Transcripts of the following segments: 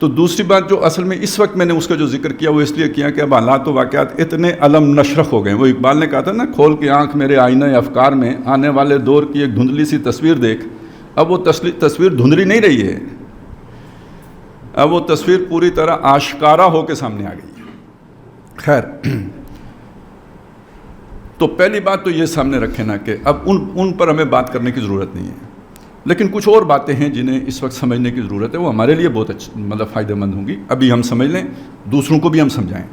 تو دوسری بات جو اصل میں اس وقت میں نے اس کا جو ذکر کیا وہ اس لیے کیا کہ اب حالات و واقعات اتنے علم نشرح ہو گئے. وہ اقبال نے کہا تھا نا، کھول کے آنکھ میرے آئینہ افکار میں، آنے والے دور کی ایک دھندلی سی تصویر دیکھ. اب وہ تصویر دھندلی نہیں رہی ہے، اب وہ تصویر پوری طرح آشکارا ہو کے سامنے آ گئی ہے. خیر، تو پہلی بات تو یہ سامنے رکھے نا کہ اب ان پر ہمیں بات کرنے کی ضرورت نہیں ہے، لیکن کچھ اور باتیں ہیں جنہیں اس وقت سمجھنے کی ضرورت ہے. وہ ہمارے لیے بہت مطلب فائدہ مند ہوں گی. ابھی ہم سمجھ لیں، دوسروں کو بھی ہم سمجھائیں.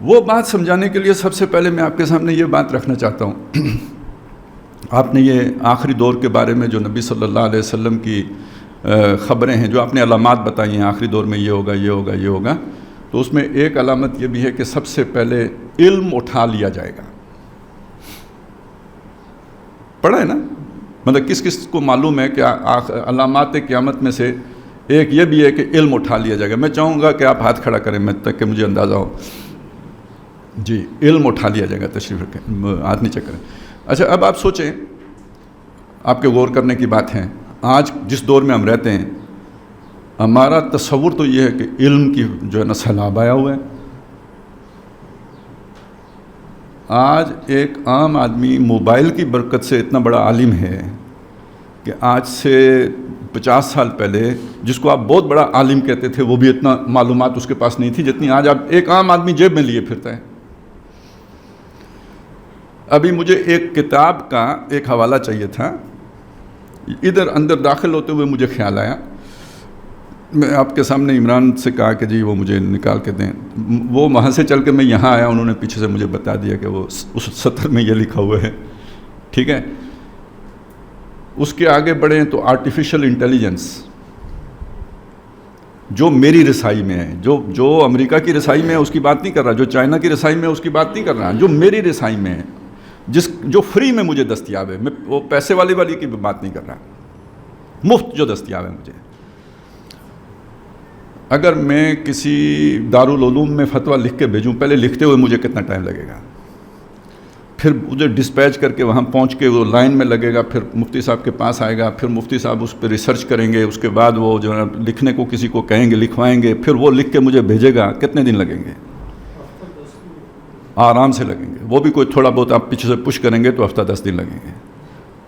وہ بات سمجھانے کے لیے سب سے پہلے میں آپ کے سامنے یہ بات رکھنا چاہتا ہوں. آپ نے یہ آخری دور کے بارے میں جو نبی صلی اللہ علیہ وسلم کی خبریں ہیں، جو آپ نے علامات بتائی ہیں آخری دور میں یہ ہوگا یہ ہوگا یہ ہوگا، تو اس میں ایک علامت یہ بھی ہے کہ سب سے پہلے علم اٹھا لیا جائے گا. پڑھا ہے نا؟ مطلب کس کس کو معلوم ہے کہ علامات قیامت میں سے ایک یہ بھی ہے کہ علم اٹھا لیا جائے گا. میں چاہوں گا کہ آپ ہاتھ کھڑا کریں تاکہ مجھے اندازہ ہو. جی، علم اٹھا لیا جائے گا. تشریف رکھیں، ہاتھ نیچے کریں. اچھا، اب آپ سوچیں، آپ کے غور کرنے کی بات ہے. آج جس دور میں ہم رہتے ہیں، ہمارا تصور تو یہ ہے کہ علم کی جو ہے نا سیلاب آیا ہوا ہے. آج ایک عام آدمی موبائل کی برکت سے اتنا بڑا عالم ہے کہ آج سے 50 سال پہلے جس کو آپ بہت بڑا عالم کہتے تھے، وہ بھی اتنا معلومات اس کے پاس نہیں تھی جتنی آج آپ ایک عام آدمی جیب میں لیے پھرتا ہے. ابھی مجھے ایک کتاب کا ایک حوالہ چاہیے تھا. ادھر اندر داخل ہوتے ہوئے مجھے خیال آیا، میں آپ کے سامنے عمران سے کہا کہ جی وہ مجھے نکال کے دیں. وہ وہاں سے چل کے میں یہاں آیا، انہوں نے پیچھے سے مجھے بتا دیا کہ وہ اس سطر میں یہ لکھا ہوا ہے. ٹھیک ہے، اس کے آگے بڑھیں تو آرٹیفیشل انٹیلیجنس جو میری رسائی میں ہے، جو امریکہ کی رسائی میں ہے اس کی بات نہیں کر رہا، جو چائنا کی رسائی میں ہے اس کی بات نہیں کر رہا، جو میری رسائی میں ہے، جو فری میں مجھے دستیاب ہے. میں وہ پیسے والی کی بات نہیں کر رہا، مفت جو دستیاب ہے مجھے. اگر میں کسی دارالعلوم میں فتویٰ لکھ کے بھیجوں، پہلے لکھتے ہوئے مجھے کتنا ٹائم لگے گا، پھر مجھے ڈسپیچ کر کے وہاں پہنچ کے وہ لائن میں لگے گا، پھر مفتی صاحب کے پاس آئے گا، پھر مفتی صاحب اس پہ ریسرچ کریں گے، اس کے بعد وہ جو ہے لکھنے کو کسی کو کہیں گے لکھوائیں گے، پھر وہ لکھ کے مجھے بھیجے گا. کتنے دن لگیں گے؟ آرام سے لگیں گے. وہ بھی کوئی تھوڑا بہت آپ پیچھے سے پش کریں گے تو ہفتہ 10 دن لگیں گے.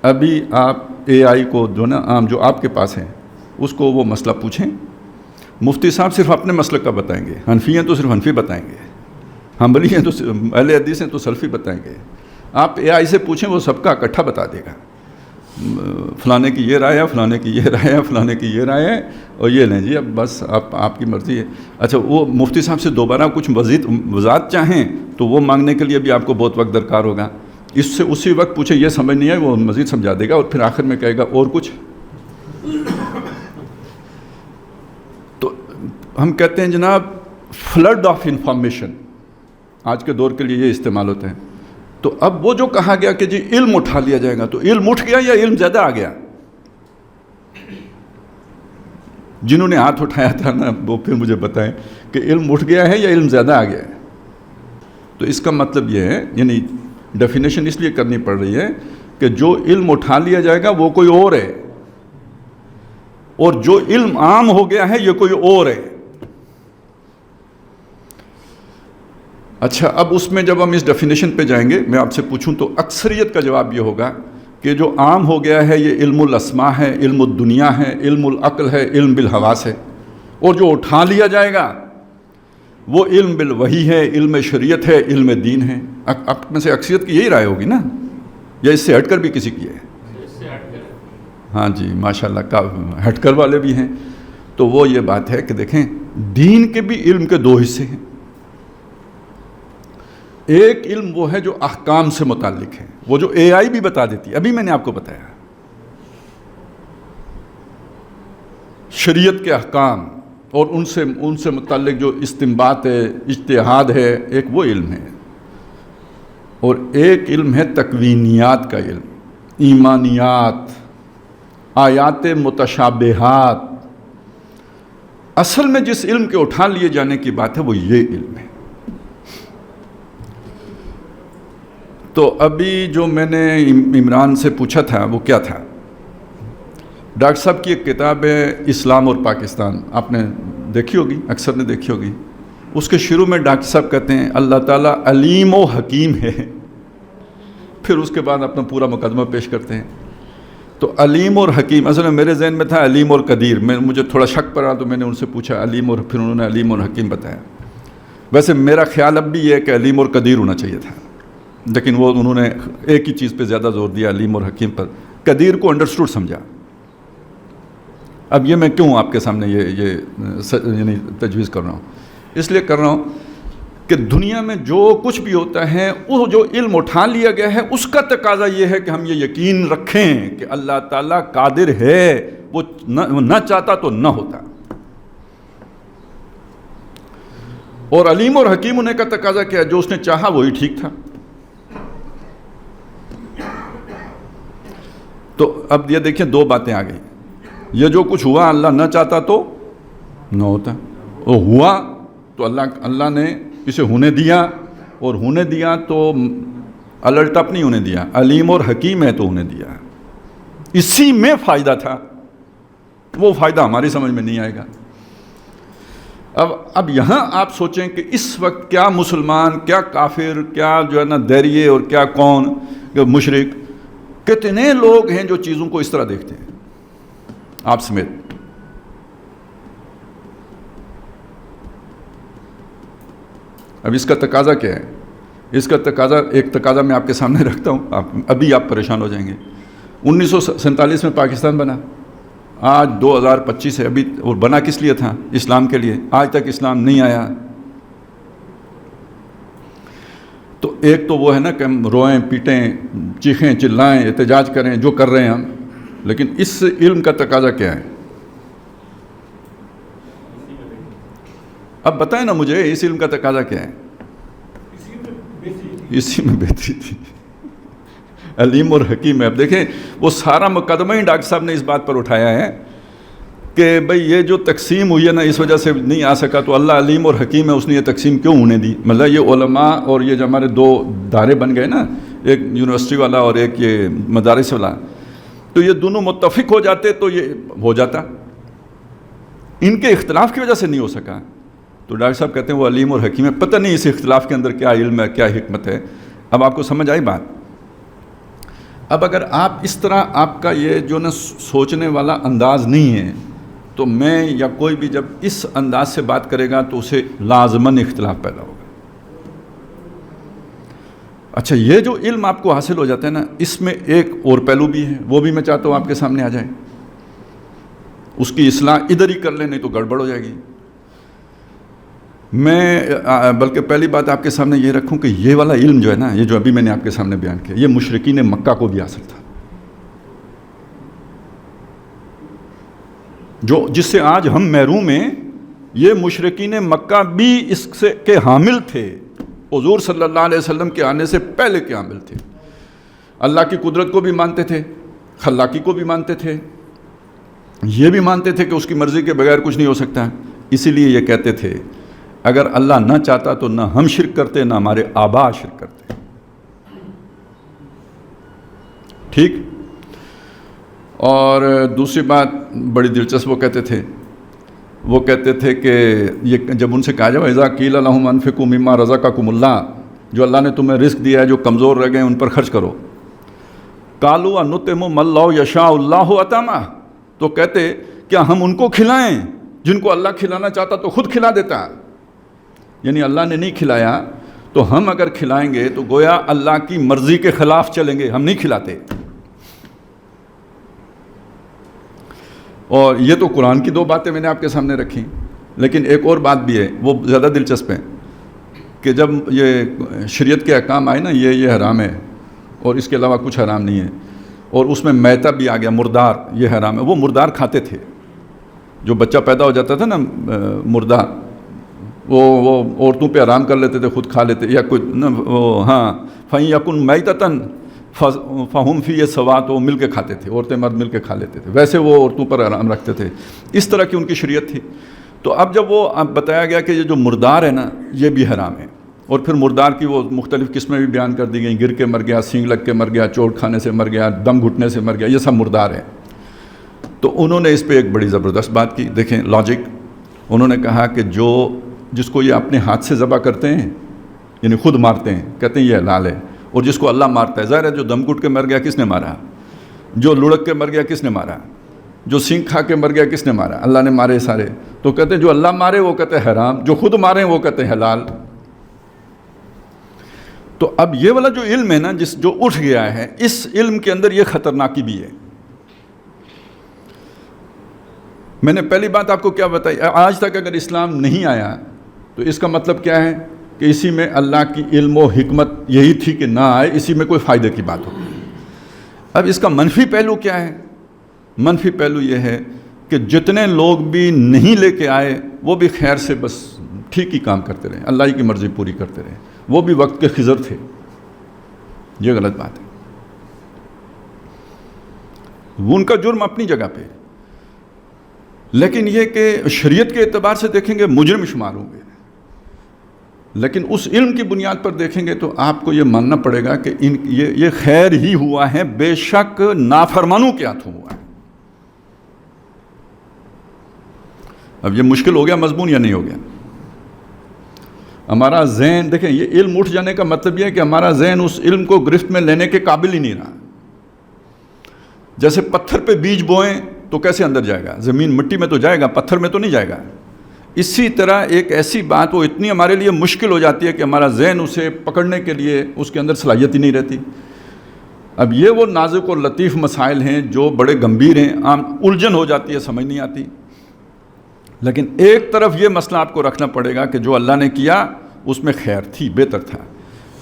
ابھی آپ اے آئی کو جو نا عام جو آپ کے پاس ہے اس کو وہ مسئلہ پوچھیں، مفتی صاحب صرف اپنے مسلک کا بتائیں گے، حنفی ہیں تو صرف حنفی بتائیں گے، حنبلی ہیں تو اہل حدیث ہیں تو سلفی بتائیں گے. آپ اے آئی سے پوچھیں، وہ سب کا اکٹھا بتا دے گا. فلانے کی یہ رائے ہے، فلانے کی یہ رائے ہے، فلانے کی یہ رائے ہے، اور یہ لیں جی اب بس آپ کی مرضی ہے. اچھا، وہ مفتی صاحب سے دوبارہ کچھ مزید وضاحت چاہیں تو وہ مانگنے کے لیے بھی آپ کو بہت وقت درکار ہوگا. اس سے اسی وقت پوچھیں یہ سمجھ نہیں ہے، وہ مزید سمجھا دے گا، اور پھر آخر میں کہے گا اور کچھ. تو ہم کہتے ہیں جناب فلڈ آف انفارمیشن آج کے دور کے لیے یہ استعمال ہوتے ہیں. تو اب وہ جو کہا گیا کہ جی علم اٹھا لیا جائے گا، تو علم اٹھ گیا یا علم زیادہ آ گیا؟ جنہوں نے ہاتھ اٹھایا تھا نا وہ پھر مجھے بتائیں کہ علم اٹھ گیا ہے یا علم زیادہ آ گیا ہے. تو اس کا مطلب یہ ہے، یعنی ڈیفینیشن اس لیے کرنی پڑ رہی ہے کہ جو علم اٹھا لیا جائے گا وہ کوئی اور ہے، اور جو علم عام ہو گیا ہے یہ کوئی اور ہے. اچھا، اب اس میں جب ہم اس ڈیفینیشن پہ جائیں گے، میں آپ سے پوچھوں تو اکثریت کا جواب یہ ہوگا کہ جو عام ہو گیا ہے یہ علم الاسماء ہے، علم الدنیا ہے، علم العقل ہے، علم بالحواس ہے. اور جو اٹھا لیا جائے گا وہ علم بالوحی ہے، علم شریعت ہے، علم دین ہے. اب میں سے اکثریت کی یہی رائے ہوگی نا، یا اس سے ہٹ کر بھی کسی کی ہے؟ ہاں جی، ماشاءاللہ کا ہٹ کر والے بھی ہیں. تو وہ یہ بات ہے کہ دیکھیں دین کے بھی علم کے 2 حصے ہیں. ایک علم وہ ہے جو احکام سے متعلق ہے، وہ جو اے آئی بھی بتا دیتی ہے، ابھی میں نے آپ کو بتایا شریعت کے احکام اور ان سے متعلق جو استنباط ہے، اجتہاد ہے، ایک وہ علم ہے. اور ایک علم ہے تکوینیات کا علم، ایمانیات، آیات متشابہات. اصل میں جس علم کے اٹھا لیے جانے کی بات ہے وہ یہ علم ہے. تو ابھی جو میں نے عمران سے پوچھا تھا وہ کیا تھا ڈاکٹر صاحب کی ایک کتاب ہے اسلام اور پاکستان، آپ نے دیکھی ہوگی، اکثر نے دیکھی ہوگی. اس کے شروع میں ڈاکٹر صاحب کہتے ہیں اللہ تعالیٰ علیم و حکیم ہے، پھر اس کے بعد اپنا پورا مقدمہ پیش کرتے ہیں. تو علیم اور حکیم، اصل میں میرے ذہن میں تھا علیم اور قدیر، مجھے تھوڑا شک پڑا تو میں نے ان سے پوچھا علیم، اور پھر انہوں نے علیم اور حکیم بتایا. ویسے میرا خیال اب بھی یہ ہے کہ علیم اور قدیر ہونا چاہیے تھا، لیکن وہ انہوں نے ایک ہی چیز پہ زیادہ زور دیا، علیم اور حکیم پر. قدیر کو انڈرسٹوڈ سمجھا. اب یہ میں کیوں آپ کے سامنے یہ یعنی تجویز کر رہا ہوں؟ اس لیے کر رہا ہوں کہ دنیا میں جو کچھ بھی ہوتا ہے وہ جو علم اٹھا لیا گیا ہے اس کا تقاضا یہ ہے کہ ہم یہ یقین رکھیں کہ اللہ تعالیٰ قادر ہے، وہ نہ چاہتا تو نہ ہوتا. اور علیم اور حکیم ہونے کا تقاضا کیا ہے؟ جو اس نے چاہا وہی ٹھیک تھا. تو اب یہ دیکھیں دو باتیں آ گئی. یہ جو کچھ ہوا اللہ نہ چاہتا تو نہ ہوتا، وہ ہوا تو اللہ نے اسے ہونے دیا، اور ہونے دیا تو الرٹ اپ نہیں ہونے دیا، علیم اور حکیم ہے تو ہونے دیا. اسی میں فائدہ تھا، وہ فائدہ ہماری سمجھ میں نہیں آئے گا. اب یہاں آپ سوچیں کہ اس وقت کیا مسلمان، کیا کافر، کیا جو ہے نا دیریے، اور کیا کون مشرک، کتنے لوگ ہیں جو چیزوں کو اس طرح دیکھتے ہیں، آپ سمیت. اب اس کا تقاضا کیا ہے؟ اس کا تقاضا، ایک تقاضا میں آپ کے سامنے رکھتا ہوں، ابھی آپ پریشان ہو جائیں گے. 1947 میں پاکستان بنا، آج 2025 ہے ابھی، اور بنا کس لیے تھا؟ اسلام کے لیے. آج تک اسلام نہیں آیا. تو ایک تو وہ ہے نا کہ ہم روئیں پیٹیں، چیخیں چلائیں، احتجاج کریں، جو کر رہے ہیں ہم، لیکن اس علم کا تقاضا کیا ہے؟ اب بتائیں نا مجھے، اس علم کا تقاضا کیا ہے؟ اسی میں بہتری تھی. علیم اور حکیم ہے. اب دیکھیں وہ سارا مقدمہ ہی ڈاکٹر صاحب نے اس بات پر اٹھایا ہے کہ بھئی یہ جو تقسیم ہوئی ہے نا اس وجہ سے نہیں آ سکا، تو اللہ علیم اور حکیم ہے، اس نے یہ تقسیم کیوں ہونے دی؟ مطلب یہ علماء اور یہ جو ہمارے دو دائرے بن گئے نا، ایک یونیورسٹی والا اور ایک یہ مدارس والا، تو یہ دونوں متفق ہو جاتے تو یہ ہو جاتا. ان کے اختلاف کی وجہ سے نہیں ہو سکا. تو ڈاکٹر صاحب کہتے ہیں وہ علیم اور حکیم ہے. پتہ نہیں اس اختلاف کے اندر کیا علم ہے، کیا حکمت ہے. اب آپ کو سمجھ آئی بات؟ اب اگر آپ اس طرح، آپ کا یہ جو نا سوچنے والا انداز نہیں ہے، تو میں یا کوئی بھی جب اس انداز سے بات کرے گا تو اسے لازماً اختلاف پیدا ہوگا. اچھا، یہ جو علم آپ کو حاصل ہو جاتا ہے نا، اس میں ایک اور پہلو بھی ہے، وہ بھی میں چاہتا ہوں آپ کے سامنے آ جائے. اس کی اصلاح ادھر ہی کر لیں، نہیں تو گڑبڑ ہو جائے گی. میں بلکہ پہلی بات آپ کے سامنے یہ رکھوں کہ یہ والا علم جو ہے نا، یہ جو ابھی میں نے آپ کے سامنے بیان کیا، یہ مشرکین مکہ کو بھی حاصل تھا، جس سے آج ہم محروم ہیں. یہ مشرکین مکہ بھی اس سے کے حامل تھے، حضور صلی اللہ علیہ وسلم کے آنے سے پہلے کے حامل تھے. اللہ کی قدرت کو بھی مانتے تھے، خلاقی کو بھی مانتے تھے، یہ بھی مانتے تھے کہ اس کی مرضی کے بغیر کچھ نہیں ہو سکتا. اسی لیے یہ کہتے تھے اگر اللہ نہ چاہتا تو نہ ہم شرک کرتے، نہ ہمارے آبا شرک کرتے. ٹھیک. اور دوسری بات بڑی دلچسپ وہ کہتے تھے کہ یہ جب ان سے کہا جائے اذا قیل لہم انفقوا مما رزقکم اللہ، جو اللہ نے تمہیں رزق دیا ہے، جو کمزور رہ گئے ان پر خرچ کرو. قالوا انطعم من لا یشاء اللہ اطعمہ، تو کہتے کیا ہم ان کو کھلائیں جن کو اللہ کھلانا چاہتا تو خود کھلا دیتا. یعنی اللہ نے نہیں کھلایا تو ہم اگر کھلائیں گے تو گویا اللہ کی مرضی کے خلاف چلیں گے، ہم نہیں کھلاتے. اور یہ تو قرآن کی دو باتیں میں نے آپ کے سامنے رکھی، لیکن ایک اور بات بھی ہے، وہ زیادہ دلچسپ ہے کہ جب یہ شریعت کے احکام آئے نا، یہ حرام ہے اور اس کے علاوہ کچھ حرام نہیں ہے، اور اس میں میتہ بھی آ گیا، مردار، یہ حرام ہے. وہ مردار کھاتے تھے، جو بچہ پیدا ہو جاتا تھا نا مردہ، وہ عورتوں پہ حرام کر لیتے تھے، خود کھا لیتے، یا کوئی ہاں فَإِن يَكُن مَيْتَةً فَهُمْ فِيهِ سَوَاءٌ، وہ مل کے کھاتے تھے، عورتیں مرد مل کے کھا لیتے تھے. ویسے وہ عورتوں پر حرام رکھتے تھے، اس طرح کی ان کی شریعت تھی. تو اب جب وہ بتایا گیا کہ یہ جو مردار ہے نا یہ بھی حرام ہے، اور پھر مردار کی وہ مختلف قسمیں بھی بیان کر دی گئیں، گر کے مر گیا، سینگ لگ کے مر گیا، چوٹ کھانے سے مر گیا، دم گھٹنے سے مر گیا، یہ سب مردار ہے. تو انہوں نے اس پہ ایک بڑی زبردست بات کی. دیکھیں لاجک, انہوں نے کہا کہ جس کو یہ اپنے ہاتھ سے ذبح کرتے ہیں, یعنی خود مارتے ہیں, کہتے ہیں یہ حلال ہے, اور جس کو اللہ مارتا ہے, ظاہر ہے جو دم گھٹ کے مر گیا کس نے مارا, جو لڑک کے مر گیا کس نے مارا, جو سینگ کھا کے مر گیا کس نے مارا, اللہ نے مارے سارے. تو کہتے ہیں جو اللہ مارے وہ کہتے ہیں حرام, جو خود مارے وہ کہتے ہیں حلال. تو اب یہ والا جو علم ہے نا, جو اٹھ گیا ہے, اس علم کے اندر یہ خطرناکی بھی ہے. میں نے پہلی بات آپ کو کیا بتائی, آج تک اگر اسلام نہیں آیا تو اس کا مطلب کیا ہے کہ اسی میں اللہ کی علم و حکمت یہی تھی کہ نہ آئے, اسی میں کوئی فائدے کی بات ہو. اب اس کا منفی پہلو کیا ہے؟ منفی پہلو یہ ہے کہ جتنے لوگ بھی نہیں لے کے آئے وہ بھی خیر سے بس ٹھیک ہی کام کرتے رہے, اللہ کی مرضی پوری کرتے رہے, وہ بھی وقت کے خضر تھے. یہ غلط بات ہے. وہ ان کا جرم اپنی جگہ پہ, لیکن یہ کہ شریعت کے اعتبار سے دیکھیں گے مجرم شمار ہوں گے, لیکن اس علم کی بنیاد پر دیکھیں گے تو آپ کو یہ ماننا پڑے گا کہ یہ خیر ہی ہوا ہے, بے شک نافرمانوں کے ہاتھوں ہوا ہے. اب یہ مشکل ہو گیا مضمون یا نہیں ہو گیا؟ ہمارا ذہن دیکھیں, یہ علم اٹھ جانے کا مطلب یہ ہے کہ ہمارا ذہن اس علم کو گرفت میں لینے کے قابل ہی نہیں رہا. جیسے پتھر پہ بیج بوئیں تو کیسے اندر جائے گا, زمین مٹی میں تو جائے گا, پتھر میں تو نہیں جائے گا. اسی طرح ایک ایسی بات وہ اتنی ہمارے لیے مشکل ہو جاتی ہے کہ ہمارا ذہن اسے پکڑنے کے لیے اس کے اندر صلاحیت ہی نہیں رہتی. اب یہ وہ نازک اور لطیف مسائل ہیں جو بڑے گمبھیر ہیں, عام الجھن ہو جاتی ہے, سمجھ نہیں آتی. لیکن ایک طرف یہ مسئلہ آپ کو رکھنا پڑے گا کہ جو اللہ نے کیا اس میں خیر تھی, بہتر تھا,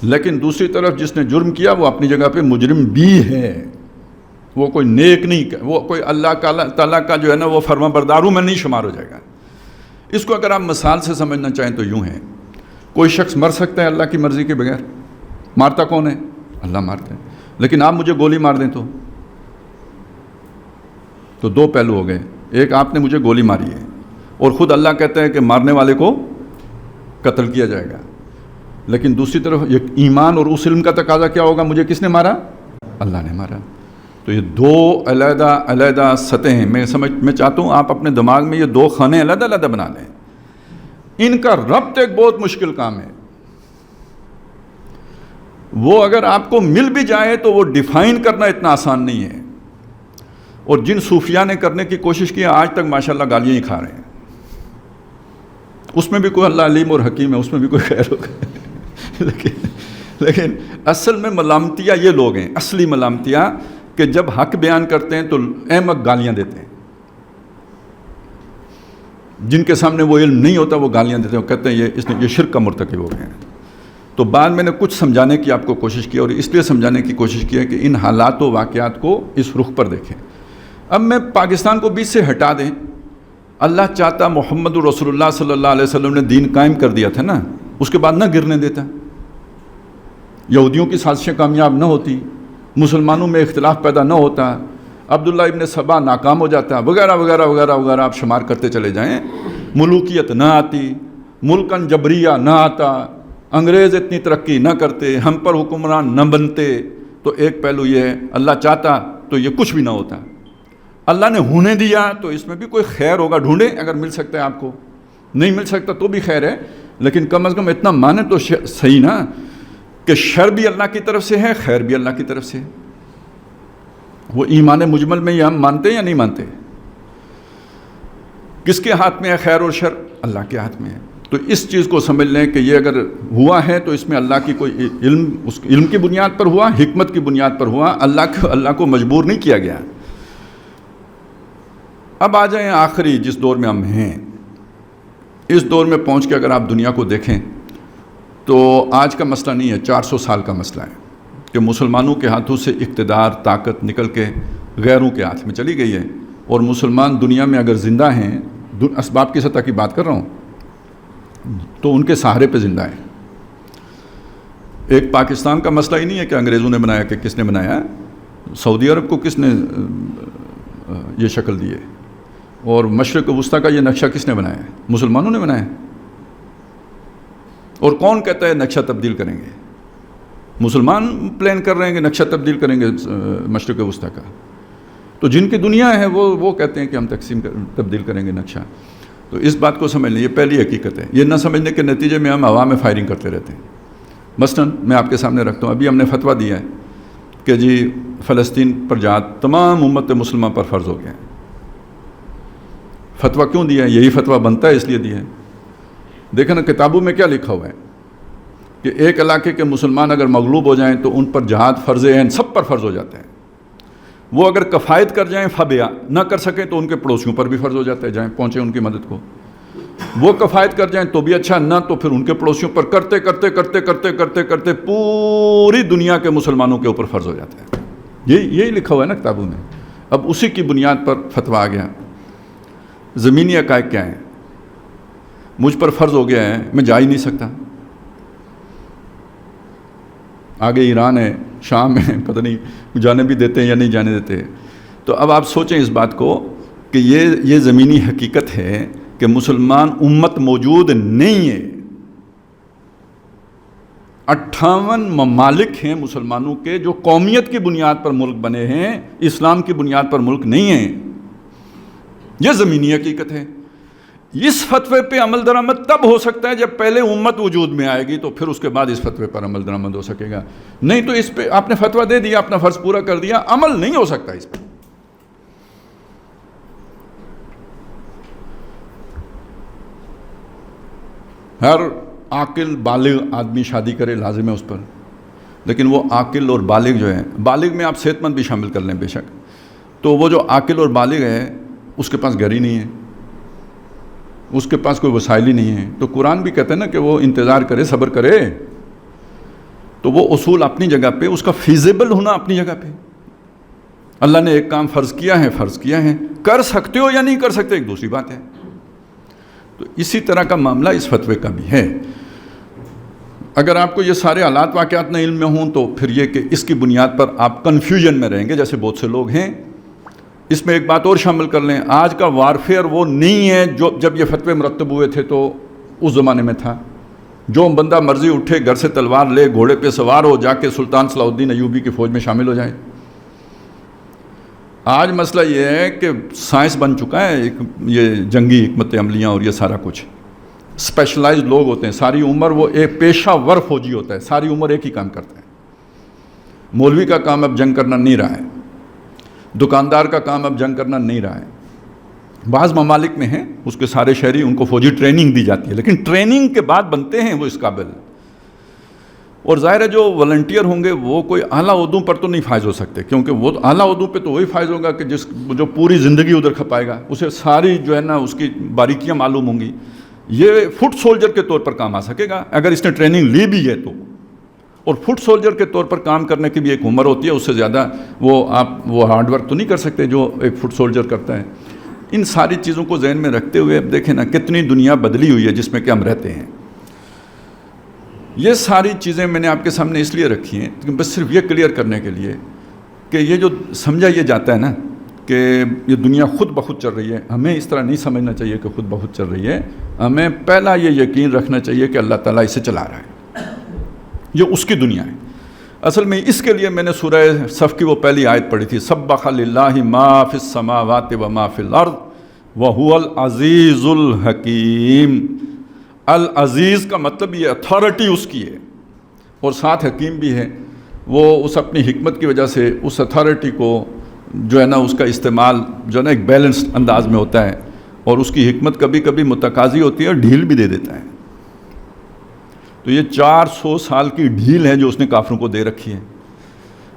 لیکن دوسری طرف جس نے جرم کیا وہ اپنی جگہ پہ مجرم بھی ہے. وہ کوئی نیک نہیں, وہ کوئی اللہ تعالیٰ کا جو ہے نا وہ فرما برداروں میں نہیں شمار ہو جائے گا. اس کو اگر آپ مثال سے سمجھنا چاہیں تو یوں ہے, کوئی شخص مر سکتا ہے اللہ کی مرضی کے بغیر, مارتا کون ہے؟ اللہ مارتا ہے. لیکن آپ مجھے گولی مار دیں تو دو پہلو ہو گئے. ایک آپ نے مجھے گولی ماری ہے اور خود اللہ کہتا ہے کہ مارنے والے کو قتل کیا جائے گا, لیکن دوسری طرف ایمان اور اس علم کا تقاضا کیا ہوگا, مجھے کس نے مارا؟ اللہ نے مارا. تو یہ دو علیحدہ علیحدہ سطحیں ہیں. میں چاہتا ہوں آپ اپنے دماغ میں یہ دو خانے علیحدہ علیحدہ بنا لیں. ان کا ربط ایک بہت مشکل کام ہے. وہ اگر آپ کو مل بھی جائے تو وہ ڈیفائن کرنا اتنا آسان نہیں ہے. اور جن صوفیاء نے کرنے کی کوشش کی آج تک ماشاءاللہ گالیاں ہی کھا رہے ہیں. اس میں بھی کوئی اللہ علیم اور حکیم ہے, اس میں بھی کوئی خیر ہوگا. لیکن اصل میں ملامتیاں یہ لوگ ہیں, اصلی ملامتیاں, کہ جب حق بیان کرتے ہیں تو احمق گالیاں دیتے ہیں. جن کے سامنے وہ علم نہیں ہوتا وہ گالیاں دیتے ہیں, وہ کہتے ہیں یہ شرک کا مرتکب ہو گئے ہیں. تو بعد میں نے کچھ سمجھانے کی آپ کو کوشش کی, اور اس لیے سمجھانے کی کوشش کی ہے کہ ان حالات و واقعات کو اس رخ پر دیکھیں. اب میں پاکستان کو بیچ سے ہٹا دیں, اللہ چاہتا محمد رسول اللہ صلی اللہ علیہ وسلم نے دین قائم کر دیا تھا نا, اس کے بعد نہ گرنے دیتا, یہودیوں کی سازشیں کامیاب نہ ہوتی, مسلمانوں میں اختلاف پیدا نہ ہوتا, عبداللہ ابن سبا ناکام ہو جاتا, وغیرہ وغیرہ وغیرہ وغیرہ آپ شمار کرتے چلے جائیں. ملوکیت نہ آتی, ملکن جبریہ نہ آتا, انگریز اتنی ترقی نہ کرتے, ہم پر حکمران نہ بنتے. تو ایک پہلو یہ ہے, اللہ چاہتا تو یہ کچھ بھی نہ ہوتا. اللہ نے ہونے دیا تو اس میں بھی کوئی خیر ہوگا, ڈھونڈیں اگر مل سکتا ہے آپ کو, نہیں مل سکتا تو بھی خیر ہے, لیکن کم از کم اتنا مانے تو صحیح نا کہ شر بھی اللہ کی طرف سے ہے, خیر بھی اللہ کی طرف سے ہے. وہ ایمان مجمل میں یہ ہم مانتے ہیں یا نہیں مانتے؟ کس کے ہاتھ میں ہے خیر اور شر؟ اللہ کے ہاتھ میں ہے. تو اس چیز کو سمجھ لیں کہ یہ اگر ہوا ہے تو اس میں اللہ کی کوئی علم, اس علم کی بنیاد پر ہوا, حکمت کی بنیاد پر ہوا, اللہ کو مجبور نہیں کیا گیا. اب آ جائیں آخری جس دور میں ہم ہیں, اس دور میں پہنچ کے اگر آپ دنیا کو دیکھیں تو آج کا مسئلہ نہیں ہے, 400 سال کا مسئلہ ہے کہ مسلمانوں کے ہاتھوں سے اقتدار, طاقت نکل کے غیروں کے ہاتھ میں چلی گئی ہے. اور مسلمان دنیا میں اگر زندہ ہیں, اسباب کی سطح کی بات کر رہا ہوں, تو ان کے سہارے پہ زندہ ہیں. ایک پاکستان کا مسئلہ ہی نہیں ہے کہ انگریزوں نے بنایا کہ کس نے بنایا, سعودی عرب کو کس نے یہ شکل دی ہے, اور مشرق وسطیٰ کا یہ نقشہ کس نے بنایا ہے؟ مسلمانوں نے بنایا ہے. اور کون کہتا ہے نقشہ تبدیل کریں گے؟ مسلمان پلان کر رہے ہیں کہ نقشہ تبدیل کریں گے مشرق وسطیٰ کا. تو تو جن کی دنیا ہے وہ کہتے ہیں کہ ہم تبدیل کریں گے نقشہ. تو اس بات کو سمجھ لیں، یہ پہلی حقیقت ہے. یہ نہ سمجھنے کے نتیجے میں ہم ہوا میں فائرنگ کرتے رہتے ہیں. مثلاً میں آپ کے سامنے رکھتا ہوں، ابھی ہم نے فتویٰ دیا ہے کہ جی فلسطین پر جہاد تمام امت مسلمہ پر فرض ہو گیا ہے. فتویٰ کیوں دیا ہے؟ یہی فتویٰ بنتا ہے اس لیے دیا ہے. دیکھیں نا کتابوں میں کیا لکھا ہوا ہے کہ ایک علاقے کے مسلمان اگر مغلوب ہو جائیں تو ان پر جہاد فرض عین سب پر فرض ہو جاتا ہے. وہ اگر کفایت کر جائیں فبیا، نہ کر سکیں تو ان کے پڑوسیوں پر بھی فرض ہو جاتا ہے، جائیں پہنچیں ان کی مدد کو. وہ کفایت کر جائیں تو بھی اچھا، نہ تو پھر ان کے پڑوسیوں پر کرتے کرتے کرتے کرتے کرتے کرتے پوری دنیا کے مسلمانوں کے اوپر فرض ہو جاتا ہے. یہی لکھا ہوا ہے نا کتابوں میں. اب اسی کی بنیاد پر فتویٰ آ گیا. زمینی حقائق کیا ہیں؟ مجھ پر فرض ہو گیا ہے، میں جا ہی نہیں سکتا. آگے ایران ہے، شام ہے، پتہ نہیں جانے بھی دیتے ہیں یا نہیں جانے دیتے. تو اب آپ سوچیں اس بات کو کہ یہ زمینی حقیقت ہے کہ مسلمان امت موجود نہیں ہے. 58 ممالک ہیں مسلمانوں کے جو قومیت کی بنیاد پر ملک بنے ہیں، اسلام کی بنیاد پر ملک نہیں ہیں. یہ زمینی حقیقت ہے. اس فتوے پہ عمل درآمد تب ہو سکتا ہے جب پہلے امت وجود میں آئے گی، تو پھر اس کے بعد اس فتوے پر عمل درآمد ہو سکے گا. نہیں تو اس پہ آپ نے فتویٰ دے دیا، اپنا فرض پورا کر دیا، عمل نہیں ہو سکتا اس پہ. ہر عاقل بالغ آدمی شادی کرے، لازم ہے اس پر. لیکن وہ عاقل اور بالغ جو ہے، بالغ میں آپ صحت مند بھی شامل کر لیں بے شک، تو وہ جو عاقل اور بالغ ہے اس کے پاس گھر ہی نہیں ہے، اس کے پاس کوئی وسائل ہی نہیں ہے. تو قرآن بھی کہتے ہیں نا کہ وہ انتظار کرے، صبر کرے. تو وہ اصول اپنی جگہ پہ، اس کا فیزیبل ہونا اپنی جگہ پہ. اللہ نے ایک کام فرض کیا ہے، کر سکتے ہو یا نہیں کر سکتے ایک دوسری بات ہے. تو اسی طرح کا معاملہ اس فتوے کا بھی ہے. اگر آپ کو یہ سارے حالات واقعات نہ علم میں ہوں تو پھر یہ کہ اس کی بنیاد پر آپ کنفیوژن میں رہیں گے، جیسے بہت سے لوگ ہیں. اس میں ایک بات اور شامل کر لیں، آج کا وارفیئر وہ نہیں ہے جو جب یہ فتوے مرتب ہوئے تھے تو اس زمانے میں تھا. جو بندہ مرضی اٹھے، گھر سے تلوار لے، گھوڑے پہ سوار ہو، جا کے سلطان صلاح الدین ایوبی کی فوج میں شامل ہو جائے. آج مسئلہ یہ ہے کہ سائنس بن چکا ہے، یہ جنگی حکمت عملیاں اور یہ سارا کچھ. اسپیشلائزڈ لوگ ہوتے ہیں، ساری عمر وہ ایک پیشہ ور فوجی ہوتا ہے، ساری عمر ایک ہی کام کرتا ہے. مولوی کا کام اب جنگ کرنا نہیں رہا ہے، دکاندار کا کام اب جنگ کرنا نہیں رہا ہے. بعض ممالک میں ہیں اس کے سارے شہری، ان کو فوجی ٹریننگ دی جاتی ہے، لیکن ٹریننگ کے بعد بنتے ہیں وہ اس قابل. اور ظاہر ہے جو والنٹیئر ہوں گے وہ کوئی اعلیٰ عہدوں پر تو نہیں فائز ہو سکتے، کیونکہ وہ اعلیٰ عہدوں پہ تو وہی فائز ہوگا کہ جو پوری زندگی ادھر کھپائے گا، اسے ساری جو ہے نا اس کی باریکیاں معلوم ہوں گی. یہ فٹ سولجر کے طور پر کام آ سکے گا اگر اس نے ٹریننگ لی بھی ہے تو. اور فٹ سولجر کے طور پر کام کرنے کی بھی ایک عمر ہوتی ہے، اس سے زیادہ وہ ہارڈ ورک تو نہیں کر سکتے جو ایک فٹ سولجر کرتا ہے. ان ساری چیزوں کو ذہن میں رکھتے ہوئے اب دیکھیں نا کتنی دنیا بدلی ہوئی ہے جس میں کہ ہم رہتے ہیں. یہ ساری چیزیں میں نے آپ کے سامنے اس لیے رکھی ہیں بس صرف یہ کلیئر کرنے کے لیے کہ یہ جو سمجھا یہ جاتا ہے نا کہ یہ دنیا خود بخود چل رہی ہے، ہمیں اس طرح نہیں سمجھنا چاہیے کہ خود بخود چل رہی ہے. ہمیں پہلا یہ یقین رکھنا چاہیے کہ اللہ تعالیٰ اسے چلا رہا ہے، یہ اس کی دنیا ہے. اصل میں اس کے لیے میں نے سورہ صف کی وہ پہلی آیت پڑھی تھی، سبح للہ ما فی السماوات و ما فی الارض وہو العزیز الحکیم. العزیز کا مطلب یہ اتھارٹی اس کی ہے اور ساتھ حکیم بھی ہے. وہ اس اپنی حکمت کی وجہ سے اس اتھارٹی کو جو ہے نا اس کا استعمال جو ہے نا ایک بیلنسڈ انداز میں ہوتا ہے، اور اس کی حکمت کبھی کبھی متقاضی ہوتی ہے اور ڈھیل بھی دے دیتا ہے. تو یہ 400 سال کی ڈھیل ہے جو اس نے کافروں کو دے رکھی ہے،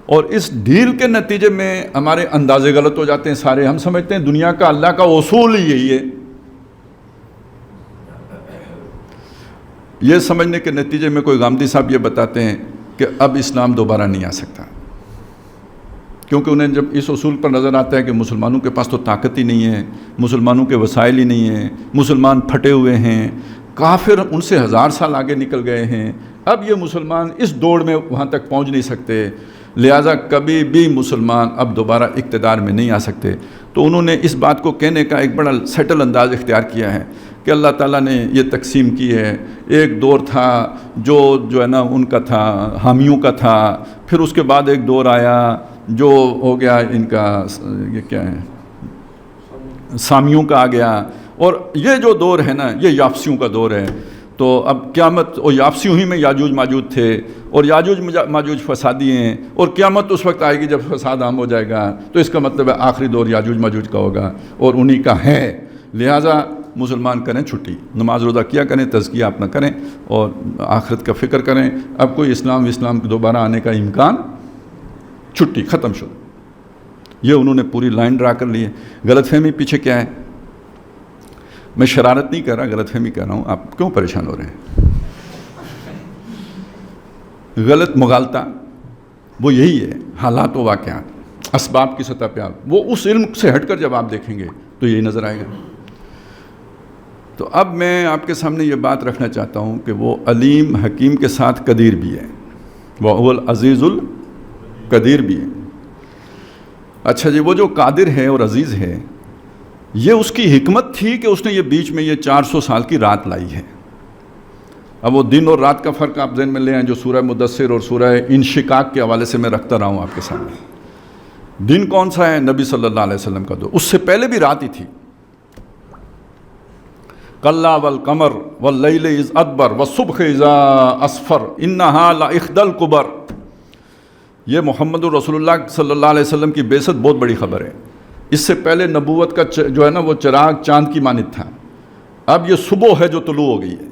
اور اس ڈھیل کے نتیجے میں ہمارے اندازے غلط ہو جاتے ہیں سارے. ہم سمجھتے ہیں دنیا کا اللہ کا اصول ہی یہی ہے. یہ سمجھنے کے نتیجے میں کوئی غامدی صاحب یہ بتاتے ہیں کہ اب اسلام دوبارہ نہیں آ سکتا، کیونکہ انہیں جب اس اصول پر نظر آتا ہے کہ مسلمانوں کے پاس تو طاقت ہی نہیں ہے، مسلمانوں کے وسائل ہی نہیں ہیں، مسلمان پھٹے ہوئے ہیں، کافر ان سے 1000 سال آگے نکل گئے ہیں، اب یہ مسلمان اس دوڑ میں وہاں تک پہنچ نہیں سکتے، لہٰذا کبھی بھی مسلمان اب دوبارہ اقتدار میں نہیں آ سکتے. تو انہوں نے اس بات کو کہنے کا ایک بڑا سیٹل انداز اختیار کیا ہے کہ اللہ تعالیٰ نے یہ تقسیم کی ہے. ایک دور تھا جو ہے نا ان کا تھا، حامیوں کا تھا، پھر اس کے بعد ایک دور آیا جو ہو گیا ان کا یہ کیا ہے سامیوں کا آ گیا، اور یہ جو دور ہے نا یہ یافسیوں کا دور ہے. تو اب قیامت، اور یافسیوں ہی میں یاجوج ماجوج تھے، اور یاجوج ماجوج فسادی ہیں، اور قیامت اس وقت آئے گی جب فساد عام ہو جائے گا. تو اس کا مطلب ہے آخری دور یاجوج ماجوج کا ہوگا اور انہی کا ہے. لہٰذا مسلمان کریں چھٹی، نماز روزہ کیا کریں، تزکیہ اپنا کریں اور آخرت کا فکر کریں. اب کوئی اسلام کے دوبارہ آنے کا امکان، چھٹی ختم شد. یہ انہوں نے پوری لائن ڈرا کر لی ہے. غلط فہمی پیچھے کیا ہے؟ میں شرارت نہیں کر رہا، غلط فہمی کر رہا ہوں. آپ کیوں پریشان ہو رہے ہیں؟ غلط مغالطہ وہ یہی ہے، حالات و واقعات اسباب کی سطح پہ آپ وہ اس علم سے ہٹ کر جب آپ دیکھیں گے تو یہی نظر آئے گا. تو اب میں آپ کے سامنے یہ بات رکھنا چاہتا ہوں کہ وہ علیم حکیم کے ساتھ قدیر بھی ہے، وہ العزیز القدیر بھی ہے. اچھا جی، وہ جو قادر ہے اور عزیز ہے، یہ اس کی حکمت تھی کہ اس نے یہ بیچ میں یہ 400 سال کی رات لائی ہے. اب وہ دن اور رات کا فرق آپ ذہن میں لے آئیں جو سورہ مدثر اور سورہ انشقاق کے حوالے سے میں رکھتا رہا ہوں آپ کے سامنے. دن کون سا ہے؟ نبی صلی اللہ علیہ وسلم کا دور. اس سے پہلے بھی رات ہی تھی. کلا والقمر واللیل اذ ادبر والصبح اذا اسفر انہا لاخد الکبر. یہ محمد رسول اللہ صلی اللہ علیہ وسلم کی بعثت بہت بڑی خبر ہے. اس سے پہلے نبوت کا جو ہے نا وہ چراغ چاند کی مانند تھا. اب یہ صبح ہے جو طلوع ہو گئی ہے.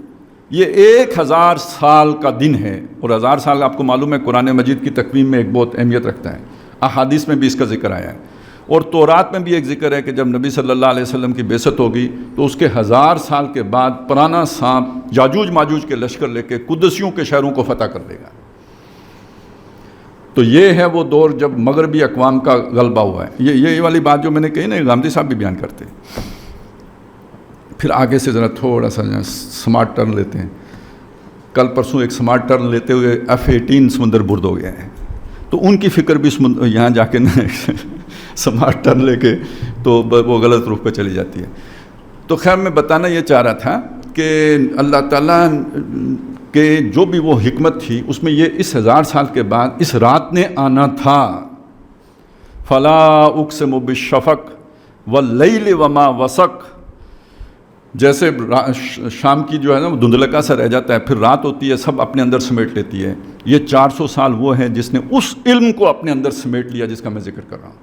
یہ 1000 سال کا دن ہے، اور 1000 سال آپ کو معلوم ہے قرآن مجید کی تقویم میں ایک بہت اہمیت رکھتا ہے. احادیث میں بھی اس کا ذکر آیا ہے، اور تورات میں بھی ایک ذکر ہے کہ جب نبی صلی اللہ علیہ وسلم کی بعثت ہوگی تو اس کے 1000 سال کے بعد پرانا سانپ یاجوج ماجوج کے لشکر لے کے قدسیوں کے شہروں کو فتح کر دے گا. تو یہ ہے وہ دور جب مغربی اقوام کا غلبہ ہوا ہے. یہ والی بات جو میں نے کہی نا، غامدی صاحب بھی بیان کرتے ہیں. پھر آگے سے ذرا تھوڑا سا سمارٹ ٹرن لیتے ہیں. کل پرسوں ایک سمارٹ ٹرن لیتے ہوئے F-18 سمندر برد ہو گیا ہے. تو ان کی فکر بھی یہاں جا کے سمارٹ ٹرن لے کے تو وہ غلط رخ پہ چلی جاتی ہے. تو خیر میں بتانا یہ چاہ رہا تھا کہ اللہ تعالیٰ کہ جو بھی وہ حکمت تھی اس میں یہ اس 1000 سال کے بعد اس رات نے آنا تھا. فلا اقسم بالشفق واللیل وما وسق. جیسے شام کی جو ہے نا وہ دھندلکا سا رہ جاتا ہے، پھر رات ہوتی ہے، سب اپنے اندر سمیٹ لیتی ہے. یہ 400 سال وہ ہے جس نے اس علم کو اپنے اندر سمیٹ لیا جس کا میں ذکر کر رہا ہوں.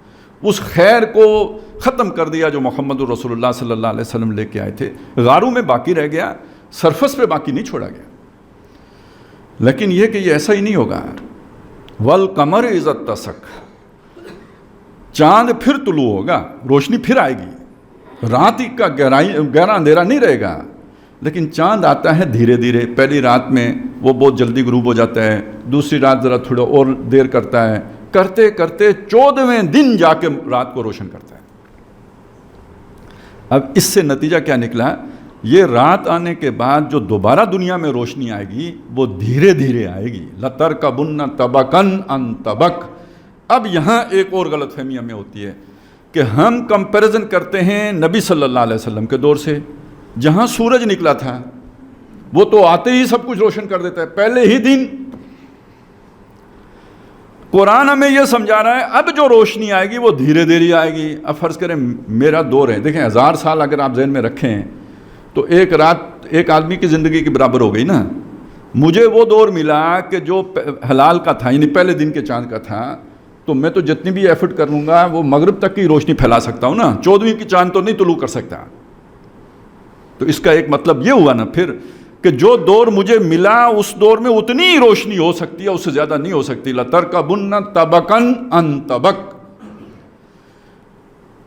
اس خیر کو ختم کر دیا جو محمد رسول اللہ صلی اللہ علیہ وسلم لے کے آئے تھے. غاروں میں باقی رہ گیا، سرفس پہ باقی نہیں چھوڑا گیا. لیکن یہ کہ یہ ایسا ہی نہیں ہوگا. والقمر اذا اتسق، چاند پھر طلوع ہوگا، روشنی پھر آئے گی. رات ہی کا گہرا اندھیرا نہیں رہے گا، لیکن چاند آتا ہے دھیرے دھیرے. پہلی رات میں وہ بہت جلدی غروب ہو جاتا ہے، دوسری رات ذرا تھوڑا اور دیر کرتا ہے، کرتے کرتے 14ویں دن جا کے رات کو روشن کرتا ہے. اب اس سے نتیجہ کیا نکلا؟ یہ رات آنے کے بعد جو دوبارہ دنیا میں روشنی آئے گی وہ دھیرے دھیرے آئے گی. لَتَرْكَبُنَّ طَبَقًا عَنْ طَبَقٍ. اب یہاں ایک اور غلط فہمی ہمیں ہوتی ہے کہ ہم کمپیریزن کرتے ہیں نبی صلی اللہ علیہ وسلم کے دور سے، جہاں سورج نکلا تھا وہ تو آتے ہی سب کچھ روشن کر دیتا ہے پہلے ہی دن. قرآن ہمیں یہ سمجھا رہا ہے اب جو روشنی آئے گی وہ دھیرے دھیرے آئے گی. اب فرض کریں میرا دور ہے، دیکھیں 1000 سال اگر آپ ذہن میں رکھیں تو ایک رات ایک آدمی کی زندگی کے برابر ہو گئی نا. مجھے وہ دور ملا کہ جو حلال کا تھا، یعنی پہلے دن کے چاند کا تھا، تو میں تو جتنی بھی ایفرٹ کر لوں گا وہ مغرب تک کی روشنی پھیلا سکتا ہوں نا. 14ویں کی چاند تو نہیں طلوع کر سکتا. تو اس کا ایک مطلب یہ ہوا نا پھر کہ جو دور مجھے ملا اس دور میں اتنی ہی روشنی ہو سکتی ہے، اس سے زیادہ نہیں ہو سکتی. لَتَرْكَبُنَّ طَبَقًا عَنْ طَبَقٍ.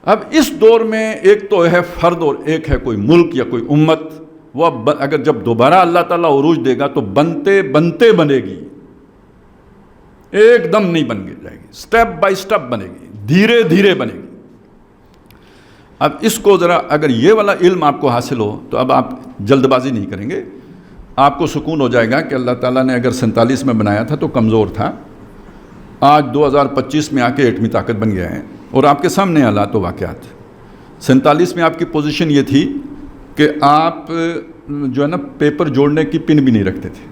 اب اس دور میں ایک تو ہے فرد اور ایک ہے کوئی ملک یا کوئی امت. وہ اگر جب دوبارہ اللہ تعالیٰ عروج دے گا تو بنتے بنتے بنے گی، ایک دم نہیں بن جائے گی، سٹیپ بائی سٹیپ بنے گی، دھیرے دھیرے بنے گی. اب اس کو ذرا اگر یہ والا علم آپ کو حاصل ہو تو اب آپ جلد بازی نہیں کریں گے. آپ کو سکون ہو جائے گا کہ اللہ تعالیٰ نے اگر 47 میں بنایا تھا تو کمزور تھا، آج 2025 میں آ کے ایٹمی طاقت بن گیا ہے. اور آپ کے سامنے حالات و واقعات. 47 میں آپ کی پوزیشن یہ تھی کہ آپ جو ہے نا پیپر جوڑنے کی پن بھی نہیں رکھتے تھے.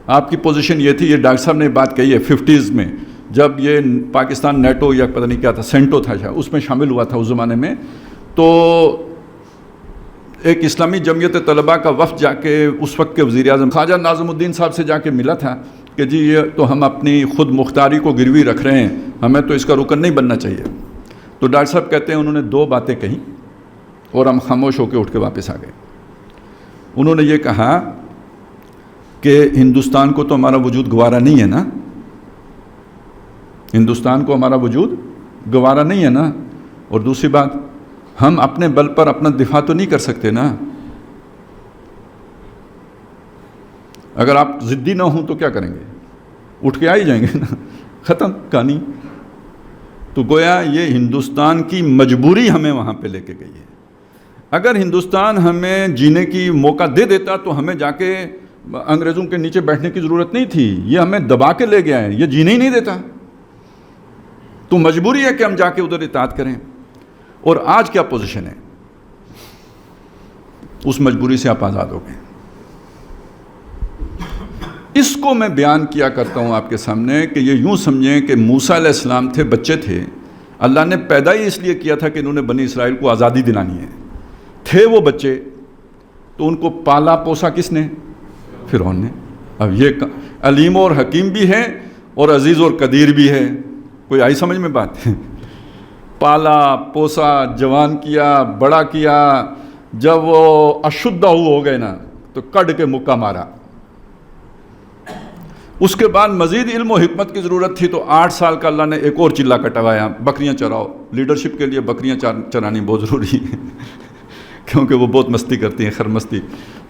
آپ کی پوزیشن یہ تھی، یہ ڈاکٹر صاحب نے بات کہی ہے 50s میں جب یہ پاکستان نیٹو یا پتہ نہیں کیا تھا، سینٹو تھا شاید، اس میں شامل ہوا تھا اس زمانے میں، تو ایک اسلامی جمعیت طلباء کا وفد جا کے اس وقت کے وزیر اعظم خواجہ ناظم الدین صاحب سے جا کے ملا تھا کہ جی یہ تو ہم اپنی خود مختاری کو گروی رکھ رہے ہیں، ہمیں تو اس کا رکن نہیں بننا چاہیے۔ تو ڈاکٹر صاحب کہتے ہیں انہوں نے 2 باتیں کہیں اور ہم خاموش ہو کے اٹھ کے واپس آ گئے۔ انہوں نے یہ کہا کہ ہندوستان کو تو ہمارا وجود گوارا نہیں ہے نا، ہندوستان کو ہمارا وجود گوارا نہیں ہے نا، اور دوسری بات ہم اپنے بل پر اپنا دفاع تو نہیں کر سکتے نا، اگر آپ ضدی نہ ہوں تو کیا کریں گے، اٹھ کے آ ہی جائیں گے نا، ختم کہانی۔ تو گویا یہ ہندوستان کی مجبوری ہمیں وہاں پہ لے کے گئی ہے۔ اگر ہندوستان ہمیں جینے کی موقع دے دیتا تو ہمیں جا کے انگریزوں کے نیچے بیٹھنے کی ضرورت نہیں تھی، یہ ہمیں دبا کے لے گیا ہے، یہ جینے ہی نہیں دیتا، تو مجبوری ہے کہ ہم جا کے ادھر اطاعت کریں۔ اور آج کیا پوزیشن ہے، اس مجبوری سے آپ آزاد ہو گئے۔ اس کو میں بیان کیا کرتا ہوں آپ کے سامنے کہ یہ یوں سمجھیں کہ موسیٰ علیہ السلام تھے، بچے تھے، اللہ نے پیدا ہی اس لیے کیا تھا کہ انہوں نے بنی اسرائیل کو آزادی دلانی ہے، تھے وہ بچے، تو ان کو پالا پوسا کس نے؟ فرعون نے۔ اب یہ علیم اور حکیم بھی ہے اور عزیز اور قدیر بھی ہے، کوئی آئی سمجھ میں بات؟ پالا پوسا، جوان کیا، بڑا کیا، جب وہ اشدہ ہو گئے نا تو کڈ کے مکہ مارا۔ اس کے بعد مزید علم و حکمت کی ضرورت تھی تو 8 سال کا اللہ نے ایک اور چلا کٹوایا، بکریاں چراؤ۔ لیڈرشپ کے لیے بکریاں چرانی بہت ضروری ہے کیونکہ وہ بہت مستی کرتی ہیں، خرمستی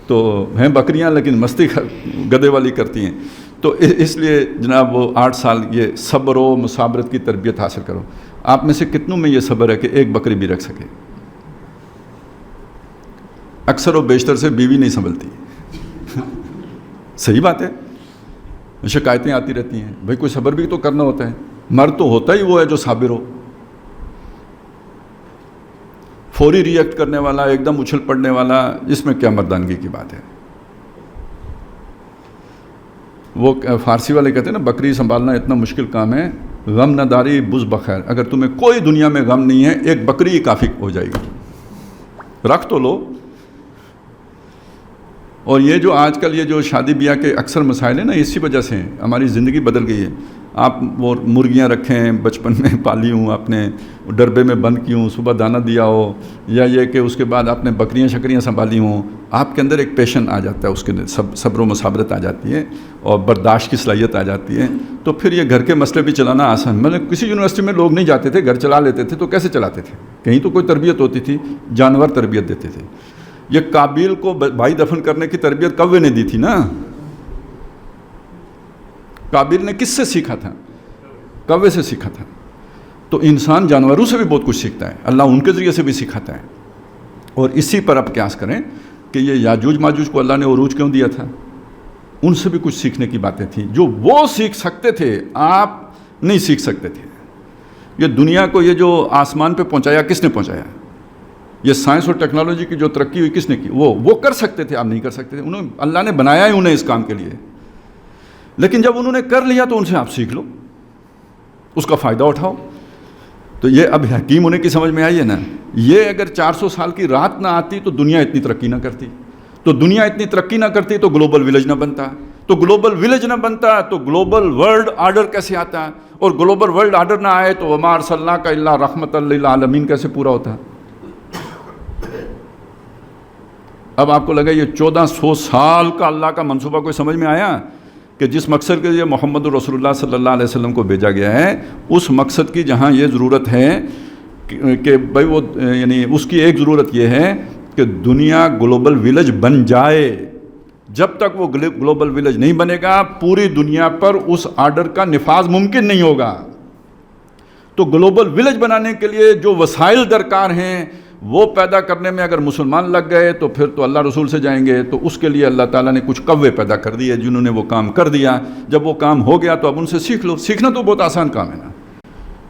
تو ہیں بکریاں، لیکن مستی گدے والی کرتی ہیں، تو اس لیے جناب وہ 8 سال یہ صبر و مصابرت کی تربیت حاصل کرو۔ آپ میں سے کتنوں میں یہ صبر ہے کہ ایک بکری بھی رکھ سکے؟ اکثر و بیشتر سے بیوی نہیں سنبھلتی صحیح بات ہے، شکایتیں آتی رہتی ہیں، بھائی کوئی صبر بھی تو کرنا ہوتا ہے، مرد تو ہوتا ہی وہ ہے جو صابر ہو، فوری ریئیکٹ کرنے والا، ایک دم اچھل پڑنے والا، اس میں کیا مردانگی کی بات ہے؟ وہ فارسی والے کہتے ہیں نا بکری سنبھالنا اتنا مشکل کام ہے، غم نہ داری بز بخیر، اگر تمہیں کوئی دنیا میں غم نہیں ہے ایک بکری ہی کافی ہو جائے گی، رکھ تو لو۔ اور یہ جو آج کل یہ جو شادی بیاہ کے اکثر مسائل ہیں نا، اسی وجہ سے ہماری زندگی بدل گئی ہے۔ آپ وہ مرغیاں رکھیں، بچپن میں پالی ہوں، اپنے ڈربے میں بند کی ہوں، صبح دانہ دیا ہو، یا یہ کہ اس کے بعد آپ نے بکریاں شکریاں سنبھالی ہوں، آپ کے اندر ایک پیشن آ جاتا ہے، اس کے صبر و مصابرت آ جاتی ہے اور برداشت کی صلاحیت آ جاتی ہے، تو پھر یہ گھر کے مسئلے بھی چلانا آسان۔ مطلب کسی یونیورسٹی میں لوگ نہیں جاتے تھے، گھر چلا لیتے تھے، تو کیسے چلاتے تھے؟ کہیں تو کوئی تربیت ہوتی تھی، جانور تربیت دیتے تھے۔ یہ قابیل کو بھائی دفن کرنے کی تربیت کوے نے دی تھی نا، قابیل نے کس سے سیکھا تھا؟ کوے سے سیکھا تھا۔ تو انسان جانوروں سے بھی بہت کچھ سیکھتا ہے، اللہ ان کے ذریعے سے بھی سکھاتا ہے۔ اور اسی پر آپ قیاس کریں کہ یہ یاجوج ماجوج کو اللہ نے عروج کیوں دیا تھا؟ ان سے بھی کچھ سیکھنے کی باتیں تھیں جو وہ سیکھ سکتے تھے، آپ نہیں سیکھ سکتے تھے۔ یہ دنیا کو یہ جو آسمان پہ پہنچایا کس نے پہنچایا؟ یہ سائنس اور ٹیکنالوجی کی جو ترقی ہوئی کس نے کی؟ وہ کر سکتے تھے، آپ نہیں کر سکتے تھے، اللہ نے بنایا ہی انہیں اس کام کے لیے۔ لیکن جب انہوں نے کر لیا تو ان سے آپ سیکھ لو، اس کا فائدہ اٹھاؤ۔ تو یہ اب حکیم ہونے کی سمجھ میں آئی ہے نا، یہ اگر 400 سال کی رات نہ آتی تو دنیا اتنی ترقی نہ کرتی، تو دنیا اتنی ترقی نہ کرتی تو گلوبل ولیج نہ بنتا، تو گلوبل ولیج نہ بنتا تو گلوبل ورلڈ آرڈر کیسے آتا، اور گلوبل ورلڈ آرڈر نہ آئے تو وما ارسلناک الا رحمۃ للعالمین کیسے پورا ہوتا؟ اب آپ کو لگا یہ 1400 سال کا اللہ کا منصوبہ کوئی سمجھ میں آیا کہ جس مقصد کے لیے محمد رسول اللہ صلی اللہ علیہ وسلم کو بھیجا گیا ہے، اس مقصد کی جہاں یہ ضرورت ہے کہ بھائی وہ یعنی اس کی ایک ضرورت یہ ہے کہ دنیا گلوبل ولیج بن جائے، جب تک وہ گلوبل ولیج نہیں بنے گا پوری دنیا پر اس آرڈر کا نفاذ ممکن نہیں ہوگا۔ تو گلوبل ولیج بنانے کے لیے جو وسائل درکار ہیں وہ پیدا کرنے میں اگر مسلمان لگ گئے تو پھر تو اللہ رسول سے جائیں گے، تو اس کے لیے اللہ تعالیٰ نے کچھ کوے پیدا کر دیے جنہوں نے وہ کام کر دیا۔ جب وہ کام ہو گیا تو اب ان سے سیکھ لو۔ سیکھنا تو بہت آسان کام ہے نا،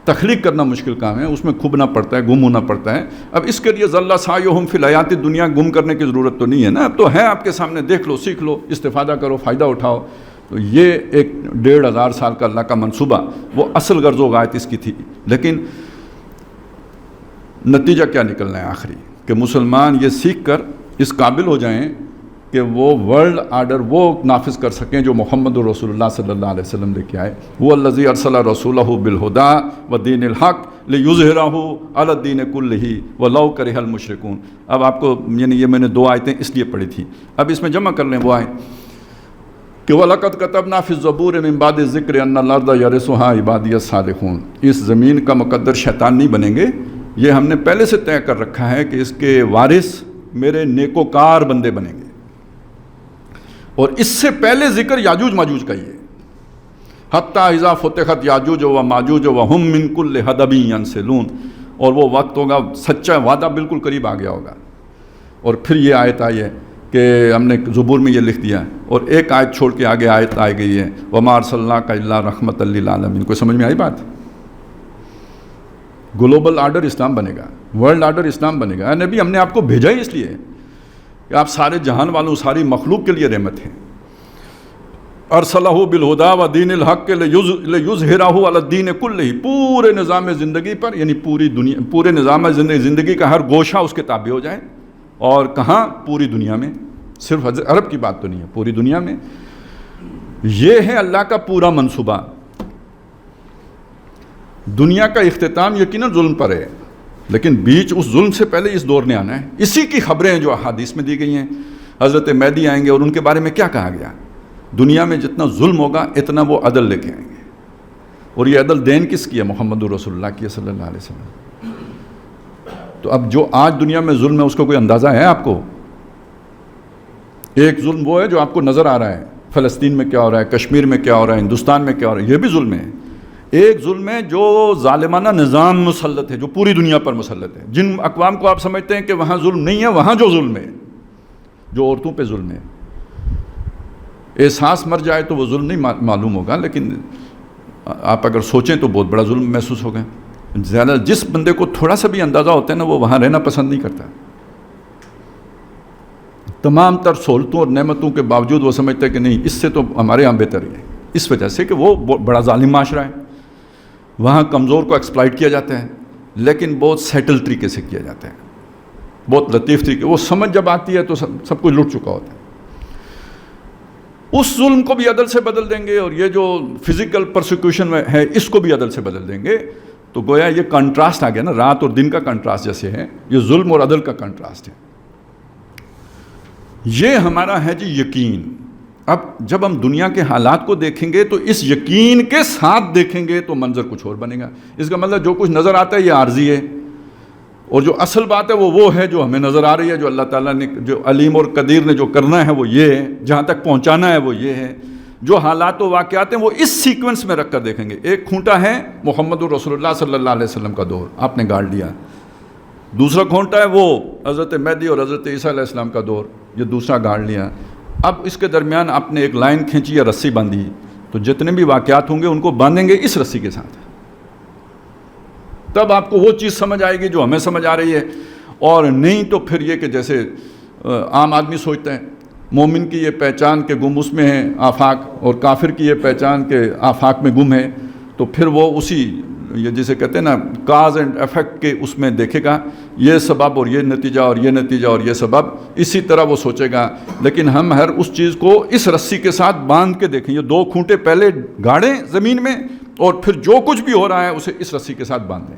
تخلیق کرنا مشکل کام ہے، اس میں کھبنا پڑتا ہے، گم ہونا پڑتا ہے۔ اب اس کے لیے ذل سعیہم فی الحیات الدنیا گم کرنے کی ضرورت تو نہیں ہے نا، اب تو ہے آپ کے سامنے، دیکھ لو، سیکھ لو، استفادہ کرو، فائدہ اٹھاؤ۔ تو یہ ایک 1500 سال کا اللہ کا منصوبہ وہ اصل غرض و غایت اس کی تھی. لیکن نتیجہ کیا نکلنا ہے آخری؟ کہ مسلمان یہ سیکھ کر اس قابل ہو جائیں کہ وہ ورلڈ آرڈر وہ نافذ کر سکیں جو محمد رسول اللہ صلی اللہ علیہ وسلم لے کے آئے. وہ الذی ارسل رسولہ بالہدی ودین الحق لیظہرہ علی الدین کلہ ولو کرہ المشرکون. اب آپ کو یعنی یہ میں نے 2 آیتیں اس لیے پڑھی تھی, اب اس میں جمع کر لیں وہ آئیں کہ وَلَقَدْ كَتَبْنَا فِي الزَّبُورِ مِن بَعْدِ الذِّكْرِ أَنَّ الْأَرْضَ يَرِثُهَا عِبَادِيَ الصَّالِحُونَ. اس زمین کا مقدر شیطان نہیں بنیں گے, یہ ہم نے پہلے سے طے کر رکھا ہے کہ اس کے وارث میرے نیکوکار بندے بنیں گے. اور اس سے پہلے ذکر یاجوج ماجوج کا ہی ہے. حتیٰ اذا فتحت یاجوج و ماجوج وہم من کل حدب ینسلون. اور وہ وقت ہوگا, سچا وعدہ بالکل قریب آ گیا ہوگا. اور پھر یہ آیت آئی ہے کہ ہم نے زبور میں یہ لکھ دیا, اور ایک آیت چھوڑ کے آگے آیت آئی گئی ہے وما ارسلناک الا رحمۃ للعالمین. کوئی سمجھ میں آئی بات؟ گلوبل آرڈر اسلام بنے گا, ورلڈ آرڈر اسلام بنے گا. نبی ہم نے آپ کو بھیجا ہی اس لیے کہ آپ سارے جہان والوں, ساری مخلوق کے لیے رحمت ہیں. ارسلہ بالہدی ودین الحق لیظہرہ علی الدین کلہ. پورے نظام زندگی پر, یعنی پوری دنیا, پورے نظام زندگی کا ہر گوشہ اس کے تابع ہو جائے. اور کہاں؟ پوری دنیا میں, صرف عرب کی بات تو نہیں ہے, پوری دنیا میں. یہ ہے اللہ کا پورا منصوبہ. دنیا کا اختتام یقیناً ظلم پر ہے, لیکن بیچ اس ظلم سے پہلے اس دور نے آنا ہے. اسی کی خبریں ہیں جو احادیث میں دی گئی ہیں. حضرت مہدی آئیں گے اور ان کے بارے میں کیا کہا گیا؟ دنیا میں جتنا ظلم ہوگا اتنا وہ عدل لے کے آئیں گے. اور یہ عدل دین کس کی ہے؟ محمد رسول اللہ کی صلی اللہ علیہ وسلم. تو اب جو آج دنیا میں ظلم ہے اس کا کوئی اندازہ ہے آپ کو؟ ایک ظلم وہ ہے جو آپ کو نظر آ رہا ہے, فلسطین میں کیا ہو رہا ہے, کشمیر میں کیا ہو رہا ہے, ہندوستان میں کیا ہو رہا ہے, یہ بھی ظلم ہے. ایک ظلم ہے جو ظالمانہ نظام مسلط ہے, جو پوری دنیا پر مسلط ہے. جن اقوام کو آپ سمجھتے ہیں کہ وہاں ظلم نہیں ہے, وہاں جو ظلم ہے, جو عورتوں پہ ظلم ہے, احساس مر جائے تو وہ ظلم نہیں معلوم ہوگا, لیکن آپ اگر سوچیں تو بہت بڑا ظلم محسوس ہوگا. زیادہ جس بندے کو تھوڑا سا بھی اندازہ ہوتا ہے نا, وہ وہاں رہنا پسند نہیں کرتا. تمام تر سہولتوں اور نعمتوں کے باوجود وہ سمجھتا ہے کہ نہیں, اس سے تو ہمارے یہاں بہتر ہے. اس وجہ سے کہ وہ بڑا ظالم معاشرہ ہے. وہاں کمزور کو ایکسپلائٹ کیا جاتا ہے, لیکن بہت سیٹل طریقے سے کیا جاتا ہے, بہت لطیف طریقے. وہ سمجھ جب آتی ہے تو سب کچھ لٹ چکا ہوتا ہے. اس ظلم کو بھی عدل سے بدل دیں گے, اور یہ جو فزیکل پرسیکیوشن ہے اس کو بھی عدل سے بدل دیں گے. تو گویا یہ کنٹراسٹ آ گیا نا, رات اور دن کا کنٹراسٹ جیسے ہے, یہ ظلم اور عدل کا کنٹراسٹ ہے. یہ ہمارا ہے جی یقین. اب جب ہم دنیا کے حالات کو دیکھیں گے تو اس یقین کے ساتھ دیکھیں گے تو منظر کچھ اور بنے گا. اس کا مطلب جو کچھ نظر آتا ہے یہ عارضی ہے, اور جو اصل بات ہے وہ ہے جو ہمیں نظر آ رہی ہے, جو اللہ تعالیٰ نے, جو علیم اور قدیر نے جو کرنا ہے وہ یہ ہے, جہاں تک پہنچانا ہے وہ یہ ہے. جو حالات و واقعات ہیں وہ اس سیکوینس میں رکھ کر دیکھیں گے. ایک کھونٹا ہے محمد رسول اللہ صلی اللہ علیہ وسلم کا دور, آپ نے گاڑ لیا. دوسرا کھونٹا ہے وہ حضرت مہدی اور حضرت عیسیٰ علیہ السلام کا دور, یہ دوسرا گاڑ لیا. اب اس کے درمیان آپ نے ایک لائن کھینچی یا رسی باندھی, تو جتنے بھی واقعات ہوں گے ان کو باندھیں گے اس رسی کے ساتھ. تب آپ کو وہ چیز سمجھ آئے گی جو ہمیں سمجھ آ رہی ہے. اور نہیں تو پھر یہ کہ جیسے عام آدمی سوچتا ہے, مومن کی یہ پہچان کہ گم اس میں ہے آفاق, اور کافر کی یہ پہچان کہ آفاق میں گم ہے, تو پھر وہ اسی یہ جسے کہتے ہیں نا کاز اینڈ افیکٹ کے اس میں دیکھے گا, یہ سبب اور یہ نتیجہ اور یہ نتیجہ اور یہ سبب, اسی طرح وہ سوچے گا. لیکن ہم ہر اس چیز کو اس رسی کے ساتھ باندھ کے دیکھیں. یہ 2 کھونٹے پہلے گاڑیں زمین میں, اور پھر جو کچھ بھی ہو رہا ہے اسے اس رسی کے ساتھ باندھ دیں.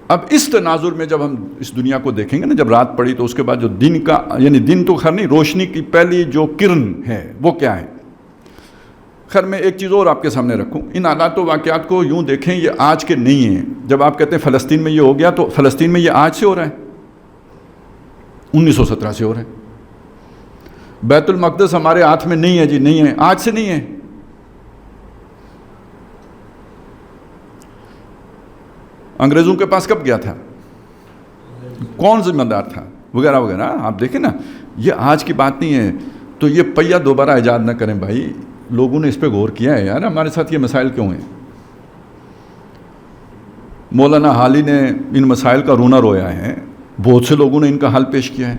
اب اس تناظر میں جب ہم اس دنیا کو دیکھیں گے نا, جب رات پڑی تو اس کے بعد جو دن کا, یعنی دن تو خیر نہیں, روشنی کی پہلی جو کرن ہے وہ کیا ہے. خیر میں ایک چیز اور آپ کے سامنے رکھوں, ان حالات و واقعات کو یوں دیکھیں, یہ آج کے نہیں ہیں. جب آپ کہتے ہیں فلسطین میں یہ ہو گیا, تو فلسطین میں یہ آج سے ہو رہا ہے, 1917 سے ہو رہا ہے. بیت المقدس ہمارے ہاتھ میں نہیں ہے جی, نہیں ہے, آج سے نہیں ہے. انگریزوں کے پاس کب گیا تھا, کون ذمہ دار تھا, وغیرہ وغیرہ. آپ دیکھیں نا, یہ آج کی بات نہیں ہے. تو یہ پہیہ دوبارہ ایجاد نہ کریں بھائی. لوگوں نے اس پہ غور کیا ہے یار, ہمارے ساتھ یہ مسائل کیوں ہیں. مولانا حالی نے ان مسائل کا رونا رویا ہے, بہت سے لوگوں نے ان کا حل پیش کیا ہے.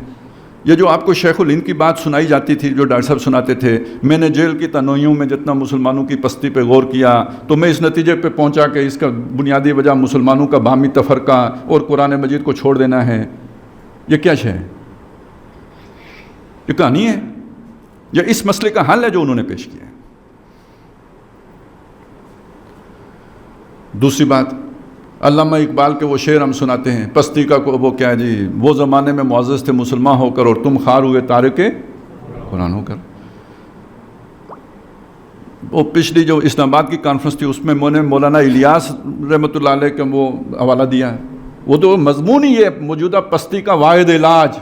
یہ جو آپ کو شیخ الہند کی بات سنائی جاتی تھی، جو ڈاکٹر صاحب سناتے تھے، میں نے جیل کی تنوعیوں میں جتنا مسلمانوں کی پستی پہ غور کیا تو میں اس نتیجے پہ پہنچا کہ اس کا بنیادی وجہ مسلمانوں کا باہمی تفرقہ اور قرآن مجید کو چھوڑ دینا ہے. یہ کیا ہے؟ یہ کہانی ہے یا اس مسئلے کا حل ہے جو انہوں نے پیش کیا ہے؟ دوسری بات، علامہ اقبال کے وہ شعر ہم سناتے ہیں، پستی کا وہ کیا ہے جی، وہ زمانے میں معزز تھے مسلمان ہو کر اور تم خار ہوئے تارک قرآن ہو کر. وہ پچھلی جو اسلام آباد کی کانفرنس تھی اس میں میں نے مولانا الیاس رحمۃ اللہ علیہ کا وہ حوالہ دیا ہے. وہ تو مضمون ہی ہے موجودہ پستی کا واحد علاج.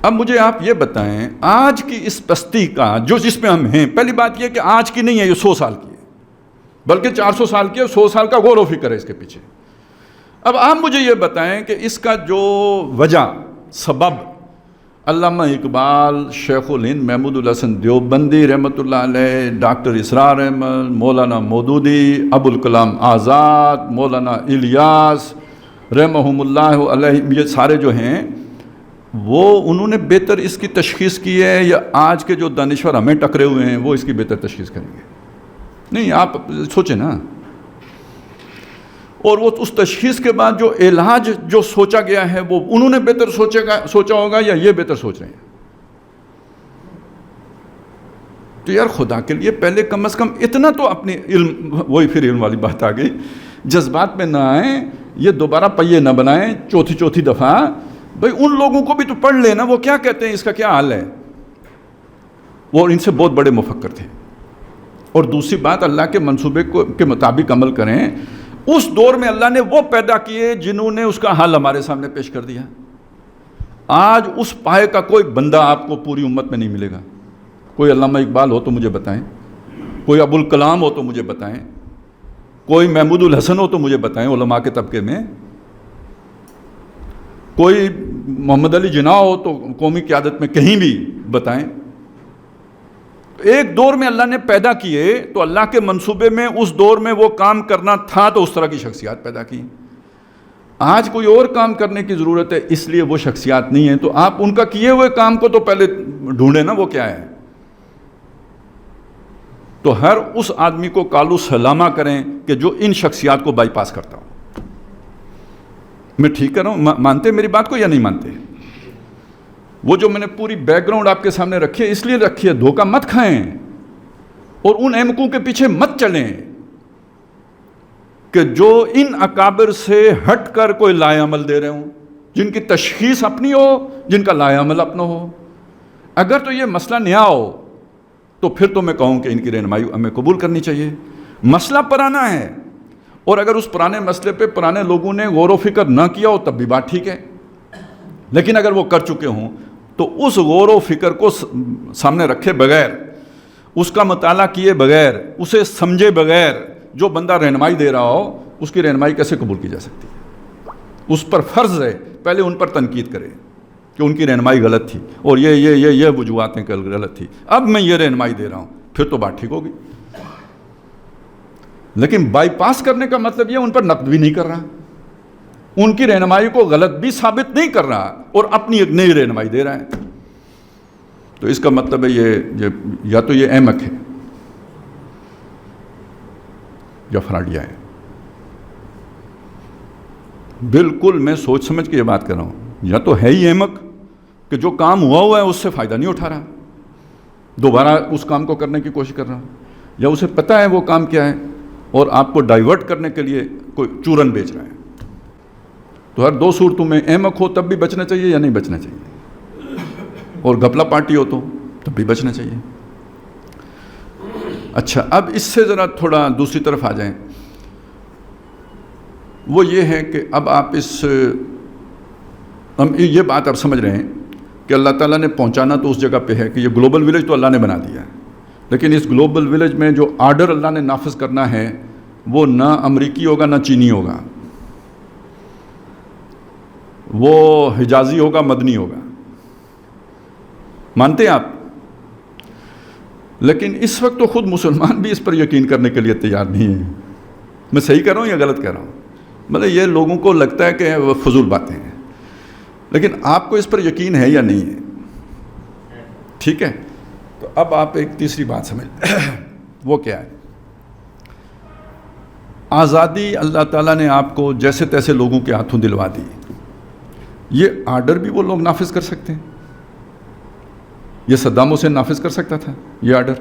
اب مجھے آپ یہ بتائیں، آج کی اس پستی کا جو جس میں ہم ہیں، پہلی بات یہ کہ آج کی نہیں ہے، یہ 100 سال کی ہے، بلکہ 400 سال کی ہے، 100 سال کا غور و فکر ہے اس کے پیچھے. اب آپ مجھے یہ بتائیں کہ اس کا جو وجہ، سبب، علامہ اقبال، شیخ الہند محمود الحسن دیوبندی رحمۃ اللہ علیہ، ڈاکٹر اسرار احمد، مولانا مودودی، ابوالکلام آزاد، مولانا الیاس رحمہم اللہ علیہ، یہ سارے جو ہیں وہ انہوں نے بہتر اس کی تشخیص کی ہے یا آج کے جو دانشور ہمیں ٹکرے ہوئے ہیں وہ اس کی بہتر تشخیص کریں گے؟ نہیں، آپ سوچیں نا. اور وہ اس تشخیص کے بعد جو علاج جو سوچا گیا ہے وہ انہوں نے بہتر سوچا ہوگا یا یہ بہتر سوچ رہے ہیں؟ تو یار خدا کے لیے پہلے کم از کم اتنا تو اپنی علم، وہی پھر علم والی بات آ گئی، جذبات میں نہ آئیں، یہ دوبارہ پہیے نہ بنائیں چوتھی دفعہ. بھئی ان لوگوں کو بھی تو پڑھ لینا، وہ کیا کہتے ہیں، اس کا کیا حل ہے. وہ ان سے بہت بڑے مفکر تھے. اور دوسری بات، اللہ کے منصوبے کے مطابق عمل کریں. اس دور میں اللہ نے وہ پیدا کیے جنہوں نے اس کا حل ہمارے سامنے پیش کر دیا. آج اس پائے کا کوئی بندہ آپ کو پوری امت میں نہیں ملے گا. کوئی علامہ اقبال ہو تو مجھے بتائیں، کوئی ابوالکلام ہو تو مجھے بتائیں، کوئی محمود الحسن ہو تو مجھے بتائیں علماء کے طبقے میں، کوئی محمد علی جناح ہو تو قومی قیادت میں کہیں بھی بتائیں. ایک دور میں اللہ نے پیدا کیے تو اللہ کے منصوبے میں اس دور میں وہ کام کرنا تھا تو اس طرح کی شخصیات پیدا کی. آج کوئی اور کام کرنے کی ضرورت ہے، اس لیے وہ شخصیات نہیں ہیں. تو آپ ان کا کیے ہوئے کام کو تو پہلے ڈھونڈیں نا وہ کیا ہے. تو ہر اس آدمی کو کالو سلامہ کریں کہ جو ان شخصیات کو بائی پاس کرتا ہوں. میں ٹھیک کر رہا ہوں؟ مانتے میری بات کو یا نہیں مانتے؟ وہ جو میں نے پوری بیک گراؤنڈ آپ کے سامنے رکھی ہے اس لیے رکھی ہے، دھوکہ مت کھائیں اور ان احمقوں کے پیچھے مت چلیں کہ جو ان اکابر سے ہٹ کر کوئی لائے عمل دے رہے ہوں، جن کی تشخیص اپنی ہو، جن کا لائے عمل اپنا ہو. اگر تو یہ مسئلہ نیا ہو تو پھر تو میں کہوں کہ ان کی رہنمائی ہمیں قبول کرنی چاہیے. مسئلہ پرانا ہے اور اگر اس پرانے مسئلے پہ پرانے لوگوں نے غور و فکر نہ کیا ہو تب بھی بات ٹھیک ہے، لیکن اگر وہ کر چکے ہوں تو اس غور و فکر کو سامنے رکھے بغیر، اس کا مطالعہ کیے بغیر، اسے سمجھے بغیر جو بندہ رہنمائی دے رہا ہو اس کی رہنمائی کیسے قبول کی جا سکتی ہے؟ اس پر فرض ہے پہلے ان پر تنقید کرے کہ ان کی رہنمائی غلط تھی اور یہ وجوہات ہیں کہ غلط تھی، اب میں یہ رہنمائی دے رہا ہوں، پھر تو بات ٹھیک ہوگی. لیکن بائی پاس کرنے کا مطلب یہ ان پر نقد بھی نہیں کر رہا، ان کی رہنمائی کو غلط بھی ثابت نہیں کر رہا اور اپنی ایک نئی رہنمائی دے رہا ہے. تو اس کا مطلب ہے یہ یا تو یہ احمق ہے یا فراڈیا ہے. بالکل میں سوچ سمجھ کے یہ بات کر رہا ہوں. یا تو ہے ہی احمق کہ جو کام ہوا ہے اس سے فائدہ نہیں اٹھا رہا، دوبارہ اس کام کو کرنے کی کوشش کر رہا، یا اسے پتہ ہے وہ کام کیا ہے اور آپ کو ڈائیورٹ کرنے کے لیے کوئی چورن بیچ رہا ہے. تو ہر دو صورتوں میں احمق ہو تب بھی بچنا چاہیے یا نہیں بچنا چاہیے، اور گھپلا پارٹی ہو تو تب بھی بچنا چاہیے. اچھا، اب اس سے ذرا تھوڑا دوسری طرف آ جائیں. وہ یہ ہے کہ اب آپ ہم یہ بات آپ سمجھ رہے ہیں کہ اللہ تعالیٰ نے پہنچانا تو اس جگہ پہ ہے کہ یہ گلوبل ولیج تو اللہ نے بنا دیا ہے، لیکن اس گلوبل ولیج میں جو آرڈر اللہ نے نافذ کرنا ہے وہ نہ امریکی ہوگا نہ چینی ہوگا، وہ حجازی ہوگا، مدنی ہوگا. مانتے ہیں آپ؟ لیکن اس وقت تو خود مسلمان بھی اس پر یقین کرنے کے لیے تیار نہیں ہیں. میں صحیح کہہ رہا ہوں یا غلط کہہ رہا ہوں؟ مطلب یہ لوگوں کو لگتا ہے کہ وہ فضول باتیں ہیں. لیکن آپ کو اس پر یقین ہے یا نہیں ہے؟ ٹھیک ہے، تو اب آپ ایک تیسری بات سمجھ وہ کیا ہے؟ آزادی اللہ تعالیٰ نے آپ کو جیسے تیسے لوگوں کے ہاتھوں دلوا دی. یہ آرڈر بھی وہ لوگ نافذ کر سکتے ہیں. یہ صدام حسین نافذ کر سکتا تھا یہ آرڈر.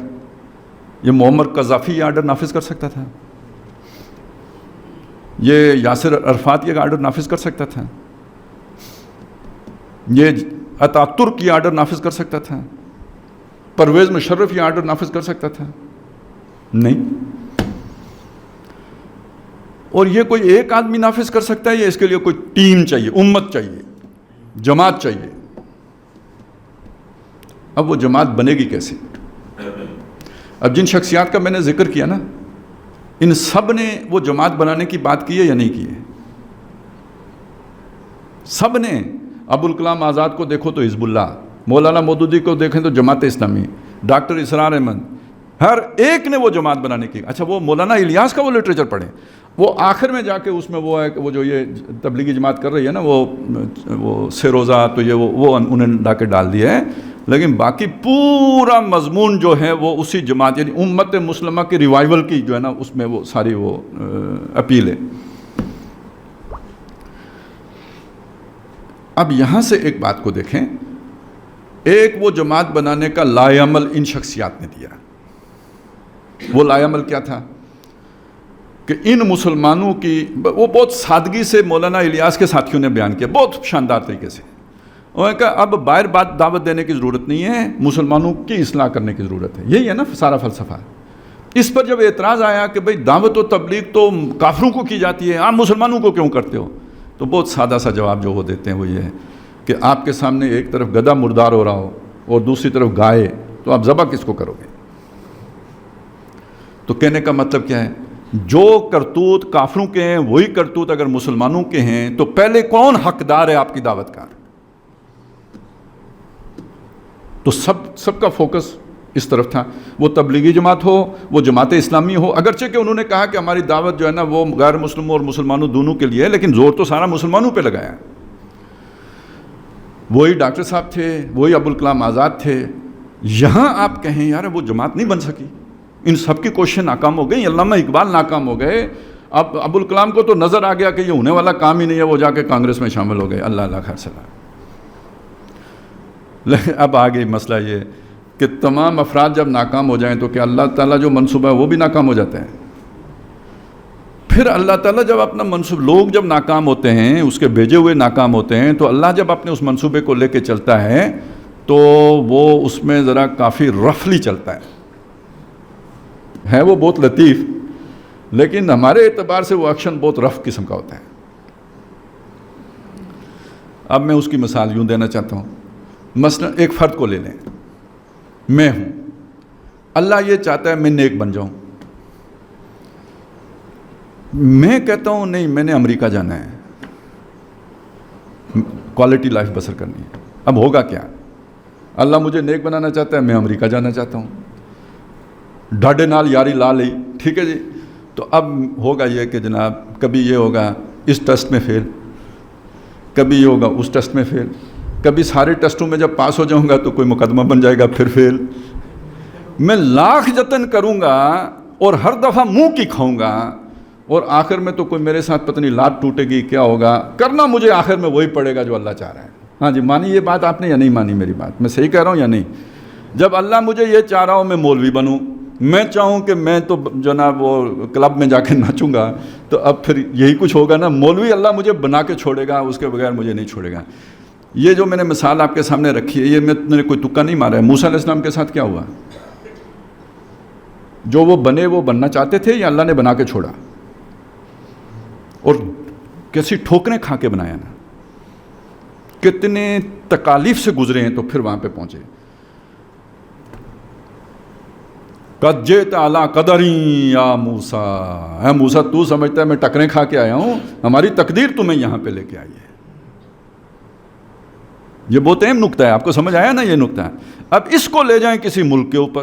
یہ معمر قذافی یہ آرڈر نافذ کر سکتا تھا. یہ یاسر عرفات یہ آرڈر نافذ کر سکتا تھا. یہ اتا ترک یہ آرڈر نافذ کر سکتا تھا. پرویز مشرف یہ آرڈر نافذ کر سکتا تھا؟ نہیں. اور یہ کوئی ایک آدمی نافذ کر سکتا ہے یا اس کے لیے کوئی ٹیم چاہیے، امت چاہیے، جماعت چاہیے؟ اب وہ جماعت بنے گی کیسے؟ اب جن شخصیات کا میں نے ذکر کیا نا، ان سب نے وہ جماعت بنانے کی بات کی ہے یا نہیں کی ہے؟ سب نے. ابوالکلام آزاد کو دیکھو تو حزب اللہ، مولانا مودودی کو دیکھیں تو جماعت اسلامی، ڈاکٹر اسرار احمد، ہر ایک نے وہ جماعت بنانے کی. اچھا وہ مولانا الیاس کا وہ لٹریچر پڑھیں، وہ آخر میں جا کے اس میں وہ ہے کہ وہ جو یہ تبلیغی جماعت کر رہی ہے نا وہ سیروزہ، تو یہ وہ انہیں لا کے ڈال دیا ہے. لیکن باقی پورا مضمون جو ہے وہ اسی جماعت یعنی امت مسلمہ کی ریوائیول کی جو ہے نا اس میں وہ ساری وہ اپیل ہے. اب یہاں سے ایک بات کو دیکھیں، ایک وہ جماعت بنانے کا لائے عمل ان شخصیات نے دیا. وہ لائے عمل کیا تھا کہ ان مسلمانوں کی وہ بہت سادگی سے مولانا الیاس کے ساتھیوں نے بیان کیا بہت شاندار طریقے سے. انہوں نے کہا اب باہر بات دعوت دینے کی ضرورت نہیں ہے، مسلمانوں کی اصلاح کرنے کی ضرورت ہے. یہی ہے نا سارا فلسفہ. اس پر جب اعتراض آیا کہ بھئی دعوت و تبلیغ تو کافروں کو کی جاتی ہے، آپ مسلمانوں کو کیوں کرتے ہو؟ تو بہت سادہ سا جواب جو وہ دیتے ہیں وہ یہ ہے کہ آپ کے سامنے ایک طرف گدھا مردار ہو رہا ہو اور دوسری طرف گائے، تو آپ ذبح کس کو کرو گے؟ تو کہنے کا مطلب کیا ہے؟ جو کرتوت کافروں کے ہیں وہی کرتوت اگر مسلمانوں کے ہیں تو پہلے کون حقدار ہے آپ کی دعوت کا؟ تو سب کا فوکس اس طرف تھا. وہ تبلیغی جماعت ہو، وہ جماعت اسلامی ہو، اگرچہ کہ انہوں نے کہا کہ ہماری دعوت جو ہے نا وہ غیر مسلموں اور مسلمانوں دونوں کے لیے ہے، لیکن زور تو سارا مسلمانوں پہ لگایا. وہی ڈاکٹر صاحب تھے، وہی ابوالکلام آزاد تھے. یہاں آپ کہیں یار وہ جماعت نہیں بن سکی، ان سب کی کوششیں ناکام ہو گئی. علامہ اقبال ناکام ہو گئے. اب ابوالکلام کو تو نظر آ گیا کہ یہ ہونے والا کام ہی نہیں ہے، وہ جا کے کانگریس میں شامل ہو گئے. اللہ اللہ خیر سلام. اب آگے مسئلہ یہ کہ تمام افراد جب ناکام ہو جائیں تو کیا اللہ تعالیٰ جو منصوبہ ہے وہ بھی ناکام ہو جاتا ہے؟ پھر اللہ تعالیٰ جب اپنا لوگ جب ناکام ہوتے ہیں، اس کے بھیجے ہوئے ناکام ہوتے ہیں، تو اللہ جب اپنے اس منصوبے کو لے کے چلتا ہے تو وہ اس میں ذرا کافی رفلی چلتا ہے وہ بہت لطیف، لیکن ہمارے اعتبار سے وہ ایکشن بہت رف قسم کا ہوتا ہے. اب میں اس کی مثال یوں دینا چاہتا ہوں. مثلا ایک فرد کو لے لیں، میں ہوں، اللہ یہ چاہتا ہے میں نیک بن جاؤں. میں کہتا ہوں نہیں، میں نے امریکہ جانا ہے، کوالٹی لائف بسر کرنی ہے. اب ہوگا کیا؟ اللہ مجھے نیک بنانا چاہتا ہے، میں امریکہ جانا چاہتا ہوں. ڈاڈے نال یاری لا لی، ٹھیک ہے جی. تو اب ہوگا یہ کہ جناب کبھی یہ ہوگا اس ٹیسٹ میں فیل، کبھی یہ ہوگا اس ٹیسٹ میں فیل، کبھی سارے ٹیسٹوں میں جب پاس ہو جاؤں گا تو کوئی مقدمہ بن جائے گا پھر فیل. میں لاکھ جتن کروں گا اور ہر دفعہ منہ کی کھاؤں گا اور آخر میں تو کوئی میرے ساتھ پتہ نہیں لات ٹوٹے گی، کیا ہوگا، کرنا مجھے آخر میں وہی پڑے گا جو اللہ چاہ رہا ہے. ہاں جی، مانی یہ بات آپ نے یا نہیں مانی؟ میری بات میں صحیح کہہ رہا ہوں یا نہیں؟ جب اللہ مجھے یہ چاہ رہا ہوں میں مولوی بنوں، میں چاہوں کہ میں تو جناب وہ کلب میں جا کے ناچوں گا، تو اب پھر یہی کچھ ہوگا نا. مولوی اللہ مجھے بنا کے چھوڑے گا، اس کے بغیر مجھے نہیں چھوڑے گا. یہ جو میں نے مثال آپ کے سامنے رکھی ہے، یہ میں نے کوئی تکا نہیں مارا ہے. موسیٰ علیہ السلام کے ساتھ کیا ہوا؟ جو وہ بنے وہ بننا چاہتے تھے یا اللہ نے بنا کے چھوڑا؟ اور کیسی ٹھوکریں کھا کے بنایا نا، کتنے تکالیف سے گزرے ہیں تو پھر وہاں پہ پہنچے. قد جئت علی قدری یا موسیٰ، اے موسیٰ تو سمجھتا ہے میں ٹکریں کھا کے آیا ہوں؟ ہماری تقدیر تمہیں یہاں پہ لے کے آئی ہے. یہ بہت اہم نکتہ ہے، آپ کو سمجھ آیا نا یہ نکتہ ہے. اب اس کو لے جائیں کسی ملک کے اوپر،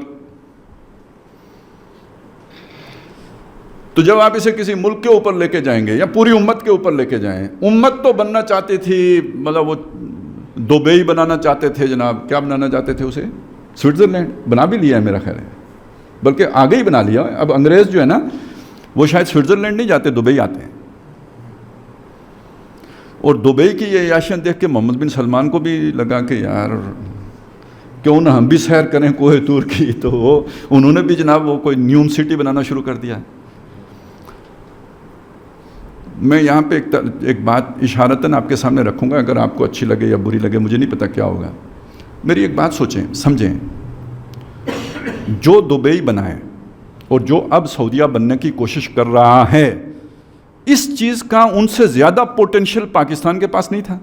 تو جب آپ اسے کسی ملک کے اوپر لے کے جائیں گے یا پوری امت کے اوپر لے کے جائیں، امت تو بننا چاہتی تھی، مطلب وہ دبئی بنانا چاہتے تھے جناب. کیا بنانا چاہتے تھے اسے؟ سوئٹزرلینڈ. بنا بھی لیا ہے میرا خیال ہے, بلکہ آگے ہی بنا لیا. اب انگریز جو ہے نا وہ شاید سوئٹزرلینڈ نہیں جاتے, دبئی آتے ہیں. اور دبئی کی یہ عیاشیاں دیکھ کے محمد بن سلمان کو بھی لگا کہ یار کیوں نہ ہم بھی سیر کریں کوہ طور کی. تو انہوں نے بھی جناب وہ کوئی نیوم سٹی بنانا شروع کر دیا. میں یہاں پہ ایک بات اشارتاً آپ کے سامنے رکھوں گا, اگر آپ کو اچھی لگے یا بری لگے مجھے نہیں پتہ کیا ہوگا. میری ایک بات سوچیں, سمجھیں, جو دبئی بنا ہے اور جو اب سعودیہ بننے کی کوشش کر رہا ہے, اس چیز کا ان سے زیادہ پوٹینشیل پاکستان کے پاس نہیں تھا.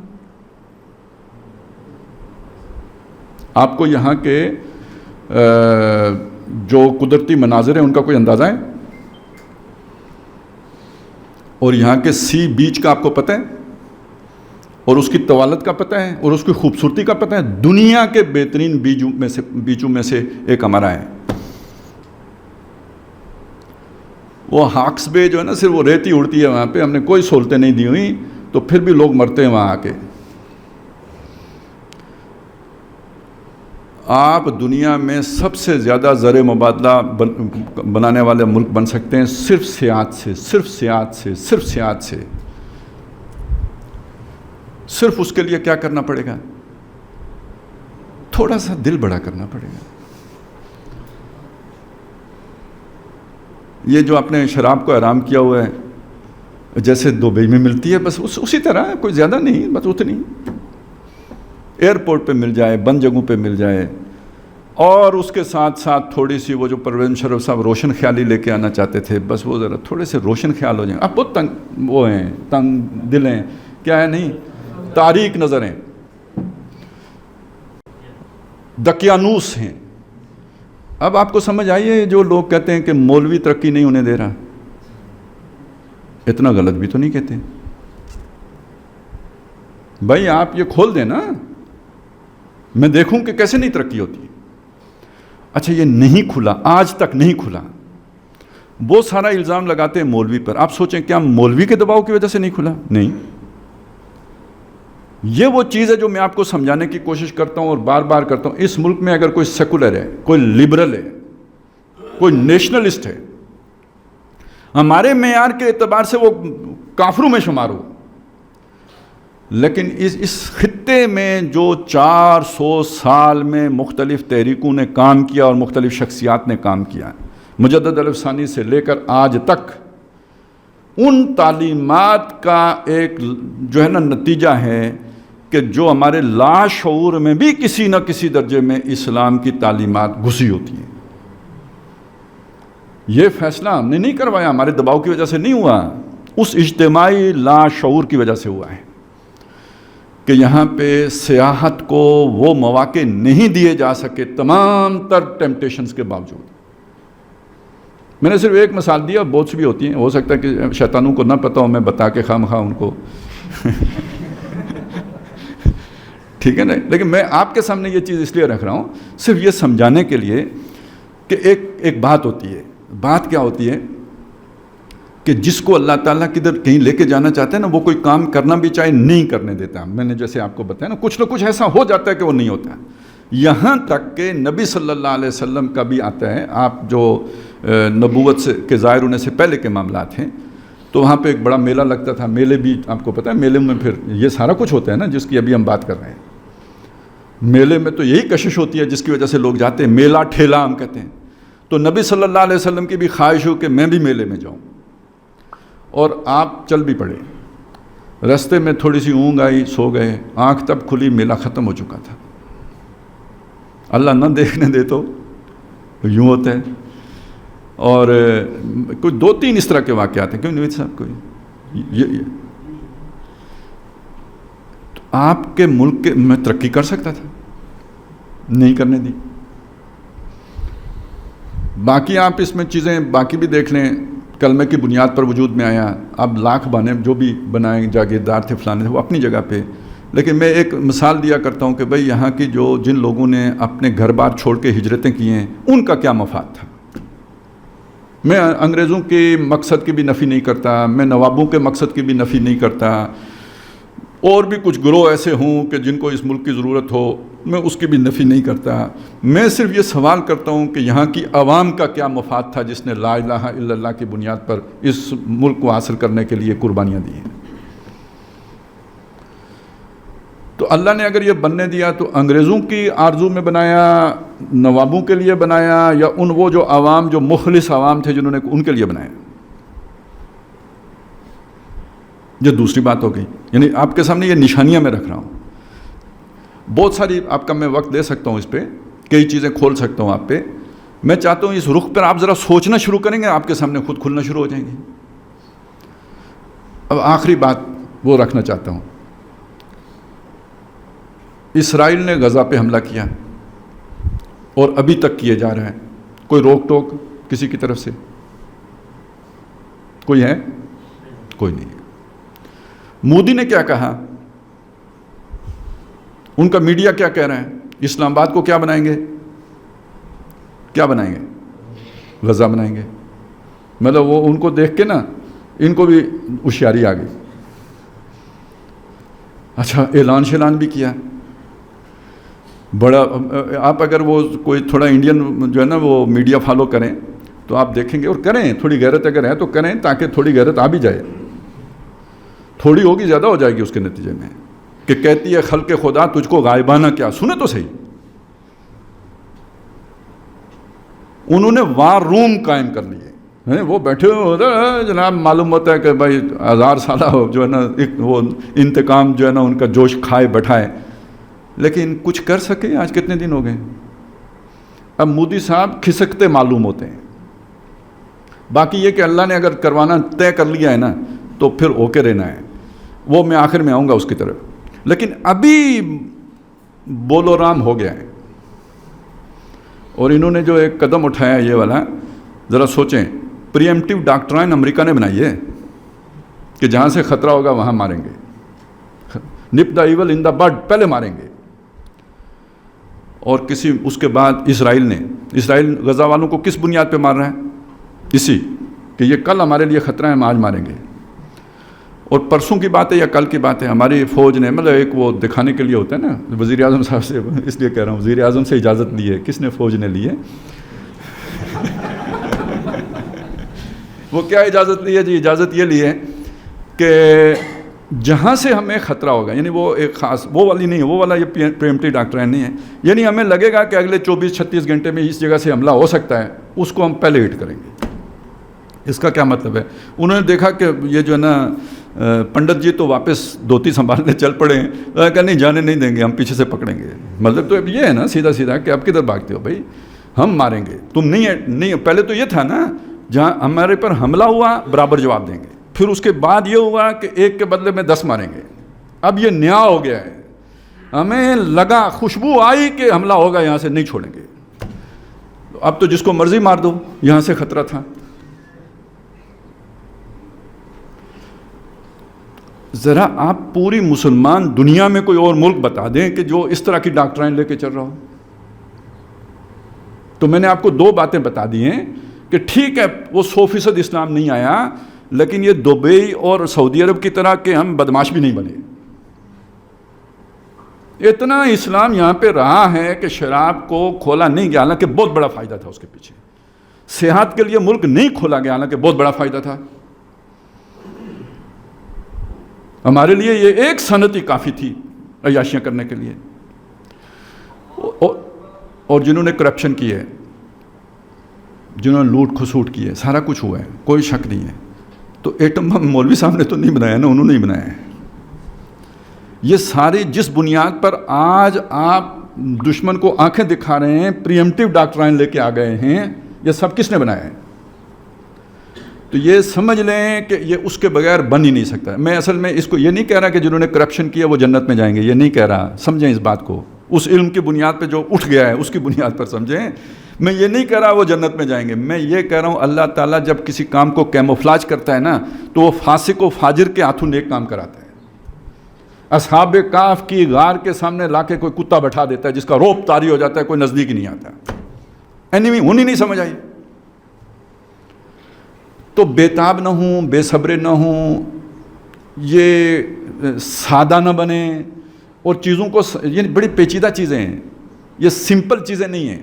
آپ کو یہاں کے جو قدرتی مناظر ہیں ان کا کوئی اندازہ ہے؟ اور یہاں کے سی بیچ کا آپ کو پتہ ہے, اور اس کی طوالت کا پتہ ہے, اور اس کی خوبصورتی کا پتہ ہے. دنیا کے بہترین بیچوں میں سے ایک ہمارا ہے. وہ ہاکس بے جو ہے نا, صرف وہ ریتی اڑتی ہے وہاں پہ, ہم نے کوئی سہولتیں نہیں دی ہوئی, تو پھر بھی لوگ مرتے ہیں وہاں آ کے. آپ دنیا میں سب سے زیادہ زر مبادلہ بنانے والے ملک بن سکتے ہیں صرف سیاحت سے, صرف سیاحت سے, صرف سیاحت سے. صرف اس کے لیے کیا کرنا پڑے گا؟ تھوڑا سا دل بڑا کرنا پڑے گا. یہ جو آپ نے شراب کو حرام کیا ہوا ہے جیسے دبئی میں ملتی ہے, بس اسی طرح, کوئی زیادہ نہیں, بس اتنی. ایئرپورٹ پہ مل جائے, بند جگہوں پہ مل جائے, اور اس کے ساتھ ساتھ تھوڑی سی وہ جو پروین مشرف صاحب روشن خیالی لے کے آنا چاہتے تھے, بس وہ ذرا تھوڑے سے روشن خیال ہو جائیں. اب بہت تنگ وہ ہیں, تنگ دل ہیں, کیا ہے, نہیں, تاریک نظریں, دقیانوس ہیں. اب آپ کو سمجھ آئیے جو لوگ کہتے ہیں کہ مولوی ترقی نہیں ہونے دے رہا, اتنا غلط بھی تو نہیں کہتے. بھائی آپ یہ کھول دیں نا, میں دیکھوں کہ کیسے نہیں ترقی ہوتی. اچھا یہ نہیں کھلا, آج تک نہیں کھلا, وہ سارا الزام لگاتے ہیں مولوی پر. آپ سوچیں کیا مولوی کے دباؤ کی وجہ سے نہیں کھلا؟ نہیں. یہ وہ چیز ہے جو میں آپ کو سمجھانے کی کوشش کرتا ہوں اور بار بار کرتا ہوں. اس ملک میں اگر کوئی سیکولر ہے, کوئی لبرل ہے, کوئی نیشنلسٹ ہے, ہمارے معیار کے اعتبار سے وہ کافروں میں شمار ہو, لیکن اس خطے میں جو 400 سال میں مختلف تحریکوں نے کام کیا اور مختلف شخصیات نے کام کیا, مجدد الف ثانی سے لے کر آج تک, ان تعلیمات کا ایک جو ہے نا نتیجہ ہے کہ جو ہمارے لاشعور میں بھی کسی نہ کسی درجے میں اسلام کی تعلیمات گھسی ہوتی ہیں. یہ فیصلہ ہم نے نہیں کروایا, ہمارے دباؤ کی وجہ سے نہیں ہوا, اس اجتماعی لاشعور کی وجہ سے ہوا ہے کہ یہاں پہ سیاحت کو وہ مواقع نہیں دیے جا سکے تمام تر ٹیمپٹیشنز کے باوجود. میں نے صرف ایک مثال دیا, بہت سی بھی ہوتی ہیں, ہو سکتا ہے کہ شیطانوں کو نہ پتہ ہو, میں بتا کے خواہ ان کو ٹھیک ہے نا. لیکن میں آپ کے سامنے یہ چیز اس لیے رکھ رہا ہوں, صرف یہ سمجھانے کے لیے کہ ایک بات ہوتی ہے. بات کیا ہوتی ہے کہ جس کو اللہ تعالیٰ کدھر کہیں لے کے جانا چاہتے ہیں نا, وہ کوئی کام کرنا بھی چاہے نہیں کرنے دیتا. میں نے جیسے آپ کو بتایا نا, کچھ نہ کچھ ایسا ہو جاتا ہے کہ وہ نہیں ہوتا. یہاں تک کہ نبی صلی اللہ علیہ وسلم کا بھی آتا ہے, آپ جو نبوت سے کے ظاہر ہونے سے پہلے کے معاملات ہیں, تو وہاں پہ ایک بڑا میلہ لگتا تھا. میلے بھی آپ کو پتہ ہے, میلے میں پھر یہ سارا کچھ ہوتا ہے نا جس کی ابھی ہم بات کر رہے ہیں. میلے میں تو یہی کشش ہوتی ہے جس کی وجہ سے لوگ جاتے ہیں, میلہ ٹھیلا ہم کہتے ہیں. تو نبی صلی اللہ علیہ وسلم کی بھی خواہش ہو کہ میں بھی میلے میں جاؤں, اور آپ چل بھی پڑے. رستے میں تھوڑی سی اونگ آئی, سو گئے, آنکھ تب کھلی, میلہ ختم ہو چکا تھا. اللہ نہ دیکھنے دے تو یوں ہوتا ہے. اور کوئی 2-3 اس طرح کے واقعات ہیں. کیوں نوید صاحب کوئی آپ کے ملک کے میں ترقی کر سکتا تھا, نہیں کرنے دی. باقی آپ اس میں چیزیں باقی بھی دیکھ لیں. کلمے کی بنیاد پر وجود میں آیا. اب لاکھ بانے جو بھی بنائیں, جاگیردار تھے, فلانے تھے, وہ اپنی جگہ پہ. لیکن میں ایک مثال دیا کرتا ہوں کہ بھئی یہاں کی جن لوگوں نے اپنے گھر بار چھوڑ کے ہجرتیں کی ہیں, ان کا کیا مفاد تھا. میں انگریزوں کے مقصد کی بھی نفی نہیں کرتا, میں نوابوں کے مقصد کی بھی نفی نہیں کرتا, اور بھی کچھ گروہ ایسے ہوں کہ جن کو اس ملک کی ضرورت ہو، میں اس کی بھی نفی نہیں کرتا. میں صرف یہ سوال کرتا ہوں کہ یہاں کی عوام کا کیا مفاد تھا جس نے لا الہ الا اللہ کی بنیاد پر اس ملک کو حاصل کرنے کے لیے قربانیاں دی ہیں. تو اللہ نے اگر یہ بننے دیا تو انگریزوں کی آرزو میں بنایا، نوابوں کے لیے بنایا، یا ان وہ جو عوام جو مخلص عوام تھے جنہوں نے ان کے لیے بنایا؟ یہ دوسری بات ہو گئی. یعنی آپ کے سامنے یہ نشانیاں میں رکھ رہا ہوں. بہت ساری آپ کا میں وقت دے سکتا ہوں اس پہ، کئی چیزیں کھول سکتا ہوں آپ پہ. میں چاہتا ہوں اس رخ پر آپ ذرا سوچنا شروع کریں گے، آپ کے سامنے خود کھلنا شروع ہو جائیں گے. اب آخری بات وہ رکھنا چاہتا ہوں. اسرائیل نے غزہ پہ حملہ کیا اور ابھی تک کیے جا رہا ہے. کوئی روک ٹوک کسی کی طرف سے کوئی ہے؟ کوئی نہیں. مودی نے کیا کہا؟ ان کا میڈیا کیا کہہ رہا ہے؟ اسلام آباد کو کیا بنائیں گے؟ کیا بنائیں گے؟ غزہ بنائیں گے. مطلب وہ ان کو دیکھ کے نا ان کو بھی ہوشیاری آ گئی. اچھا اعلان شیلان بھی کیا بڑا. آپ اگر وہ کوئی تھوڑا انڈین جو ہے نا وہ میڈیا فالو کریں تو آپ دیکھیں گے، اور کریں تھوڑی غیرت اگر ہے تو کریں، تاکہ تھوڑی غیرت آ بھی جائے. تھوڑی ہوگی زیادہ ہو جائے گی اس کے نتیجے میں، کہ کہتی ہے خلق خدا تجھ کو غائبانہ کیا. سنے تو صحیح. انہوں نے وار روم قائم کر لیے. وہ بیٹھے ہوئے جناب، معلوم ہوتا ہے کہ بھائی 1000 سالہ جو ہے نا وہ انتقام جو ہے نا ان کا جوش کھائے بٹھائے، لیکن کچھ کر سکے؟ آج کتنے دن ہو گئے. اب مودی صاحب کھسکتے معلوم ہوتے ہیں. باقی یہ کہ اللہ نے اگر کروانا طے کر لیا ہے نا تو پھر ہو کے رہنا ہے. وہ میں آخر میں آؤں گا اس کی طرف. لیکن ابھی بولو رام ہو گیا ہے، اور انہوں نے جو ایک قدم اٹھایا یہ والا، ذرا سوچیں. پری ایمپٹیو ڈاکٹرائن امریکہ نے بنائی ہے کہ جہاں سے خطرہ ہوگا وہاں ماریں گے. نپ دا ایول ان دا بڈ، پہلے ماریں گے. اور اس کے بعد اسرائیل غزہ والوں کو کس بنیاد پہ مار رہا ہے؟ اسی کہ یہ کل ہمارے لیے خطرہ ہے، ہم آج ماریں گے. اور پرسوں کی بات ہے یا کل کی بات ہے، ہماری فوج نے مطلب ایک وہ دکھانے کے لیے ہوتا ہے نا، وزیر اعظم صاحب سے، اس لیے کہہ رہا ہوں وزیر اعظم سے اجازت لی ہے. کس نے؟ فوج نے لی ہے. وہ کیا اجازت لی ہے جی؟ اجازت یہ لی ہے کہ جہاں سے ہمیں خطرہ ہوگا، یعنی وہ ایک خاص وہ والی نہیں ہے، وہ والا یہ پریمپٹیو ڈاکٹرائن نہیں ہے. یعنی ہمیں لگے گا کہ اگلے 24-36 گھنٹے میں اس جگہ سے حملہ ہو سکتا ہے، اس کو ہم پہلے ہٹ کریں گے. اس کا کیا مطلب ہے؟ انہوں نے دیکھا کہ یہ جو ہے نا پنڈت جی تو واپس دھوتی سنبھالنے چل پڑے ہیں، کہ نہیں جانے نہیں دیں گے، ہم پیچھے سے پکڑیں گے. مطلب تو اب یہ ہے نا سیدھا سیدھا کہ اب کدھر بھاگتے ہو بھائی، ہم ماریں گے، تم نہیں. پہلے تو یہ تھا نا جہاں ہمارے پر حملہ ہوا برابر جواب دیں گے. پھر اس کے بعد یہ ہوا کہ ایک کے بدلے میں 10 ماریں گے. اب یہ نیا ہو گیا ہے. ہمیں لگا، خوشبو آئی کہ حملہ ہوگا، یہاں سے نہیں چھوڑیں گے. اب تو جس کو مرضی مار دو، یہاں سے خطرہ تھا. ذرا آپ پوری مسلمان دنیا میں کوئی اور ملک بتا دیں کہ جو اس طرح کی ڈاکٹرائن لے کے چل رہا ہو. تو میں نے آپ کو 2 باتیں بتا دی ہیں کہ ٹھیک ہے وہ 100% اسلام نہیں آیا، لیکن یہ دبئی اور سعودی عرب کی طرح کہ ہم بدماش بھی نہیں بنے. اتنا اسلام یہاں پہ رہا ہے کہ شراب کو کھولا نہیں گیا، حالانکہ بہت بڑا فائدہ تھا اس کے پیچھے. صحت کے لیے ملک نہیں کھولا گیا، حالانکہ بہت بڑا فائدہ تھا. ہمارے لیے یہ ایک صنعت ہی کافی تھی عیاشیاں کرنے کے لیے. اور جنہوں نے کرپشن کی ہے، جنہوں نے لوٹ کھسوٹ کی ہے، سارا کچھ ہوا ہے، کوئی شک نہیں ہے. تو ایٹم بم مولوی صاحب نے تو نہیں بنایا نا، انہوں نے ہی بنایا ہے. یہ ساری جس بنیاد پر آج آپ دشمن کو آنکھیں دکھا رہے ہیں، پری ایمپٹیو ڈاکٹرائن لے کے آ گئے ہیں، یہ سب کس نے بنایا ہے؟ تو یہ سمجھ لیں کہ یہ اس کے بغیر بن ہی نہیں سکتا. میں اصل میں اس کو یہ نہیں کہہ رہا کہ جنہوں نے کرپشن کیا وہ جنت میں جائیں گے، یہ نہیں کہہ رہا. سمجھیں اس بات کو، اس علم کی بنیاد پہ جو اٹھ گیا ہے اس کی بنیاد پر سمجھیں. میں یہ نہیں کہہ رہا وہ جنت میں جائیں گے. میں یہ کہہ رہا ہوں اللہ تعالیٰ جب کسی کام کو کیموفلاج کرتا ہے نا تو وہ فاسق و فاجر کے ہاتھوں نیک کام کراتا ہے. اصحاب کہف کی غار کے سامنے لا کے کوئی کتا بٹھا دیتا ہے جس کا روب طاری ہو جاتا ہے، کوئی نزدیک نہیں آتا. اینیوی انہیں نہیں سمجھ آئی. تو بے تاب نہ ہوں، بے صبر نہ ہوں. یہ سادہ نہ بنیں اور چیزوں کو یعنی بڑی پیچیدہ چیزیں ہیں، یہ سمپل چیزیں نہیں ہیں،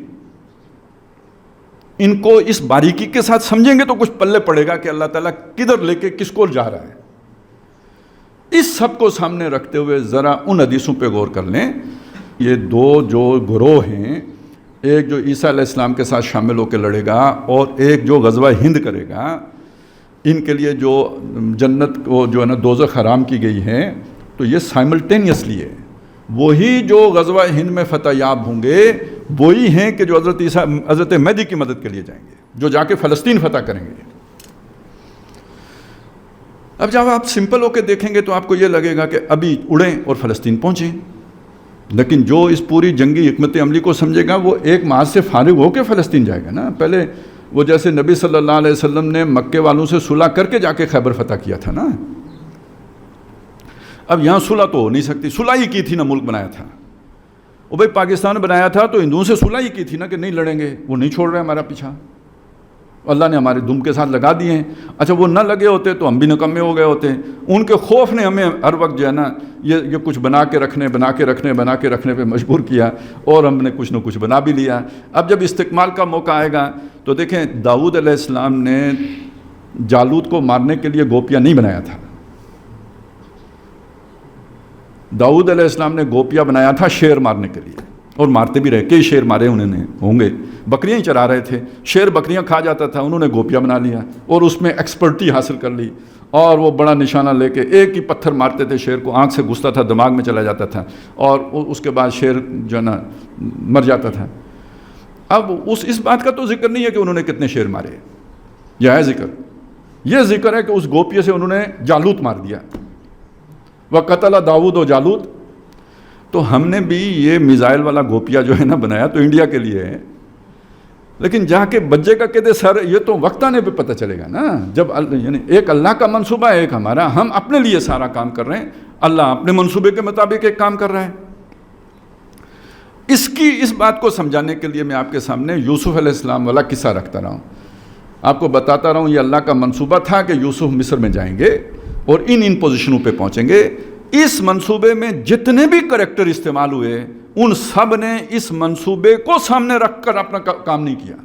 ان کو اس باریکی کے ساتھ سمجھیں گے تو کچھ پلے پڑے گا کہ اللہ تعالیٰ کدھر لے کے کس کو جا رہا ہے۔ اس سب کو سامنے رکھتے ہوئے ذرا ان حدیثوں پہ غور کر لیں۔ یہ دو جو گروہ ہیں، ایک جو عیسیٰ علیہ السلام کے ساتھ شامل ہو کے لڑے گا اور ایک جو غزوہ ہند کرے گا، ان کے لیے جو جنت کو جو ہے نا دوزخ حرام کی گئی ہے، تو یہ سائملٹینیسلی ہے۔ وہی جو غزوہ ہند میں فتح یاب ہوں گے وہی ہیں کہ جو حضرت مہدی کی مدد کے لیے جائیں گے، جو جا کے فلسطین فتح کریں گے۔ اب جب آپ سمپل ہو کے دیکھیں گے تو آپ کو یہ لگے گا کہ ابھی اڑیں اور فلسطین پہنچیں، لیکن جو اس پوری جنگی حکمت عملی کو سمجھے گا وہ ایک ماہ سے فارغ ہو کے فلسطین جائے گا نا۔ پہلے وہ جیسے نبی صلی اللہ علیہ وسلم نے مکے والوں سے صلح کر کے جا کے خیبر فتح کیا تھا نا۔ اب یہاں صلح تو ہو نہیں سکتی، صلح ہی کی تھی نا، ملک بنایا تھا وہ بھائی، پاکستان بنایا تھا تو ہندوؤں سے صلح ہی کی تھی نا کہ نہیں لڑیں گے، وہ نہیں چھوڑ رہے ہمارا پیچھا، اللہ نے ہمارے دم کے ساتھ لگا دیے ہیں۔ اچھا وہ نہ لگے ہوتے تو ہم بھی نکمے ہو گئے ہوتے، ان کے خوف نے ہمیں ہر وقت جو ہے نا یہ کچھ بنا کے رکھنے پہ مجبور کیا، اور ہم نے کچھ نہ کچھ بنا بھی لیا۔ اب جب استکمال کا موقع آئے گا تو دیکھیں، داؤد علیہ السلام نے جالوت کو مارنے کے لیے گوپیا نہیں بنایا تھا، داؤد علیہ السلام نے گوپیا بنایا تھا شیر مارنے کے لیے، اور مارتے بھی رہے، کئی شیر مارے انہوں نے ہوں گے، بکریاں ہی چرا رہے تھے، شیر بکریاں کھا جاتا تھا، انہوں نے گوپیا بنا لیا اور اس میں ایکسپرٹی حاصل کر لی، اور وہ بڑا نشانہ لے کے ایک ہی پتھر مارتے تھے شیر کو، آنکھ سے گھستا تھا، دماغ میں چلا جاتا تھا، اور اس کے بعد شیر جو ہے نا مر جاتا تھا۔ اب اس بات کا تو ذکر نہیں ہے کہ انہوں نے کتنے شیر مارے، یہ ہے ذکر، یہ ذکر ہے کہ اس گوپیے سے انہوں نے جالوت مار دیا، وَقَتَلَ داؤد و جالوت۔ تو ہم نے بھی یہ میزائل والا گوپیا جو ہے نا بنایا تو انڈیا کے لیے ہے، لیکن جا کے بجے کا کہتے سر، یہ تو وقت آنے پہ پتہ چلے گا نا، جب یعنی ایک اللہ کا منصوبہ ہے، ایک ہمارا، ہم اپنے لیے سارا کام کر رہے ہیں، اللہ اپنے منصوبے کے مطابق ایک کام کر رہا ہے۔ اس بات کو سمجھانے کے لیے میں آپ کے سامنے یوسف علیہ السلام والا قصہ رکھتا رہا ہوں، آپ کو بتاتا رہا ہوں یہ اللہ کا منصوبہ تھا کہ یوسف مصر میں جائیں گے اور ان پوزیشنوں پہ پہنچیں گے۔ اس منصوبے میں جتنے بھی کریکٹر استعمال ہوئے ان سب نے اس منصوبے کو سامنے رکھ کر اپنا کام نہیں کیا،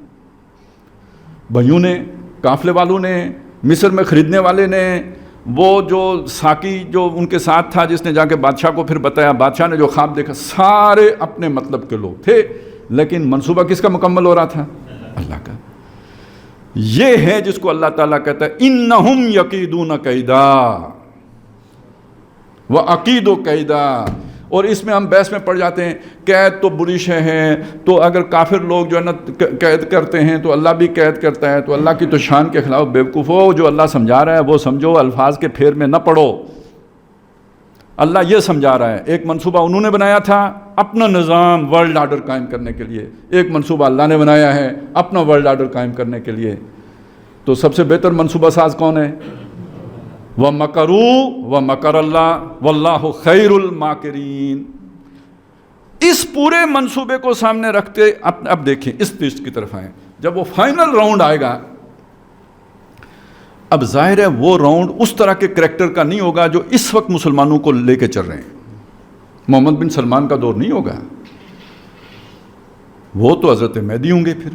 بھائیوں نے، قافلے والوں نے، مصر میں خریدنے والے نے، وہ جو ساقی جو ان کے ساتھ تھا جس نے جا کے بادشاہ کو پھر بتایا، بادشاہ نے جو خواب دیکھا، سارے اپنے مطلب کے لوگ تھے، لیکن منصوبہ کس کا مکمل ہو رہا تھا؟ اللہ کا۔ یہ ہے جس کو اللہ تعالیٰ کہتا ہے انہم یکیدون کیدا وَأَكِيدُ كَيْدًا۔ اور اس میں ہم بحث میں پڑ جاتے ہیں، قید تو بری شے ہے، تو اگر کافر لوگ جو ہے نا قید کرتے ہیں تو اللہ بھی قید کرتا ہے، تو اللہ کی تو شان کے خلاف بیوقوفو، جو اللہ سمجھا رہا ہے وہ سمجھو، الفاظ کے پھیر میں نہ پڑو۔ اللہ یہ سمجھا رہا ہے، ایک منصوبہ انہوں نے بنایا تھا اپنا نظام ورلڈ آرڈر قائم کرنے کے لیے، ایک منصوبہ اللہ نے بنایا ہے اپنا ورلڈ آرڈر قائم کرنے کے لیے۔ تو سب سے بہتر منصوبہ ساز کون ہے؟ وَمَكَرُوا وَمَكَرَ اللَّهُ وَاللَّهُ خَيْرُ الْمَاكِرِينَ۔ اس پورے منصوبے کو سامنے رکھتے اب دیکھیں اس لسٹ کی طرف آئیں، جب وہ فائنل راؤنڈ آئے گا، اب ظاہر ہے وہ راؤنڈ اس طرح کے کریکٹر کا نہیں ہوگا جو اس وقت مسلمانوں کو لے کے چل رہے ہیں۔ محمد بن سلمان کا دور نہیں ہوگا، وہ تو حضرت مہدی ہوں گے، پھر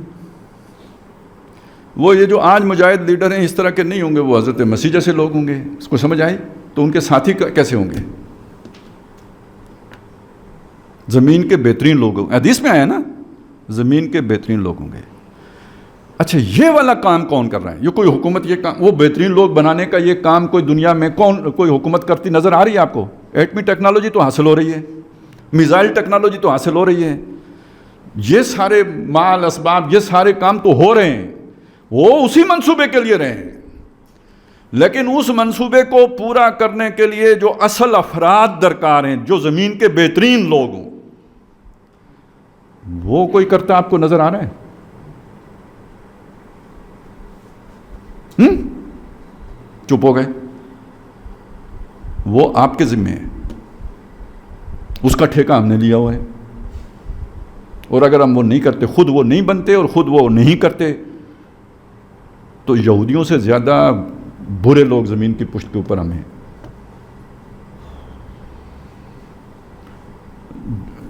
وہ یہ جو آج مجاہد لیڈر ہیں اس طرح کے نہیں ہوں گے، وہ حضرت مسیح جیسے لوگ ہوں گے۔ اس کو سمجھ آئی؟ تو ان کے ساتھی کیسے ہوں گے؟ زمین کے بہترین لوگ ہوں گے، حدیث میں آیا نا، زمین کے بہترین لوگ ہوں گے۔ اچھا یہ والا کام کون کر رہا ہے؟ یہ کوئی حکومت یہ کام، وہ بہترین لوگ بنانے کا یہ کام کوئی دنیا میں کوئی حکومت کرتی نظر آ رہی ہے آپ کو؟ ایٹمی ٹیکنالوجی تو حاصل ہو رہی ہے، میزائل ٹیکنالوجی تو حاصل ہو رہی ہے، یہ سارے مال اسباب، یہ سارے کام تو ہو رہے ہیں، وہ اسی منصوبے کے لیے رہے ہیں، لیکن اس منصوبے کو پورا کرنے کے لیے جو اصل افراد درکار ہیں، جو زمین کے بہترین لوگ ہوں، وہ کوئی کرتا آپ کو نظر آ رہا ہے؟ چپ ہو گئے؟ وہ آپ کے ذمہ ہے، اس کا ٹھیکہ ہم نے لیا ہوا ہے، اور اگر ہم وہ نہیں کرتے، خود وہ نہیں بنتے اور خود وہ نہیں کرتے، تو یہودیوں سے زیادہ برے لوگ زمین کی پشت کے اوپر ہم ہیں۔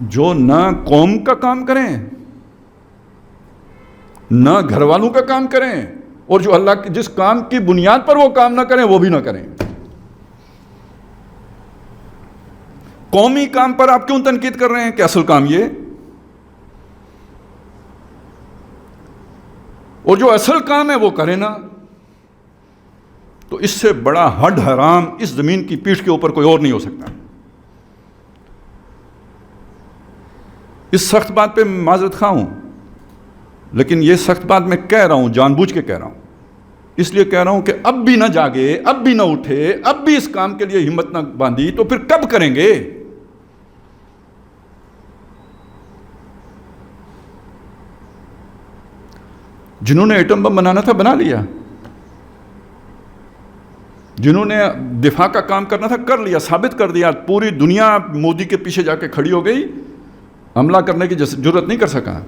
جو نہ قوم کا کام کریں نہ گھر والوں کا کام کریں، اور جو اللہ کے جس کام کی بنیاد پر وہ کام نہ کریں وہ بھی نہ کریں۔ قومی کام پر آپ کیوں تنقید کر رہے ہیں کہ اصل کام یہ، اور جو اصل کام ہے وہ کرے نا، تو اس سے بڑا ہڈ حرام اس زمین کی پیٹھ کے اوپر کوئی اور نہیں ہو سکتا۔ اس سخت بات پہ معذرت خواہ ہوں، لیکن یہ سخت بات میں کہہ رہا ہوں، جان بوجھ کے کہہ رہا ہوں، اس لیے کہہ رہا ہوں کہ اب بھی نہ جاگے، اب بھی نہ اٹھے، اب بھی اس کام کے لیے ہمت نہ باندھی تو پھر کب کریں گے؟ جنہوں نے ایٹم بم بنانا تھا بنا لیا، جنہوں نے دفاع کا کام کرنا تھا کر لیا، ثابت کر دیا، پوری دنیا مودی کے پیچھے جا کے کھڑی ہو گئی، حملہ کرنے کی جرات نہیں کر سکا۔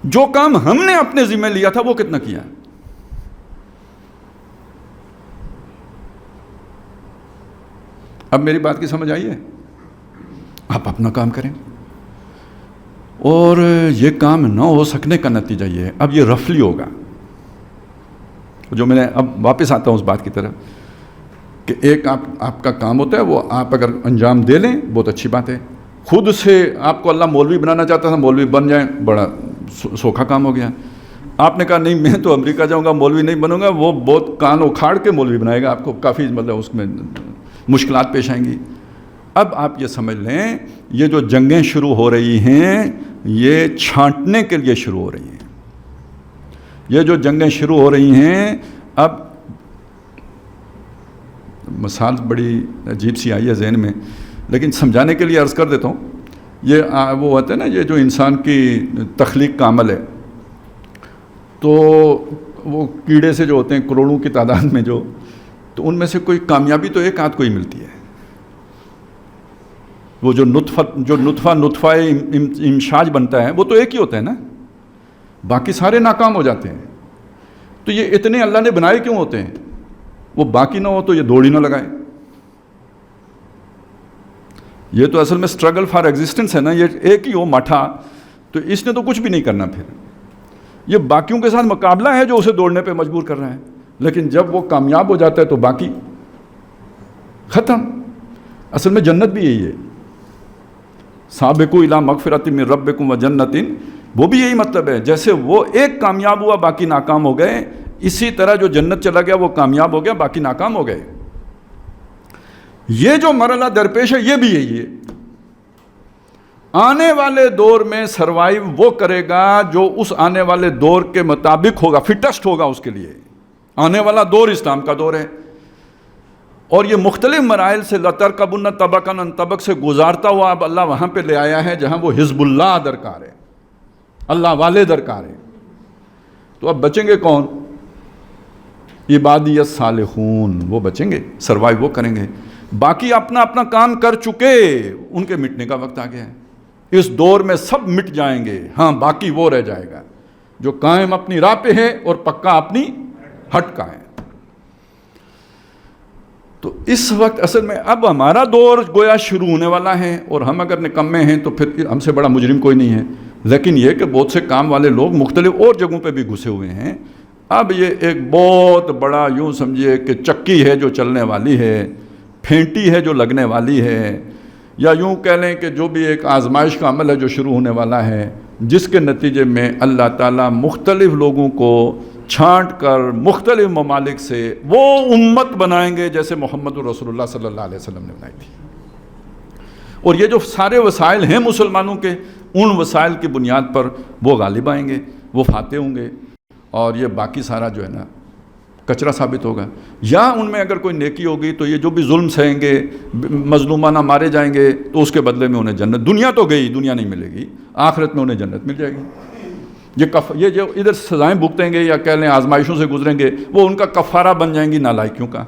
جو کام ہم نے اپنے ذمہ لیا تھا وہ کتنا کیا؟ اب میری بات کی سمجھ آئی ہے؟ آپ اپنا کام کریں، اور یہ کام نہ ہو سکنے کا نتیجہ یہ ہے، اب یہ رفلی ہوگا، جو میں نے اب واپس آتا ہوں اس بات کی طرف کہ ایک آپ کا کام ہوتا ہے، وہ آپ اگر انجام دے لیں بہت اچھی بات ہے۔ خود سے آپ کو اللہ مولوی بنانا چاہتا تھا، مولوی بن جائیں، بڑا سوکھا کام ہو گیا۔ آپ نے کہا نہیں میں تو امریکہ جاؤں گا، مولوی نہیں بنوں گا، وہ بہت کان اکھاڑ کے مولوی بنائے گا آپ کو، کافی مطلب اس میں مشکلات پیش آئیں گی۔ اب آپ یہ سمجھ لیں یہ جو جنگیں شروع ہو رہی ہیں یہ چھانٹنے کے لیے شروع ہو رہی ہیں، یہ جو جنگیں شروع ہو رہی ہیں، اب مثال بڑی عجیب سی آئی ہے ذہن میں، لیکن سمجھانے کے لیے عرض کر دیتا ہوں۔ یہ وہ ہوتا ہے نا، یہ جو انسان کی تخلیق کا عمل ہے، تو وہ کیڑے سے جو ہوتے ہیں کروڑوں کی تعداد میں جو، تو ان میں سے کوئی کامیابی تو ایک آدھ کو ہی ملتی ہے۔ وہ جو نطفہ امشاج بنتا ہے وہ تو ایک ہی ہوتا ہے نا، باقی سارے ناکام ہو جاتے ہیں۔ تو یہ اتنے اللہ نے بنائے کیوں ہوتے ہیں؟ وہ باقی نہ ہو تو یہ دوڑ ہی نہ لگائے۔ یہ تو اصل میں اسٹرگل فار ایگزسٹنس ہے نا، یہ ایک ہی ہو ماٹھا، تو اس نے تو کچھ بھی نہیں کرنا، پھر یہ باقیوں کے ساتھ مقابلہ ہے جو اسے دوڑنے پہ مجبور کر رہا ہے۔ لیکن جب وہ کامیاب ہو جاتا ہے تو باقی ختم۔ اصل میں جنت بھی یہی ہے، سابقوا الی مغفرۃ من ربکم وجنۃ، وہ بھی یہی مطلب ہے، جیسے وہ ایک کامیاب ہوا باقی ناکام ہو گئے، اسی طرح جو جنت چلا گیا وہ کامیاب ہو گیا باقی ناکام ہو گئے۔ یہ جو مرحلہ درپیش ہے یہ بھی یہی ہے۔ آنے والے دور میں سروائیو وہ کرے گا جو اس آنے والے دور کے مطابق ہوگا، فٹسٹ ہوگا اس کے لیے۔ آنے والا دور اسلام کا دور ہے، اور یہ مختلف مراحل سے لَتَرْكَبُنَّ طَبَقًا عَنْ طَبَقٍ سے گزارتا ہوا اب اللہ وہاں پہ لے آیا ہے جہاں وہ حزب اللہ درکار ہے، اللہ والے درکار ہیں۔ تو اب بچیں گے کون؟ عبادی الصالحون، وہ بچیں گے، سروائیو وہ کریں گے۔ باقی اپنا اپنا کام کر چکے، ان کے مٹنے کا وقت آ گیا ہے۔ اس دور میں سب مٹ جائیں گے، ہاں باقی وہ رہ جائے گا جو قائم اپنی راہ پہ ہے اور پکا اپنی ہٹ کا ہے۔ تو اس وقت اصل میں اب ہمارا دور گویا شروع ہونے والا ہے، اور ہم اگر نکمے ہیں تو پھر ہم سے بڑا مجرم کوئی نہیں ہے۔ لیکن یہ کہ بہت سے کام والے لوگ مختلف اور جگہوں پہ بھی گھسے ہوئے ہیں۔ اب یہ ایک بہت بڑا یوں سمجھیے کہ چکی ہے جو چلنے والی ہے، پھینٹی ہے جو لگنے والی ہے، یا یوں کہہ لیں کہ جو بھی ایک آزمائش کا عمل ہے جو شروع ہونے والا ہے، جس کے نتیجے میں اللہ تعالیٰ مختلف لوگوں کو چھانٹ کر مختلف ممالک سے وہ امت بنائیں گے جیسے محمد رسول اللہ صلی اللہ علیہ وسلم نے بنائی تھی۔ اور یہ جو سارے وسائل ہیں مسلمانوں کے، ان وسائل کی بنیاد پر وہ غالب آئیں گے، وہ فاتح ہوں گے، اور یہ باقی سارا جو ہے نا کچرا ثابت ہوگا۔ یا ان میں اگر کوئی نیکی ہوگی تو یہ جو بھی ظلم سہیں گے، مظلومانہ مارے جائیں گے، تو اس کے بدلے میں انہیں جنت، دنیا تو گئی، دنیا نہیں ملے گی، آخرت میں انہیں جنت مل جائے گی۔ یہ جو ادھر سزائیں بھگتیں گے یا کہہ لیں آزمائشوں سے گزریں گے، وہ ان کا کفارہ بن جائیں گی نالائکیوں کا۔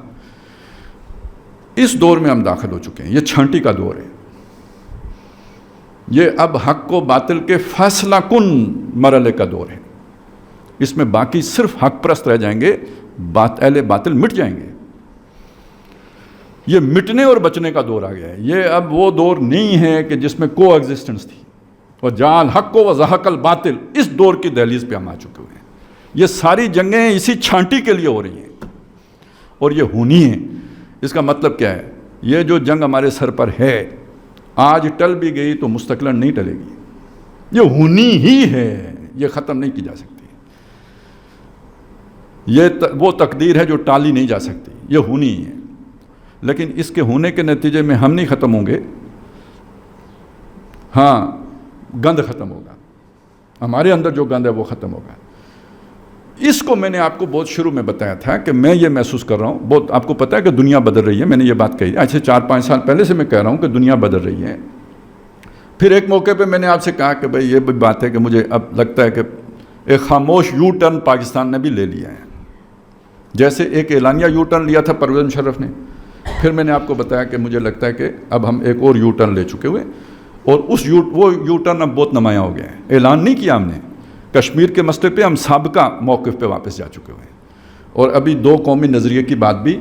اس دور میں ہم داخل ہو چکے ہیں، یہ چھانٹی کا دور ہے۔ یہ اب حق و باطل کے فیصلہ کن مرحلے کا دور ہے۔ اس میں باقی صرف حق پرست رہ جائیں گے، اہل باطل مٹ جائیں گے۔ یہ مٹنے اور بچنے کا دور آ گیا ہے. یہ اب وہ دور نہیں ہے کہ جس میں کو ایگزسٹنس تھی. اور جعل حق و زحق الباطل، اس دور کی دہلیز پہ ہم آ چکے ہوئے ہیں. یہ ساری جنگیں اسی چھانٹی کے لیے ہو رہی ہیں اور یہ ہونی ہے. اس کا مطلب کیا ہے؟ یہ جو جنگ ہمارے سر پر ہے آج ٹل بھی گئی تو مستقلاً نہیں ٹلے گی. یہ ہونی ہی ہے، یہ ختم نہیں کی جا سکتی. یہ وہ تقدیر ہے جو ٹالی نہیں جا سکتی، یہ ہونی ہی ہے. لیکن اس کے ہونے کے نتیجے میں ہم نہیں ختم ہوں گے. ہاں، گند ختم ہوگا، ہمارے اندر جو گند ہے وہ ختم ہوگا. اس کو میں نے آپ کو بہت شروع میں بتایا تھا کہ میں یہ محسوس کر رہا ہوں. بہت آپ کو پتہ ہے کہ دنیا بدل رہی ہے. میں نے یہ بات کہی آج سے 4-5 سال پہلے سے میں کہہ رہا ہوں کہ دنیا بدل رہی ہے. پھر ایک موقع پہ میں نے آپ سے کہا کہ بھئی یہ بھی بات ہے کہ مجھے اب لگتا ہے کہ ایک خاموش یو ٹرن پاکستان نے بھی لے لیا ہے. جیسے ایک اعلانیہ یو ٹرن لیا تھا پرویز مشرف نے، پھر میں نے آپ کو بتایا کہ مجھے لگتا ہے کہ اب ہم ایک اور یو ٹرن لے چکے ہوئے، اور وہ یو ٹرن اب بہت نمایاں ہو گیا ہے. اعلان نہیں کیا ہم نے کشمیر کے مسئلے پہ، ہم سابقہ موقف پہ واپس جا چکے ہوئے ہیں. اور ابھی 2 قومی نظریے کی بات بھی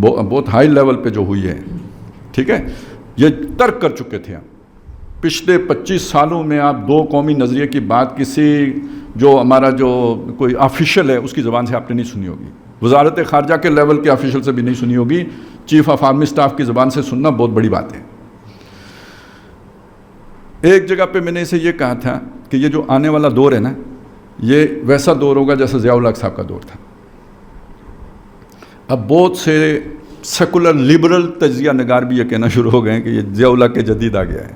بہت ہائی لیول پہ جو ہوئی ہے، ٹھیک ہے، یہ ترک کر چکے تھے ہم. پچھلے 25 سالوں میں آپ 2 قومی نظریے کی بات کسی جو ہمارا جو کوئی آفیشل ہے اس کی زبان سے آپ نے نہیں سنی ہوگی. وزارت خارجہ کے لیول کے آفیشل سے بھی نہیں سنی ہوگی. چیف آف آرمی سٹاف کی زبان سے سننا بہت بڑی بات ہے. ایک جگہ پہ میں نے اسے یہ کہا تھا کہ یہ جو آنے والا دور ہے نا، یہ ویسا دور ہوگا جیسا ضیاء الحق صاحب کا دور تھا. اب بہت سے سیکولر لبرل تجزیہ نگار بھی یہ کہنا شروع ہو گئے ہیں کہ یہ ضیاء الحق کے جدید آ گیا ہے.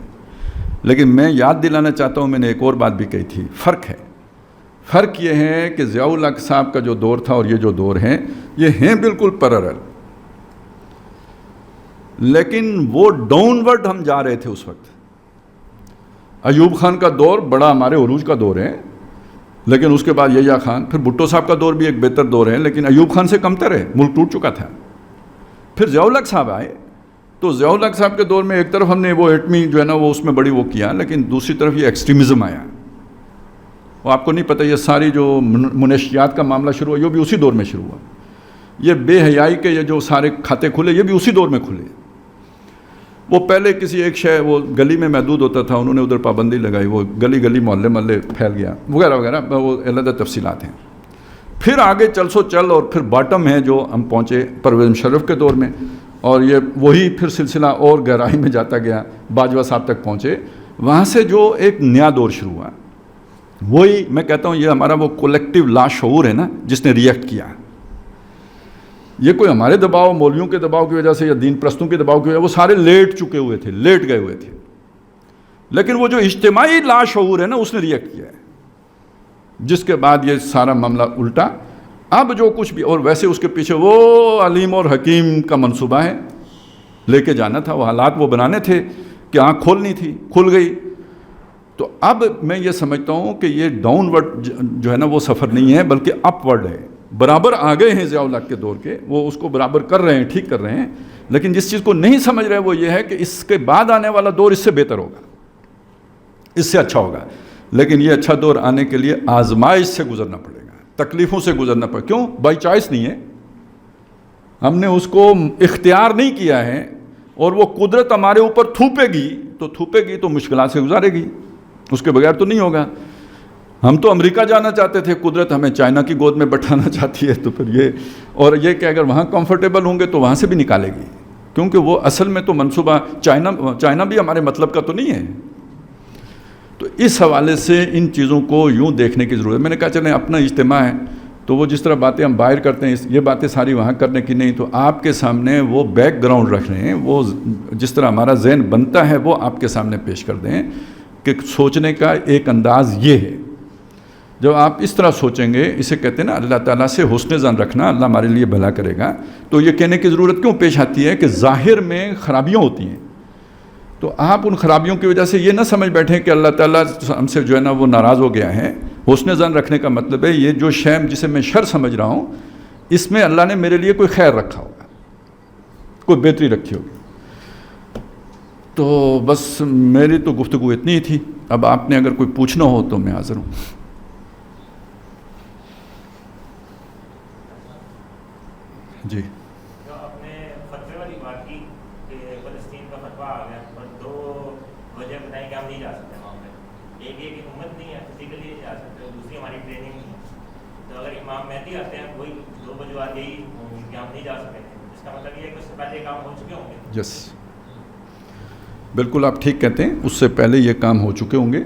لیکن میں یاد دلانا چاہتا ہوں، میں نے ایک اور بات بھی کہی تھی. فرق یہ ہے کہ ضیاء الحق صاحب کا جو دور تھا اور یہ جو دور ہیں یہ ہیں بالکل پیرلل، لیکن وہ ڈاؤن ورڈ ہم جا رہے تھے اس وقت. ایوب خان کا دور بڑا ہمارے عروج کا دور ہے، لیکن اس کے بعد یحییٰ خان، پھر بھٹو صاحب کا دور بھی ایک بہتر دور ہے، لیکن ایوب خان سے کمتر ہے، ملک ٹوٹ چکا تھا. پھر ضیاء الحق صاحب آئے تو ضیاء الحق صاحب کے دور میں ایک طرف ہم نے وہ ایٹمی جو ہے نا وہ اس میں بڑی وہ کیا، لیکن دوسری طرف یہ ایکسٹریمزم آیا. وہ آپ کو نہیں پتہ، یہ ساری جو منشیات کا معاملہ شروع ہوا یہ بھی اسی دور میں شروع ہوا. یہ بے حیائی کے یہ جو سارے کھاتے کھلے یہ بھی اسی دور میں کھلے. وہ پہلے کسی ایک شے وہ گلی میں محدود ہوتا تھا، انہوں نے ادھر پابندی لگائی، وہ گلی گلی محلے محلے پھیل گیا وغیرہ وغیرہ، وہ علیحدہ تفصیلات ہیں. پھر آگے چل سو چل، اور پھر باٹم ہے جو ہم پہنچے پرویز مشرف کے دور میں، اور یہ وہی پھر سلسلہ اور گہرائی میں جاتا گیا، باجوہ صاحب تک پہنچے. وہاں سے جو ایک نیا دور شروع ہوا، وہی میں کہتا ہوں یہ ہمارا وہ کولیکٹیو لاشعور ہے نا جس نے ریئیکٹ کیا. یہ کوئی ہمارے دباؤ، مولویوں کے دباؤ کی وجہ سے یا دین پرستوں کے دباؤ کی وجہ سے، وہ سارے لیٹ چکے ہوئے تھے، لیٹ گئے ہوئے تھے. لیکن وہ جو اجتماعی لاشعور ہے نا اس نے ریئیکٹ کیا ہے، جس کے بعد یہ سارا معاملہ الٹا. اب جو کچھ بھی، اور ویسے اس کے پیچھے وہ علیم اور حکیم کا منصوبہ ہے، لے کے جانا تھا، وہ حالات وہ بنانے تھے کہ آنکھ کھولنی تھی، کھل گئی. تو اب میں یہ سمجھتا ہوں کہ یہ ڈاؤن ورڈ جو ہے نا وہ سفر نہیں ہے بلکہ اپ ورڈ ہے. برابر آ گئے ہیں ضیاء الحق کے دور کے، وہ اس کو برابر کر رہے ہیں، ٹھیک کر رہے ہیں. لیکن جس چیز کو نہیں سمجھ رہے وہ یہ ہے کہ اس کے بعد آنے والا دور اس سے بہتر ہوگا، اس سے اچھا ہوگا. لیکن یہ اچھا دور آنے کے لیے آزمائش سے گزرنا پڑے گا، تکلیفوں سے گزرنا پڑے گا. کیوں؟ بائی چوائس نہیں ہے، ہم نے اس کو اختیار نہیں کیا ہے. اور وہ قدرت ہمارے اوپر تھوپے گی تو مشکلات سے گزارے گی، اس کے بغیر تو نہیں ہوگا. ہم تو امریکہ جانا چاہتے تھے، قدرت ہمیں چائنا کی گود میں بٹھانا چاہتی ہے، تو پھر یہ کہ اگر وہاں کمفرٹیبل ہوں گے تو وہاں سے بھی نکالے گی، کیونکہ وہ اصل میں تو منصوبہ چائنا بھی ہمارے مطلب کا تو نہیں ہے. تو اس حوالے سے ان چیزوں کو یوں دیکھنے کی ضرورت ہے. میں نے کہا چلیں اپنا اجتماع ہے تو وہ جس طرح باتیں ہم باہر کرتے ہیں یہ باتیں ساری وہاں کرنے کی نہیں، تو آپ کے سامنے وہ بیک گراؤنڈ رکھ رہے ہیں، وہ جس طرح ہمارا ذہن بنتا ہے وہ آپ کے سامنے پیش کر دیں کہ سوچنے کا ایک انداز یہ ہے. جب آپ اس طرح سوچیں گے، اسے کہتے ہیں نا اللہ تعالیٰ سے حسن ظن رکھنا، اللہ ہمارے لیے بھلا کرے گا. تو یہ کہنے کی ضرورت کیوں پیش آتی ہے کہ ظاہر میں خرابیاں ہوتی ہیں، تو آپ ان خرابیوں کی وجہ سے یہ نہ سمجھ بیٹھیں کہ اللہ تعالیٰ ہم سے جو ہے نا وہ ناراض ہو گیا ہے. حسن ظن رکھنے کا مطلب ہے یہ جو شے جسے میں شر سمجھ رہا ہوں اس میں اللہ نے میرے لیے کوئی خیر رکھا ہوگا، کوئی بہتری رکھی ہوگی. تو بس میری تو گفتگو اتنی ہی تھی. اب آپ نے اگر کوئی پوچھنا ہو تو میں حاضر ہوں. جی. جو اپنے فتویٰ آ گیا اور 2 وجہ بتائیں کہ ہم نہیں جا سکتے وہاں پہ. ایک یہ کہ امت نہیں ہے فزیکلی نہیں جا سکتے, دوسری ہماری ٹریننگ نہیں ہے. تو اگر امام مہدی آتے ہیں وہی 2 وجوہات یہی ہوں گی کہ ہم نہیں جا سکتے, اس کا مطلب یہ ہے کہ اس سے پہلے کام ہو چکے ہوں گے. یس, بالکل آپ ٹھیک کہتے ہیں, اس سے پہلے یہ کام ہو چکے ہوں گے.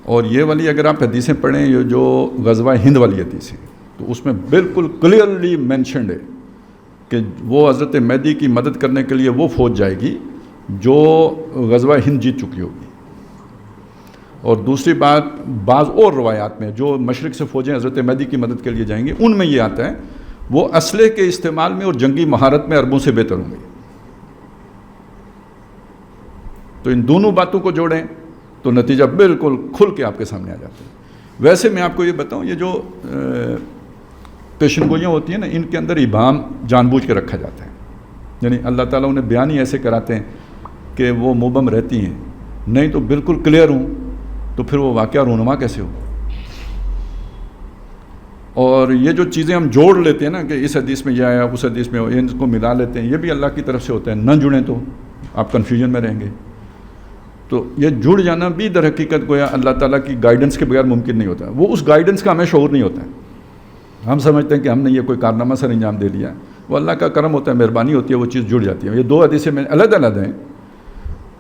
اور یہ والی اگر آپ حدیثیں پڑھیں, یہ جو غزوہ ہند والی حدیث ہے, تو اس میں بالکل کلیئرلی مینشنڈ ہے کہ وہ حضرت مہدی کی مدد کرنے کے لیے وہ فوج جائے گی جو غزوہ ہند جیت چکی ہوگی. اور دوسری بات, بعض اور روایات میں جو مشرق سے فوجیں حضرت مہدی کی مدد کے لیے جائیں گی, ان میں یہ آتا ہے وہ اسلحے کے استعمال میں اور جنگی مہارت میں عربوں سے بہتر ہوں گے. تو ان دونوں باتوں کو جوڑیں تو نتیجہ بالکل کھل کے آپ کے سامنے آ جاتا ہے. ویسے میں آپ کو یہ بتاؤں, یہ جو پیشن گوئیاں ہوتی ہیں نا, ان کے اندر ابہام جان بوجھ کے رکھا جاتا ہے. یعنی اللہ تعالیٰ انہیں بیان ہی ایسے کراتے ہیں کہ وہ مبہم رہتی ہیں, نہیں تو بالکل کلیئر ہوں تو پھر وہ واقعہ رونما کیسے ہو. اور یہ جو چیزیں ہم جوڑ لیتے ہیں نا کہ اس حدیث میں یہ آیا, اس حدیث میں ان کو ملا لیتے ہیں, یہ بھی اللہ کی طرف سے ہوتا ہے. نہ جڑیں تو آپ کنفیوژن میں رہیں گے. تو یہ جڑ جانا بھی در حقیقت گویا اللہ تعالیٰ کی گائیڈنس کے بغیر ممکن نہیں ہوتا. وہ اس گائیڈنس کا ہمیں شعور نہیں ہوتا ہے. ہم سمجھتے ہیں کہ ہم نے یہ کوئی کارنامہ سر انجام دے لیا, وہ اللہ کا کرم ہوتا ہے, مہربانی ہوتی ہے, وہ چیز جڑ جاتی ہے. یہ 2 حدیثیں میں علیحدہ علیحدہ ہیں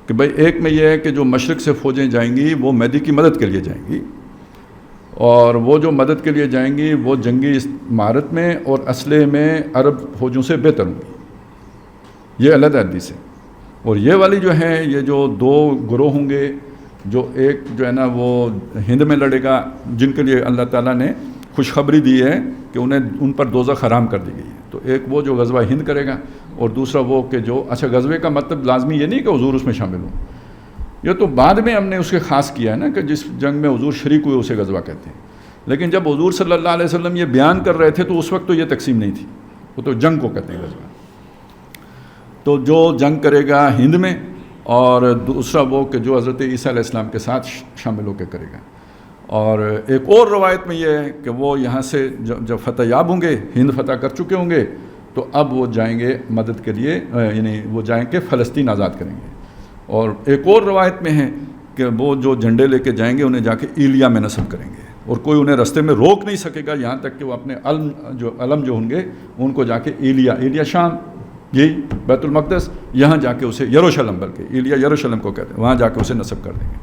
کہ بھائی ایک میں یہ ہے کہ جو مشرق سے فوجیں جائیں گی وہ مہدی کی مدد کے لیے جائیں گی, اور وہ جو مدد کے لیے جائیں گی وہ جنگی مہارت میں اور اسلحے میں عرب فوجوں سے بہتر ہوں گی. یہ علیحدہ حدیث ہے. اور یہ والی جو ہے, یہ جو 2 گروہ ہوں گے, جو ایک جو ہے نا وہ ہند میں لڑے گا, جن کے لیے اللہ تعالیٰ نے خوشخبری دی ہے کہ انہیں ان پر دوزخ حرام کر دی گئی ہے. تو ایک وہ جو غزوہ ہند کرے گا, اور دوسرا وہ کہ جو, اچھا غزوے کا مطلب لازمی یہ نہیں کہ حضور اس میں شامل ہوں, یہ تو بعد میں ہم نے اس کے خاص کیا ہے نا کہ جس جنگ میں حضور شریک ہوئے اسے غزوہ کہتے ہیں. لیکن جب حضور صلی اللہ علیہ وسلم یہ بیان کر رہے تھے تو اس وقت تو یہ تقسیم نہیں تھی, وہ تو جنگ کو کہتے ہیں غزوہ. تو جو جنگ کرے گا ہند میں, اور دوسرا وہ کہ جو حضرت عیسیٰ علیہ السلام کے ساتھ شامل ہو کے کرے گا. اور ایک اور روایت میں یہ ہے کہ وہ یہاں سے جب فتح یاب ہوں گے, ہند فتح کر چکے ہوں گے, تو اب وہ جائیں گے مدد کے لیے, یعنی وہ جائیں کہ فلسطین آزاد کریں گے. اور ایک اور روایت میں ہے کہ وہ جو جھنڈے لے کے جائیں گے انہیں جا کے ایلیا میں نصب کریں گے, اور کوئی انہیں رستے میں روک نہیں سکے گا, یہاں تک کہ وہ اپنے علم جو ہوں گے ان کو جا کے ایلیا شام, یہی بیت المقدس, یہاں جا کے اسے یروشلم, بلکہ ایلیا یروشلم کو کہتے ہیں, وہاں جا کے اسے نصب کر دیں گے.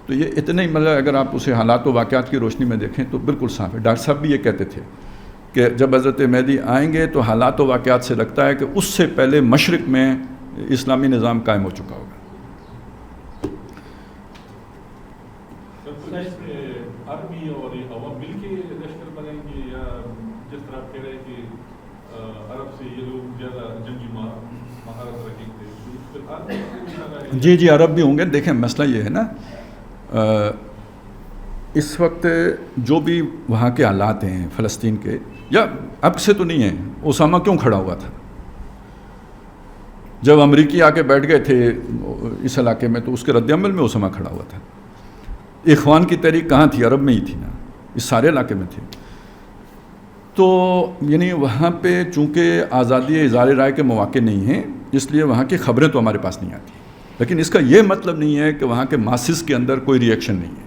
تو یہ اتنے ہی مطلب اگر آپ اسے حالات و واقعات کی روشنی میں دیکھیں تو بالکل صاف ہے. ڈاکٹر صاحب بھی یہ کہتے تھے کہ جب حضرت مہدی آئیں گے تو حالات و واقعات سے لگتا ہے کہ اس سے پہلے مشرق میں اسلامی نظام قائم ہو چکا ہوگا. عربی اور عوام مل کے لشکر بنائیں گے, یا جس طرح کہہ رہے ہیں کہ عرب سے یہ لوگ زیادہ جنگی مہارت رکھیں گے؟ جی عرب بھی ہوں گے. دیکھیں مسئلہ یہ ہے نا, اس وقت جو بھی وہاں کے حالات ہیں فلسطین کے, یا اب سے تو نہیں ہیں, اسامہ کیوں کھڑا ہوا تھا جب امریکی آ کے بیٹھ گئے تھے اس علاقے میں, تو اس کے رد عمل میں اسامہ کھڑا ہوا تھا. اخوان کی تحریک کہاں تھی؟ عرب میں ہی تھی نا, اس سارے علاقے میں تھی. تو یعنی وہاں پہ چونکہ آزادی اظہار رائے کے مواقع نہیں ہیں, اس لیے وہاں کی خبریں تو ہمارے پاس نہیں آتی. لیکن اس کا یہ مطلب نہیں ہے کہ وہاں کے ماسز کے اندر کوئی ری ایکشن نہیں ہے.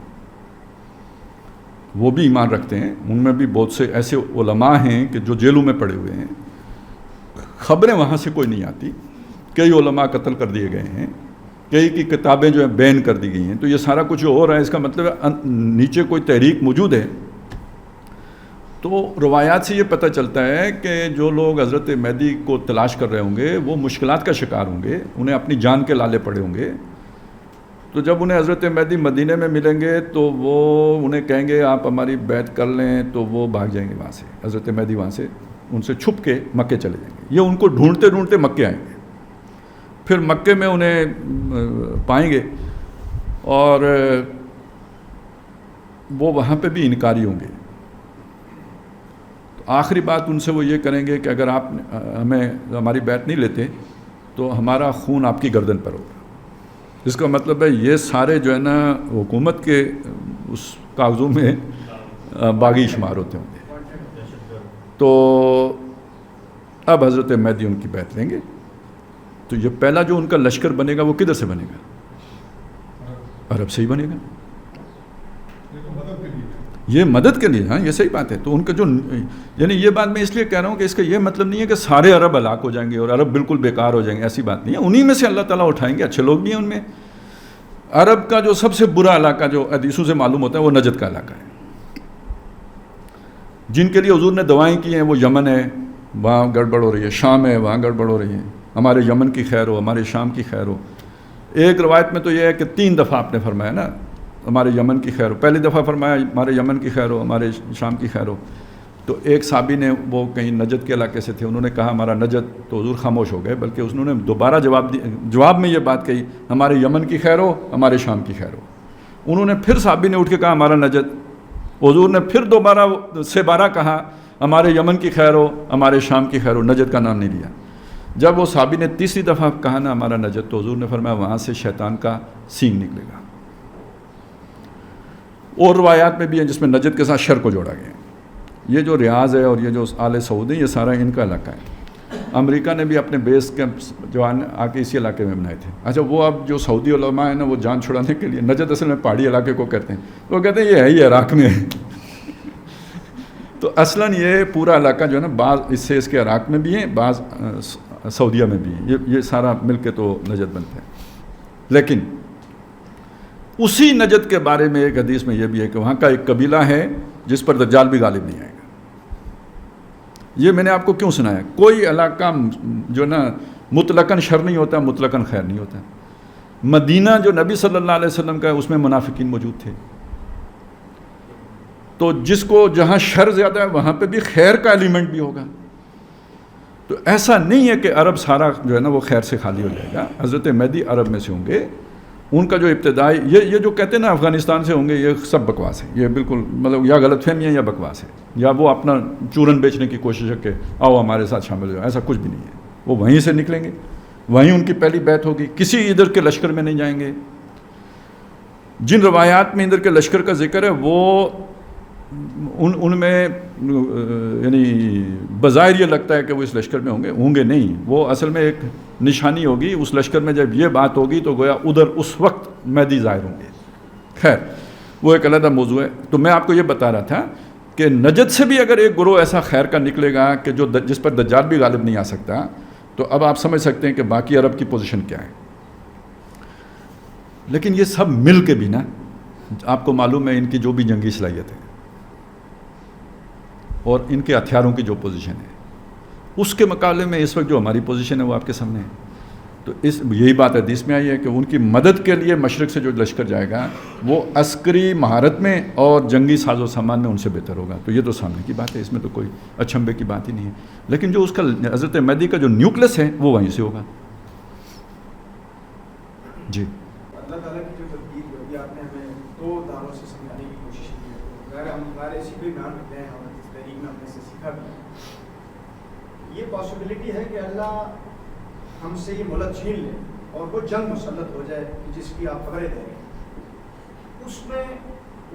وہ بھی ایمان رکھتے ہیں, ان میں بھی بہت سے ایسے علماء ہیں کہ جو جیلوں میں پڑے ہوئے ہیں, خبریں وہاں سے کوئی نہیں آتی. کئی علماء قتل کر دیے گئے ہیں, کئی کی کتابیں جو ہیں بین کر دی گئی ہیں. تو یہ سارا کچھ جو ہو رہا ہے اس کا مطلب ہے نیچے کوئی تحریک موجود ہے. تو روایات سے یہ پتہ چلتا ہے کہ جو لوگ حضرت مہدی کو تلاش کر رہے ہوں گے وہ مشکلات کا شکار ہوں گے, انہیں اپنی جان کے لالے پڑے ہوں گے. تو جب انہیں حضرت مہدی مدینے میں ملیں گے تو وہ انہیں کہیں گے آپ ہماری بیعت کر لیں, تو وہ بھاگ جائیں گے وہاں سے. حضرت مہدی وہاں سے ان سے چھپ کے مکے چلے جائیں گے. یہ ان کو ڈھونڈتے ڈھونڈتے مکے آئیں گے, پھر مکے میں انہیں پائیں گے, اور وہ وہاں پہ بھی انکاری ہوں گے. آخری بات ان سے وہ یہ کریں گے کہ اگر آپ ہماری بیعت نہیں لیتے تو ہمارا خون آپ کی گردن پر ہوگا. اس کا مطلب ہے یہ سارے جو ہے نا حکومت کے اس کاغذوں میں باغی شمار ہوتے ہوں گے. تو اب حضرت مہدی ان کی بیعت لیں گے, تو یہ پہلا جو ان کا لشکر بنے گا وہ کدھر سے بنے گا؟ عرب سے ہی بنے گا. یہ مدد کے لیے. ہاں یہ صحیح بات ہے. تو ان کا جو یعنی یہ بات میں اس لیے کہہ رہا ہوں کہ اس کا یہ مطلب نہیں ہے کہ سارے عرب ہلاک ہو جائیں گے اور عرب بالکل بیکار ہو جائیں گے, ایسی بات نہیں ہے. انہی میں سے اللہ تعالیٰ اٹھائیں گے, اچھے لوگ بھی ہیں ان میں. عرب کا جو سب سے برا علاقہ جو حدیثوں سے معلوم ہوتا ہے وہ نجد کا علاقہ ہے. جن کے لیے حضور نے دعائیں کی ہیں وہ یمن ہے, وہاں گڑبڑ ہو رہی ہے. شام ہے, وہاں گڑبڑ ہو رہی ہے. ہمارے یمن کی خیر ہو, ہمارے شام کی خیر ہو. ایک روایت میں تو یہ ہے کہ 3 دفعہ آپ نے فرمایا نا ہمارے یمن کی خیر ہو. پہلی دفعہ فرمایا ہمارے یمن کی خیر ہو, ہمارے شام کی خیر ہو. تو ایک صحابی نے, وہ کہیں نجد کے علاقے سے تھے, انہوں نے کہا ہمارا نجد, تو حضور خاموش ہو گئے. بلکہ انہوں نے دوبارہ جواب میں یہ بات کہی ہمارے یمن کی خیر ہو, ہمارے شام کی خیر ہو. انہوں نے پھر صحابی نے اٹھ کے کہا ہمارا نجد. حضور نے پھر دوبارہ سے 12 کہا ہمارے یمن کی خیر ہو, ہمارے شام کی خیر ہو. نجد کا نام نہیں لیا. جب وہ صحابی نے تیسری دفعہ کہا نا ہمارا نجد, تو حضور نے فرمایا وہاں سے شیطان کا سینگ نکلے گا. اور روایات میں بھی ہیں جس میں نجد کے ساتھ شر کو جوڑا گیا. یہ جو ریاض ہے اور یہ جو آل سعود ہے یہ سارا ان کا علاقہ ہے. امریکہ نے بھی اپنے بیس کیمپ جو آ کے اسی علاقے میں بنائے تھے. اچھا وہ اب جو سعودی علماء ہیں نا وہ جان چھڑانے کے لیے, نجد اصل میں پہاڑی علاقے کو کہتے ہیں, وہ کہتے ہیں یہ ہے ہی عراق میں ہے. تو اصلاً یہ پورا علاقہ جو ہے نا بعض حصے اس کے عراق میں بھی ہیں, بعض سعودیہ میں بھی ہیں. یہ سارا مل کے تو نجد بنتے ہیں. لیکن اسی نجد کے بارے میں ایک حدیث میں یہ بھی ہے کہ وہاں کا ایک قبیلہ ہے جس پر دجال بھی غالب نہیں آئے گا. یہ میں نے آپ کو کیوں سنایا؟ کوئی علاقہ جو نا مطلقاً شر نہیں ہوتا, مطلقاً خیر نہیں ہوتا. مدینہ جو نبی صلی اللہ علیہ وسلم کا ہے اس میں منافقین موجود تھے. تو جس کو جہاں شر زیادہ ہے وہاں پہ بھی خیر کا ایلیمنٹ بھی ہوگا. تو ایسا نہیں ہے کہ عرب سارا جو ہے نا وہ خیر سے خالی ہو جائے گا. حضرت مہدی عرب میں سے ہوں گے. ان کا جو ابتدائی یہ جو کہتے ہیں نا افغانستان سے ہوں گے, یہ سب بکواس ہے. یہ بالکل مطلب یا غلط فہمی ہے یا بکواس ہے, یا وہ اپنا چورن بیچنے کی کوشش ہے کہ آؤ ہمارے ساتھ شامل ہو جاؤ. ایسا کچھ بھی نہیں ہے. وہ وہیں سے نکلیں گے, وہیں ان کی پہلی بیعت ہوگی. کسی ادھر کے لشکر میں نہیں جائیں گے. جن روایات میں ادھر کے لشکر کا ذکر ہے وہ ان میں یعنی بظاہر یہ لگتا ہے کہ وہ اس لشکر میں ہوں گے نہیں. وہ اصل میں ایک نشانی ہوگی اس لشکر میں. جب یہ بات ہوگی تو گویا ادھر اس وقت مہدی ظاہر ہوں گے. خیر وہ ایک علیحدہ موضوع ہے. تو میں آپ کو یہ بتا رہا تھا کہ نجد سے بھی اگر ایک گروہ ایسا خیر کا نکلے گا کہ جس پر دجال بھی غالب نہیں آ سکتا, تو اب آپ سمجھ سکتے ہیں کہ باقی عرب کی پوزیشن کیا ہے. لیکن یہ سب مل کے بھی نا, آپ کو معلوم ہے ان کی جو بھی جنگی صلاحیت ہے اور ان کے ہتھیاروں کی جو پوزیشن ہے, اس کے مقابلے میں اس وقت جو ہماری پوزیشن ہے وہ آپ کے سامنے ہے. تو یہی بات حدیث میں آئی ہے کہ ان کی مدد کے لیے مشرق سے جو لشکر جائے گا وہ عسکری مہارت میں اور جنگی ساز و سامان میں ان سے بہتر ہوگا. تو یہ تو سامنے کی بات ہے, اس میں تو کوئی اچھمبے کی بات ہی نہیں ہے. لیکن جو اس کا حضرت مہدی کا جو نیوکلس ہے وہ وہیں سے ہوگا. جی اللہ تعالیٰ کی جو تدبیر جو ابھی آپ نے ہمیں 2 دعووں سے سمجھانے کی کوشش کی ہے, اگر ہم ہمارے ایسی کوئی بیان کرتے ہیں, ہم اس تحریک میں ہم نے سے سیکھا بھی, یہ پاسبلٹی ہے کہ اللہ ہم سے یہ ملک چھین لے اور وہ جنگ مسلط ہو جائے جس کی آپ خبریں دیں گے. اس میں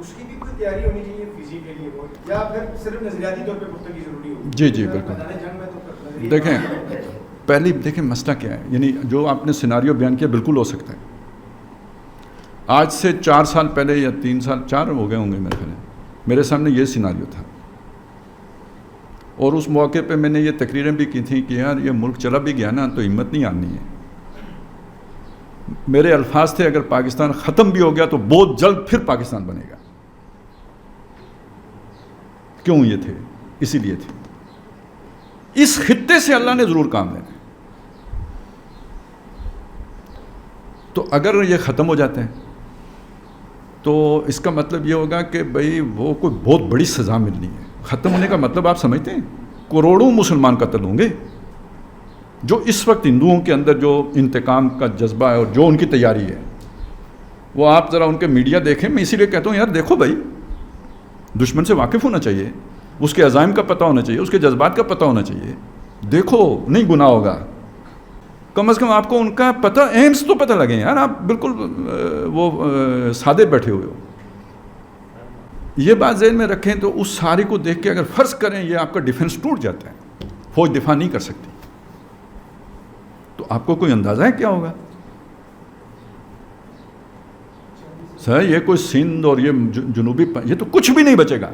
اس کی بھی کوئی تیاری ہونی چاہیے فزیکلی ہو, یا پھر صرف نظریاتی طور پہ گفتگی ضروری ہوگی. جی جی بالکل. جنگ میں تو دیکھیں دیکھیں مسئلہ کیا ہے. یعنی جو آپ نے سیناریو بیان کیا بالکل ہو سکتا ہے. آج سے 4 سال پہلے یا 3 سال 4 ہو گئے ہوں گے میرے خیال میں, میرے سامنے یہ سیناریو تھا. اور اس موقع پہ میں نے یہ تقریریں بھی کی تھیں کہ یار یہ ملک چلا بھی گیا نا تو ہمت نہیں آنی ہے. میرے الفاظ تھے اگر پاکستان ختم بھی ہو گیا تو بہت جلد پھر پاکستان بنے گا. کیوں یہ تھے؟ اسی لیے تھے اس خطے سے اللہ نے ضرور کام لینا. تو اگر یہ ختم ہو جاتے ہیں تو اس کا مطلب یہ ہوگا کہ بھئی وہ کوئی بہت بڑی سزا ملنی ہے. ختم ہونے کا مطلب آپ سمجھتے ہیں کروڑوں مسلمان قتل ہوں گے. جو اس وقت ہندوؤں کے اندر جو انتقام کا جذبہ ہے اور جو ان کی تیاری ہے, وہ آپ ذرا ان کے میڈیا دیکھیں. میں اسی لیے کہتا ہوں یار دیکھو بھائی, دشمن سے واقف ہونا چاہیے, اس کے عزائم کا پتہ ہونا چاہیے, اس کے جذبات کا پتہ ہونا چاہیے. دیکھو نہیں گناہ ہوگا, کم از کم آپ کو ان کا پتہ, ایمس تو پتہ لگے یار. آپ بالکل وہ سادے بیٹھے ہوئے ہو. یہ بات ذہن میں رکھیں تو اس ساری کو دیکھ کے اگر فرض کریں یہ آپ کا ڈیفنس ٹوٹ جاتا ہے, فوج دفاع نہیں کر سکتی, تو تو آپ کو کوئی اندازہ ہے کیا ہوگا؟ سر یہ کوئی سندھ اور یہ جنوبی یہ تو کچھ بھی نہیں بچے گا.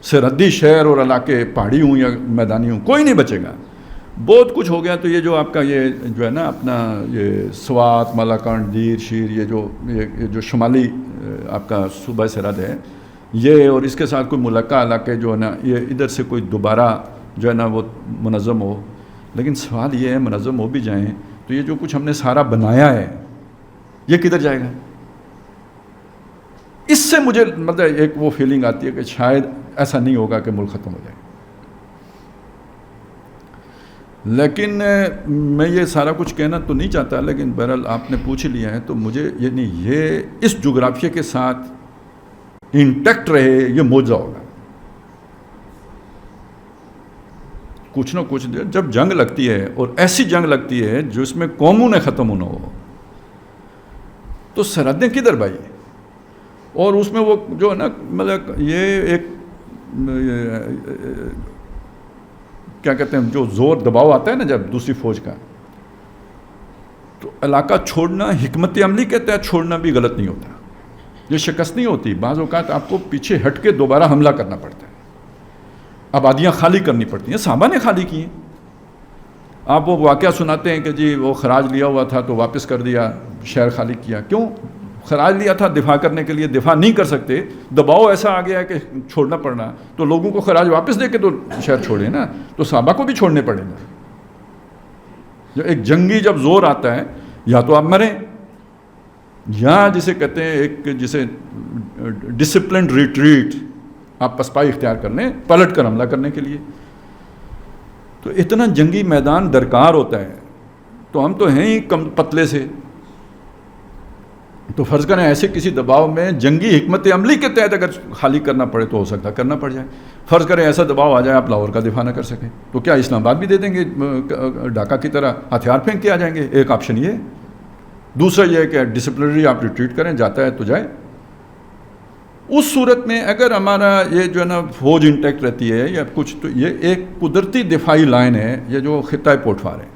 سرحدی شہر اور علاقے پہاڑی ہوں یا میدانی ہوں کوئی نہیں بچے گا. بہت کچھ ہو گیا. تو یہ جو آپ کا یہ جو ہے نا اپنا یہ سوات، مالاکنڈ، دیر، شیر، یہ جو شمالی آپ کا صوبہ سرحد ہے یہ، اور اس کے ساتھ کوئی ملکہ علاقے جو ہے نا یہ ادھر سے کوئی دوبارہ جو ہے نا وہ منظم ہو. لیکن سوال یہ ہے منظم ہو بھی جائیں تو یہ جو کچھ ہم نے سارا بنایا ہے یہ کدھر جائے گا؟ اس سے مجھے مطلب ایک وہ فیلنگ آتی ہے کہ شاید ایسا نہیں ہوگا کہ ملک ختم ہو جائے. لیکن میں یہ سارا کچھ کہنا تو نہیں چاہتا، لیکن بہرحال آپ نے پوچھ لیا ہے تو مجھے یعنی یہ اس جغرافیہ کے ساتھ انٹیکٹ رہے یہ معجزہ ہوگا. کچھ نہ کچھ جب جنگ لگتی ہے اور ایسی جنگ لگتی ہے جس میں قوموں نے ختم ہونا ہو تو سرحدیں کدھر بھائی؟ اور اس میں وہ جو ہے نا مطلب یہ ایک کیا کہتے ہیں جو زور دباؤ آتا ہے نا جب دوسری فوج کا، تو علاقہ چھوڑنا حکمت عملی کے تحت چھوڑنا بھی غلط نہیں ہوتا. یہ شکست نہیں ہوتی. بعض اوقات آپ کو پیچھے ہٹ کے دوبارہ حملہ کرنا پڑتا ہے، آبادیاں خالی کرنی پڑتی ہیں. صحابہ نے خالی کی ہیں. آپ وہ واقعہ سناتے ہیں کہ جی وہ خراج لیا ہوا تھا تو واپس کر دیا، شہر خالی کیا. کیوں؟ خراج لیا تھا دفاع کرنے کے لیے، دفاع نہیں کر سکتے، دباؤ ایسا آ گیا ہے کہ چھوڑنا پڑنا، تو لوگوں کو خراج واپس دے کے تو شہر چھوڑے نا. تو صحابہ کو بھی چھوڑنے پڑیں گے. جو ایک جنگی جب زور آتا ہے یا تو آپ مریں یا جسے کہتے ہیں ایک جسے ڈسپلنڈ ریٹریٹ، آپ پسپائی اختیار کر لیں پلٹ کر حملہ کرنے کے لیے. تو اتنا جنگی میدان درکار ہوتا ہے. تو ہم تو ہیں ہی کم پتلے سے، تو فرض کریں ایسے کسی دباؤ میں جنگی حکمت عملی کے تحت اگر خالی کرنا پڑے تو ہو سکتا کرنا پڑ جائے. فرض کریں ایسا دباؤ آ جائے آپ لاہور کا دفاع نہ کر سکیں تو کیا اسلام آباد بھی دے دیں گے ڈھاکہ کی طرح ہتھیار پھینک کے آ جائیں گے؟ ایک آپشن یہ. دوسرا یہ ہے کہ ڈسپلنری آپ ریٹریٹ کریں، جاتا ہے تو جائے. اس صورت میں اگر ہمارا یہ جو ہے نا فوج انٹیکٹ رہتی ہے یا کچھ، تو یہ ایک قدرتی دفاعی لائن ہے. یہ جو خطہ پوٹفار ہے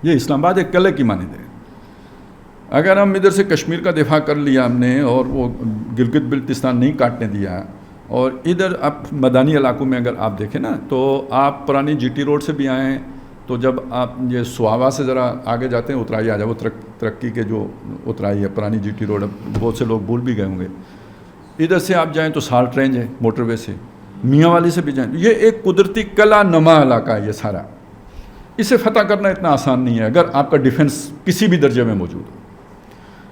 یہ اسلام آباد ایک قلعے کی مانند ہے. اگر ہم ادھر سے کشمیر کا دفاع کر لیا ہم نے اور وہ گلگت بلتستان نہیں کاٹنے دیا، اور ادھر اب میدانی علاقوں میں اگر آپ دیکھیں نا تو آپ پرانی جی ٹی روڈ سے بھی آئیں تو جب آپ یہ سواوا سے ذرا آگے جاتے ہیں اترائی آ جائے، وہ ترقی کے جو اترائی ہے پرانی جی ٹی روڈ، اب بہت سے لوگ بھول بھی گئے ہوں گے. ادھر سے آپ جائیں تو سالٹ رینج ہے موٹر وے سے، میاں والی سے بھی جائیں. یہ ایک قدرتی کلا نما علاقہ ہے یہ سارا. اسے فتح کرنا اتنا آسان نہیں ہے اگر آپ کا ڈیفنس کسی بھی درجے میں موجود ہو.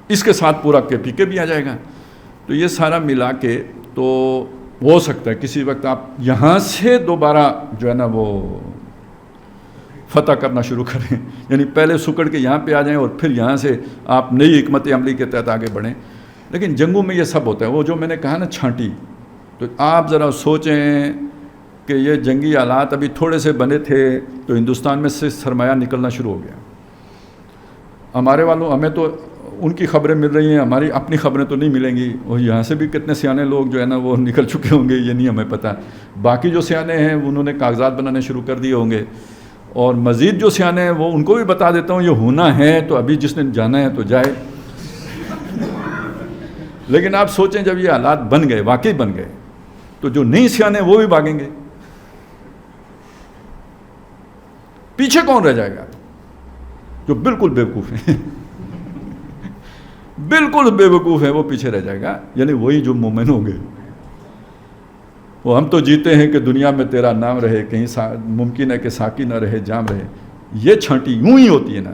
اس کے ساتھ پورا کے پی کے بھی آ جائے گا. تو یہ سارا ملا کے تو ہو سکتا ہے کسی وقت آپ یہاں سے دوبارہ جو ہے نا وہ فتح کرنا شروع کریں، یعنی پہلے سکڑ کے یہاں پہ آ جائیں اور پھر یہاں سے آپ نئی حکمت عملی کے تحت آگے بڑھیں. لیکن جنگوں میں یہ سب ہوتا ہے. وہ جو میں نے کہا نا چھانٹی، تو آپ ذرا سوچیں کہ یہ جنگی آلات ابھی تھوڑے سے بنے تھے تو ہندوستان میں سے سرمایہ نکلنا شروع ہو گیا. ہمارے والوں ہمیں تو ان کی خبریں مل رہی ہیں، ہماری اپنی خبریں تو نہیں ملیں گی. اور یہاں سے بھی کتنے سیانے لوگ جو ہے نا وہ نکل چکے ہوں گے یہ نہیں ہمیں پتہ. باقی جو سیانے ہیں انہوں نے کاغذات بنانے شروع کر دیے ہوں گے، اور مزید جو سیانے ہیں وہ ان کو بھی بتا دیتا ہوں یہ ہونا ہے تو ابھی جس نے جانا ہے تو جائے. لیکن آپ سوچیں جب یہ حالات بن گئے، واقعی بن گئے، تو جو نہیں سیانے وہ بھی بھاگیں گے. پیچھے کون رہ جائے گا؟ جو بالکل بیوقوف ہیں بالکل بے وقوف ہے وہ پیچھے رہ جائے گا. یعنی وہی جو مومن ہوں گے. وہ ہم تو جیتے ہیں کہ دنیا میں تیرا نام رہے، کہیں ممکن ہے کہ ساقی نہ رہے جام رہے. یہ چھانٹی یوں ہی ہوتی ہے نا.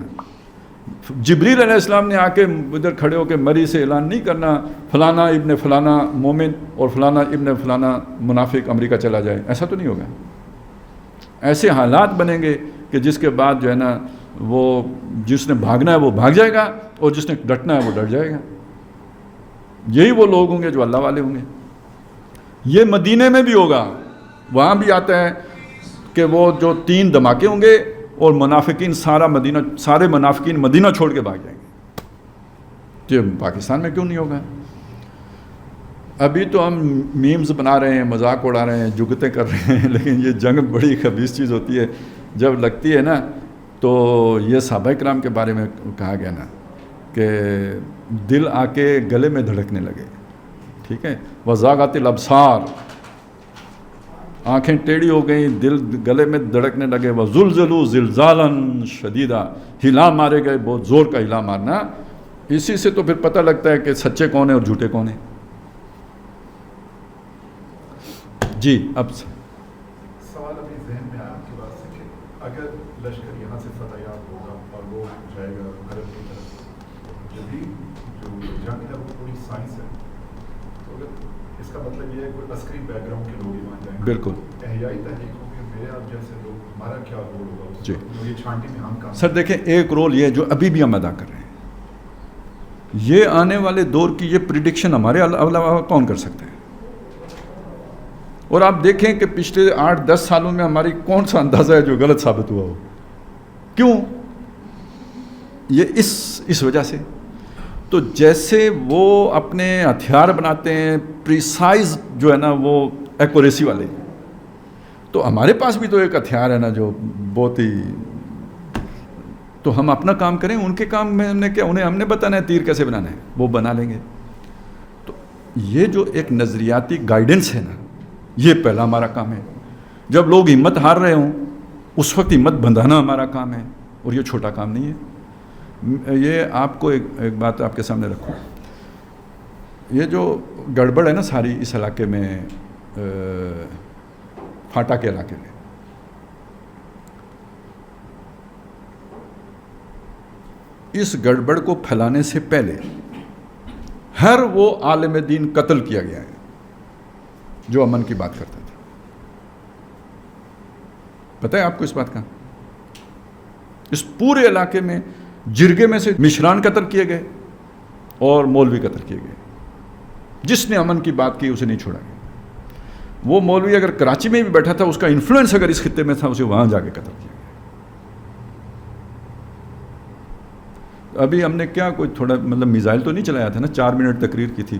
جبریل علیہ السلام نے آ کے ادھر کھڑے ہو کے مری سے اعلان نہیں کرنا فلانا ابن فلانا مومن اور فلانا ابن فلانا منافق امریکہ چلا جائے. ایسا تو نہیں ہوگا. ایسے حالات بنیں گے کہ جس کے بعد جو ہے نا وہ جس نے بھاگنا ہے وہ بھاگ جائے گا اور جس نے ڈٹنا ہے وہ ڈٹ جائے گا. یہی وہ لوگ ہوں گے جو اللہ والے ہوں گے. یہ مدینے میں بھی ہوگا. وہاں بھی آتا ہے کہ وہ جو 3 دھماکے ہوں گے اور منافقین سارے منافقین مدینہ چھوڑ کے بھاگ جائیں گے. یہ پاکستان میں کیوں نہیں ہوگا؟ ابھی تو ہم میمز بنا رہے ہیں، مذاق اڑا رہے ہیں، جگتیں کر رہے ہیں، لیکن یہ جنگ بڑی خبیث چیز ہوتی ہے. جب لگتی ہے نا تو یہ صحابہ کرام کے بارے میں کہا گیا نا کہ دل آ کے گلے میں دھڑکنے لگے، ٹھیک ہے، وزاغت الابصار، آنکھیں ٹیڑھی ہو گئیں، دل گلے میں دھڑکنے لگے، وزلزلوا زلزالا شدیدا، ہلا مارے گئے، بہت زور کا ہلا مارنا۔ اسی سے تو پھر پتہ لگتا ہے کہ سچے کون ہیں اور جھوٹے کون ہیں۔ جی اب سوال ابھی ذہن میں آیا آپ کی بات سے کہ اگر لشکر یہاں سے فتح یاب ہوگا اور وہ جائے گا غرب کی طرف، جدید جو جنگ ہے وہ پوری سائنس ہے، تو اگر اس کا مطلب یہ ہے کوئی عسکری بیک گراؤنڈ کے لوگ ہی وہاں جائیں گے، بالکل احیائی تحقیقوں کے میرے آپ جیسے لوگ، ہمارا کیا رول ہوگا اس جی وقت؟ یہ چھانٹی میں ہم کام سر دیکھیں، ایک رول یہ جو ابھی بھی ہم ادا کر رہے ہیں، یہ آنے والے دور کی یہ پریڈکشن ہمارے علاوہ کون کر سکتے ہیں؟ اور آپ دیکھیں کہ پچھلے 8-10 سالوں میں ہماری کون سا اندازہ ہے جو غلط ثابت ہوا ہو؟ کیوں؟ یہ اس وجہ سے تو جیسے وہ اپنے ہتھیار بناتے ہیں پریسائز جو ہے نا وہ ایکوریسی والے، تو ہمارے پاس بھی تو ایک ہتھیار ہے نا جو بہت ہی، تو ہم اپنا کام کریں، ان کے کام میں ہم نے کیا، انہیں ہم نے بتانا ہے تیر کیسے بنانا ہے، وہ بنا لیں گے۔ تو یہ جو ایک نظریاتی گائیڈنس ہے نا، یہ پہلا ہمارا کام ہے۔ جب لوگ ہمت ہار رہے ہوں اس وقت ہمت بندھانا ہمارا کام ہے، اور یہ چھوٹا کام نہیں ہے۔ یہ آپ کو ایک بات آپ کے سامنے رکھوں، یہ جو گڑبڑ ہے نا ساری اس علاقے میں، فاٹا کے علاقے میں، اس گڑبڑ کو پھیلانے سے پہلے ہر وہ عالم دین قتل کیا گیا ہے جو امن کی بات کرتا تھا۔ پتہ ہے آپ کو اس بات کا؟ اس پورے علاقے میں جرگے میں سے مشران قتل کیے گئے اور مولوی قتل کیے گئے، جس نے امن کی بات کی اسے نہیں چھوڑا گیا۔ وہ مولوی اگر کراچی میں بھی بیٹھا تھا، اس کا انفلوئنس اگر اس خطے میں تھا، اسے وہاں جا کے قتل کیا گیا۔ ابھی ہم نے کیا کوئی تھوڑا مطلب میزائل تو نہیں چلایا تھا نا، 4 منٹ تقریر کی تھی،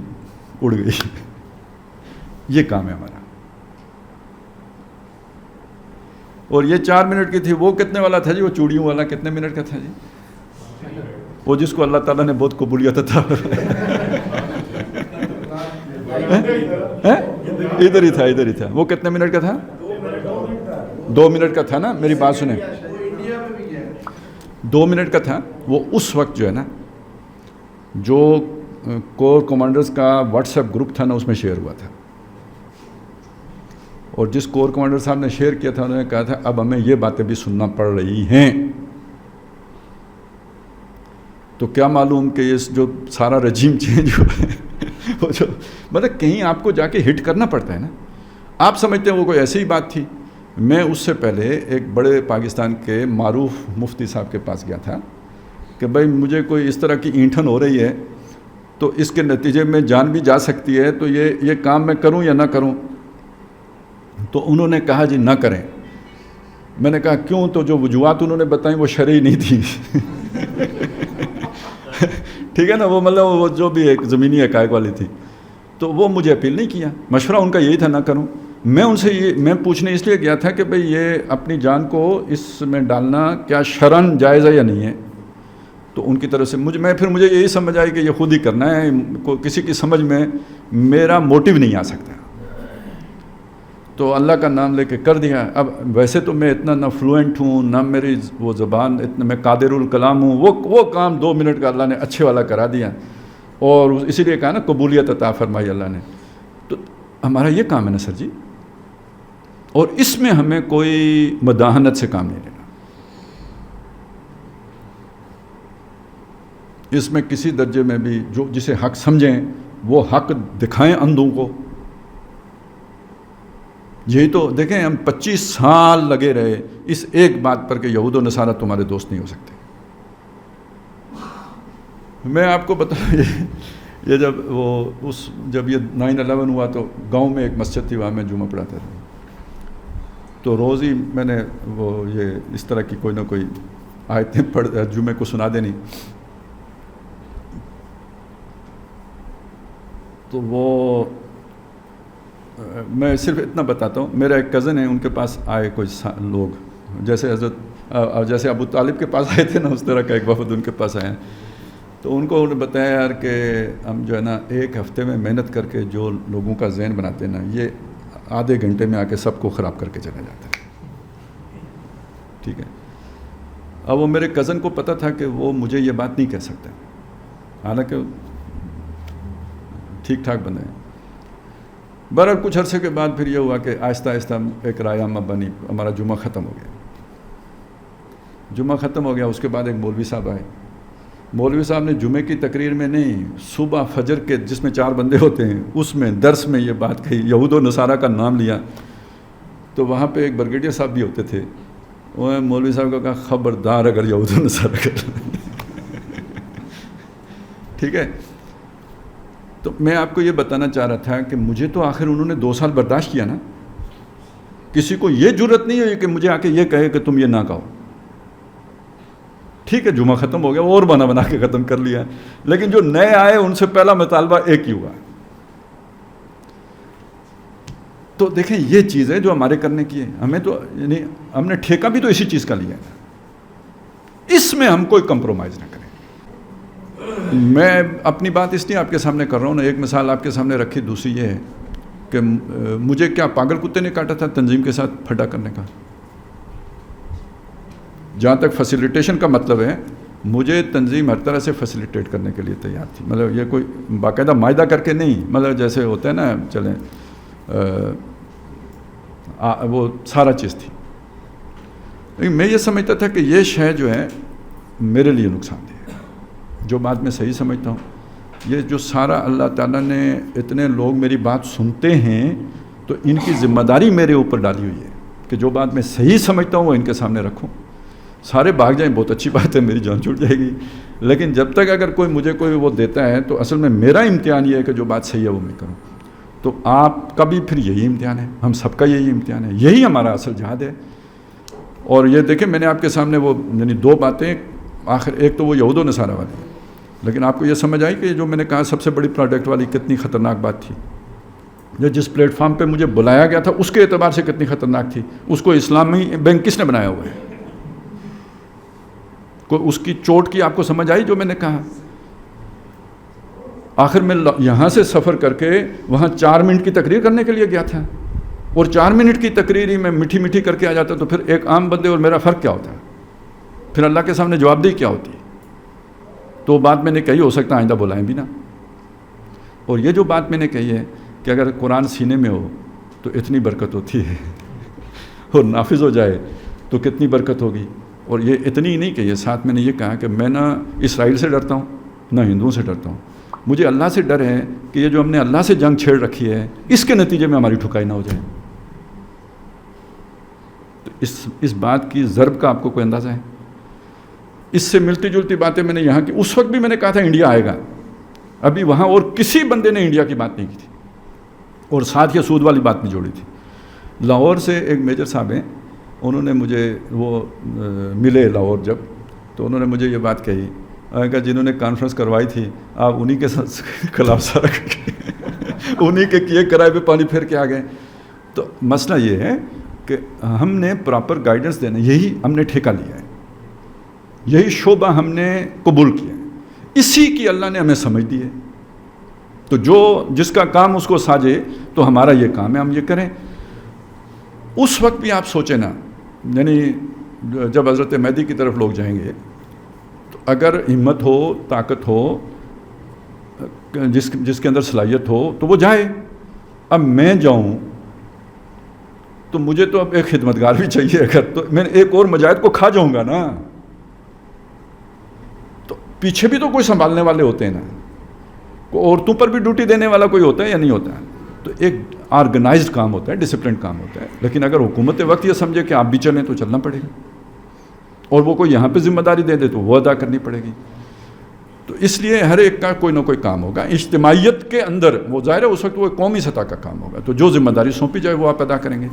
اڑ گئی۔ یہ کام ہے ہمارا، اور یہ 4 منٹ کی تھی۔ وہ کتنے والا تھا جی؟ وہ چوڑیوں والا کتنے منٹ کا تھا جی؟ وہ جس کو اللہ تعالیٰ نے بہت قبولیت تھا، ادھر ہی تھا۔ وہ کتنے منٹ کا تھا؟ 2 منٹ کا تھا نا، میری بات سنیں، 2 منٹ کا تھا۔ وہ اس وقت جو ہے نا، جو کور کمانڈرز کا واٹس ایپ گروپ تھا نا، اس میں شیئر ہوا تھا، اور جس کور کمانڈر صاحب نے شیئر کیا تھا انہوں نے کہا تھا اب ہمیں یہ باتیں بھی سننا پڑ رہی ہیں۔ تو کیا معلوم کہ یہ جو سارا رجیم چینج ہوا ہے، وہ جو مطلب کہیں آپ کو جا کے ہٹ کرنا پڑتا ہے نا۔ آپ سمجھتے ہیں وہ کوئی ایسی ہی بات تھی؟ میں اس سے پہلے ایک بڑے پاکستان کے معروف مفتی صاحب کے پاس گیا تھا کہ بھائی مجھے کوئی اس طرح کی اینٹھن ہو رہی ہے تو اس کے نتیجے میں جان بھی جا سکتی ہے، تو یہ کام میں کروں یا نہ کروں؟ تو انہوں نے کہا جی نہ کریں۔ میں نے کہا کیوں؟ تو جو وجوہات انہوں نے بتائیں وہ شرعی نہیں تھی۔ ٹھیک ہے نا، وہ مطلب وہ جو بھی ایک زمینی حقائق والی تھی، تو وہ مجھے اپیل نہیں کیا، مشورہ ان کا یہی تھا نہ کروں۔ میں ان سے میں پوچھنے اس لیے گیا تھا کہ بھئی یہ اپنی جان کو اس میں ڈالنا کیا شرعاً جائز ہے یا نہیں ہے؟ تو ان کی طرف سے مجھے یہی سمجھ آئی کہ یہ خود ہی کرنا ہے، کسی کی سمجھ میں میرا موٹیو نہیں آ سکتا۔ تو اللہ کا نام لے کے کر دیا۔ اب ویسے تو میں اتنا نہ فلوئنٹ ہوں، نہ میری وہ زبان اتنا، میں قادر الکلام ہوں، وہ کام 2 منٹ کا اللہ نے اچھے والا کرا دیا، اور اسی لیے کہا نا قبولیت عطا فرمائی اللہ نے۔ تو ہمارا یہ کام ہے نا سر جی، اور اس میں ہمیں کوئی مداحنت سے کام نہیں لینا، اس میں کسی درجے میں بھی جو جسے حق سمجھیں وہ حق دکھائیں اندھوں کو۔ یہی تو دیکھیں، ہم 25 سال لگے رہے اس ایک بات پر کہ یہود و نصارہ تمہارے دوست نہیں ہو سکتے۔ میں آپ کو بتاؤں، یہ جب یہ 9/11 ہوا تو گاؤں میں ایک مسجد تھی، وہاں میں جمعہ پڑھاتا تھا، تو روز ہی میں نے وہ یہ اس طرح کی کوئی نہ کوئی آیتیں پڑھ جمعے کو سنا دینی۔ تو وہ میں صرف اتنا بتاتا ہوں، میرا ایک کزن ہے، ان کے پاس آئے کوئی لوگ جیسے جیسے ابو طالب کے پاس آئے تھے نا، اس طرح کا ایک وفد ان کے پاس آیا، تو ان کو انہوں نے بتایا یار کہ ہم جو ہے نا ایک ہفتے میں محنت کر کے جو لوگوں کا ذہن بناتے ہیں نا، یہ آدھے گھنٹے میں آ کے سب کو خراب کر کے چلا جاتا ہے. ٹھیک ہے. اب وہ میرے کزن کو پتہ تھا کہ وہ مجھے یہ بات نہیں کہہ سکتا، حالانکہ ٹھیک ٹھاک بندے ہیں. بہرحال کچھ عرصے کے بعد پھر یہ ہوا کہ آہستہ آہستہ ایک رائے عامہ بنی، ہمارا جمعہ ختم ہو گیا. جمعہ ختم ہو گیا، اس کے بعد ایک مولوی صاحب آئے. مولوی صاحب نے جمعے کی تقریر میں نہیں، صبح فجر کے جس میں 4 بندے ہوتے ہیں اس میں درس میں یہ بات کہی، یہود و نصارہ کا نام لیا. تو وہاں پہ ایک برگیڈیئر صاحب بھی ہوتے تھے، وہ مولوی صاحب کو کہا خبردار اگر یہود و نصارہ کا ٹھیک ہے. تو میں آپ کو یہ بتانا چاہ رہا تھا کہ مجھے تو آخر انہوں نے 2 سال برداشت کیا نا. کسی کو یہ جرت نہیں ہوئی کہ مجھے آ کے یہ کہے کہ تم یہ نہ کہو. ٹھیک ہے، جمعہ ختم ہو گیا، وہ اور بنا کے ختم کر لیا. لیکن جو نئے آئے ان سے پہلا مطالبہ ایک ہی ہوا. تو دیکھیں یہ چیز ہے جو ہمارے کرنے کی ہے. ہمیں تو یعنی ہم نے ٹھیکہ بھی تو اسی چیز کا لیا ہے، اس میں ہم کوئی کمپرومائز نہ کریں. میں اپنی بات اس لیے آپ کے سامنے کر رہا ہوں نا، ایک مثال آپ کے سامنے رکھی، دوسری یہ ہے کہ مجھے کیا پاگل کتے نے کاٹا تھا تنظیم کے ساتھ پھٹا کرنے کا. جہاں تک فیسیلیٹیشن کا مطلب ہے، مجھے تنظیم ہر طرح سے فیسیلیٹیٹ کرنے کے لیے تیار تھی. مطلب یہ کوئی باقاعدہ معاہدہ کر کے نہیں، مطلب جیسے ہوتا ہے نا چلیں وہ سارا چیز تھی. لیکن میں یہ سمجھتا تھا کہ یہ شے جو ہے میرے لیے نقصان دہ ہے. جو بات میں صحیح سمجھتا ہوں، یہ جو سارا اللہ تعالیٰ نے اتنے لوگ میری بات سنتے ہیں تو ان کی ذمہ داری میرے اوپر ڈالی ہوئی ہے کہ جو بات میں صحیح سمجھتا ہوں وہ ان کے سامنے رکھوں. سارے بھاگ جائیں بہت اچھی بات ہے، میری جان چھوٹ جائے گی. لیکن جب تک اگر کوئی مجھے کوئی وہ دیتا ہے تو اصل میں میرا امتحان یہ ہے کہ جو بات صحیح ہے وہ میں کروں. تو آپ کا بھی پھر یہی امتحان ہے، ہم سب کا یہی امتحان ہے، یہی ہمارا اصل جہاد ہے. اور یہ دیکھیں میں نے آپ کے سامنے وہ یعنی 2 باتیں، آخر ایک تو وہ یہود و نصارہ والی، لیکن آپ کو یہ سمجھ آئی کہ جو میں نے کہا سب سے بڑی پروڈکٹ والی کتنی خطرناک بات تھی. جو جس پلیٹ فارم پہ مجھے بلایا گیا تھا اس کے اعتبار سے کتنی خطرناک تھی. اس کو اسلامی بینک کس نے بنایا ہوا ہے؟ کوئی اس کی چوٹ کی آپ کو سمجھ آئی جو میں نے کہا؟ آخر میں یہاں سے سفر کر کے وہاں 4 منٹ کی تقریر کرنے کے لیے گیا تھا، اور 4 منٹ کی تقریر ہی میں میٹھی میٹھی کر کے آ جاتا، تو پھر ایک عام بندے اور میرا فرق کیا ہوتا ہے؟ پھر اللہ کے سامنے جواب دہی کیا ہوتی ہے؟ تو بات میں نے کہی، ہو سکتا آئندہ بلائیں بھی نا. اور یہ جو بات میں نے کہی ہے کہ اگر قرآن سینے میں ہو تو اتنی برکت ہوتی ہے، اور نافذ ہو جائے تو کتنی برکت ہوگی. اور یہ اتنی ہی نہیں کہ یہ ساتھ میں نے یہ کہا کہ میں نہ اسرائیل سے ڈرتا ہوں نہ ہندوؤں سے ڈرتا ہوں. مجھے اللہ سے ڈر ہے کہ یہ جو ہم نے اللہ سے جنگ چھیڑ رکھی ہے اس کے نتیجے میں ہماری ٹھکائی نہ ہو جائے. تو اس بات کی ضرب کا آپ کو کوئی اندازہ ہے؟ اس سے ملتی جلتی باتیں میں نے یہاں کی، اس وقت بھی میں نے کہا تھا انڈیا آئے گا، ابھی وہاں اور کسی بندے نے انڈیا کی بات نہیں کی تھی، اور ساتھ یہ سود والی بات نہیں جوڑی تھی. لاہور سے ایک میجر صاحب ہیں، انہوں نے مجھے وہ ملے لاہور جب، تو انہوں نے مجھے یہ بات کہی کہ جنہوں نے کانفرنس کروائی تھی آپ انہی کے خلاف سارا انہی کے کیے کرائے پہ پانی پھیر کے آ گئے. تو مسئلہ یہ ہے کہ ہم نے پراپر گائیڈنس دینا، یہی ہم نے ٹھیکہ لیا ہے، یہی شعبہ ہم نے قبول کیا ہے، اسی کی اللہ نے ہمیں سمجھ دی ہے. تو جو جس کا کام اس کو ساجے تو ہمارا یہ کام ہے ہم یہ کریں. اس وقت بھی آپ سوچیں نا، یعنی جب حضرت مہدی کی طرف لوگ جائیں گے تو اگر ہمت ہو، طاقت ہو، جس کے اندر صلاحیت ہو تو وہ جائے. اب میں جاؤں تو مجھے تو اب ایک خدمتگار بھی چاہیے، اگر تو میں ایک اور مجاہد کو کھا جاؤں گا نا، تو پیچھے بھی تو کوئی سنبھالنے والے ہوتے ہیں نا، کوئی عورتوں پر بھی ڈیوٹی دینے والا کوئی ہوتا ہے یا نہیں ہوتا ہے. تو ایک آرگنائزڈ کام ہوتا ہے، ڈسپلن کام ہوتا ہے. لیکن اگر حکومت وقت یہ سمجھے کہ آپ بھی چلیں تو چلنا پڑے گا، اور وہ کوئی یہاں پہ ذمہ داری دے دے تو وہ ادا کرنی پڑے گی. تو اس لیے ہر ایک کا کوئی نہ کوئی کام ہوگا اجتماعیت کے اندر. وہ ظاہر ہے اس وقت وہ قومی سطح کا کام ہوگا، تو جو ذمہ داری سونپی جائے وہ آپ ادا کریں گے.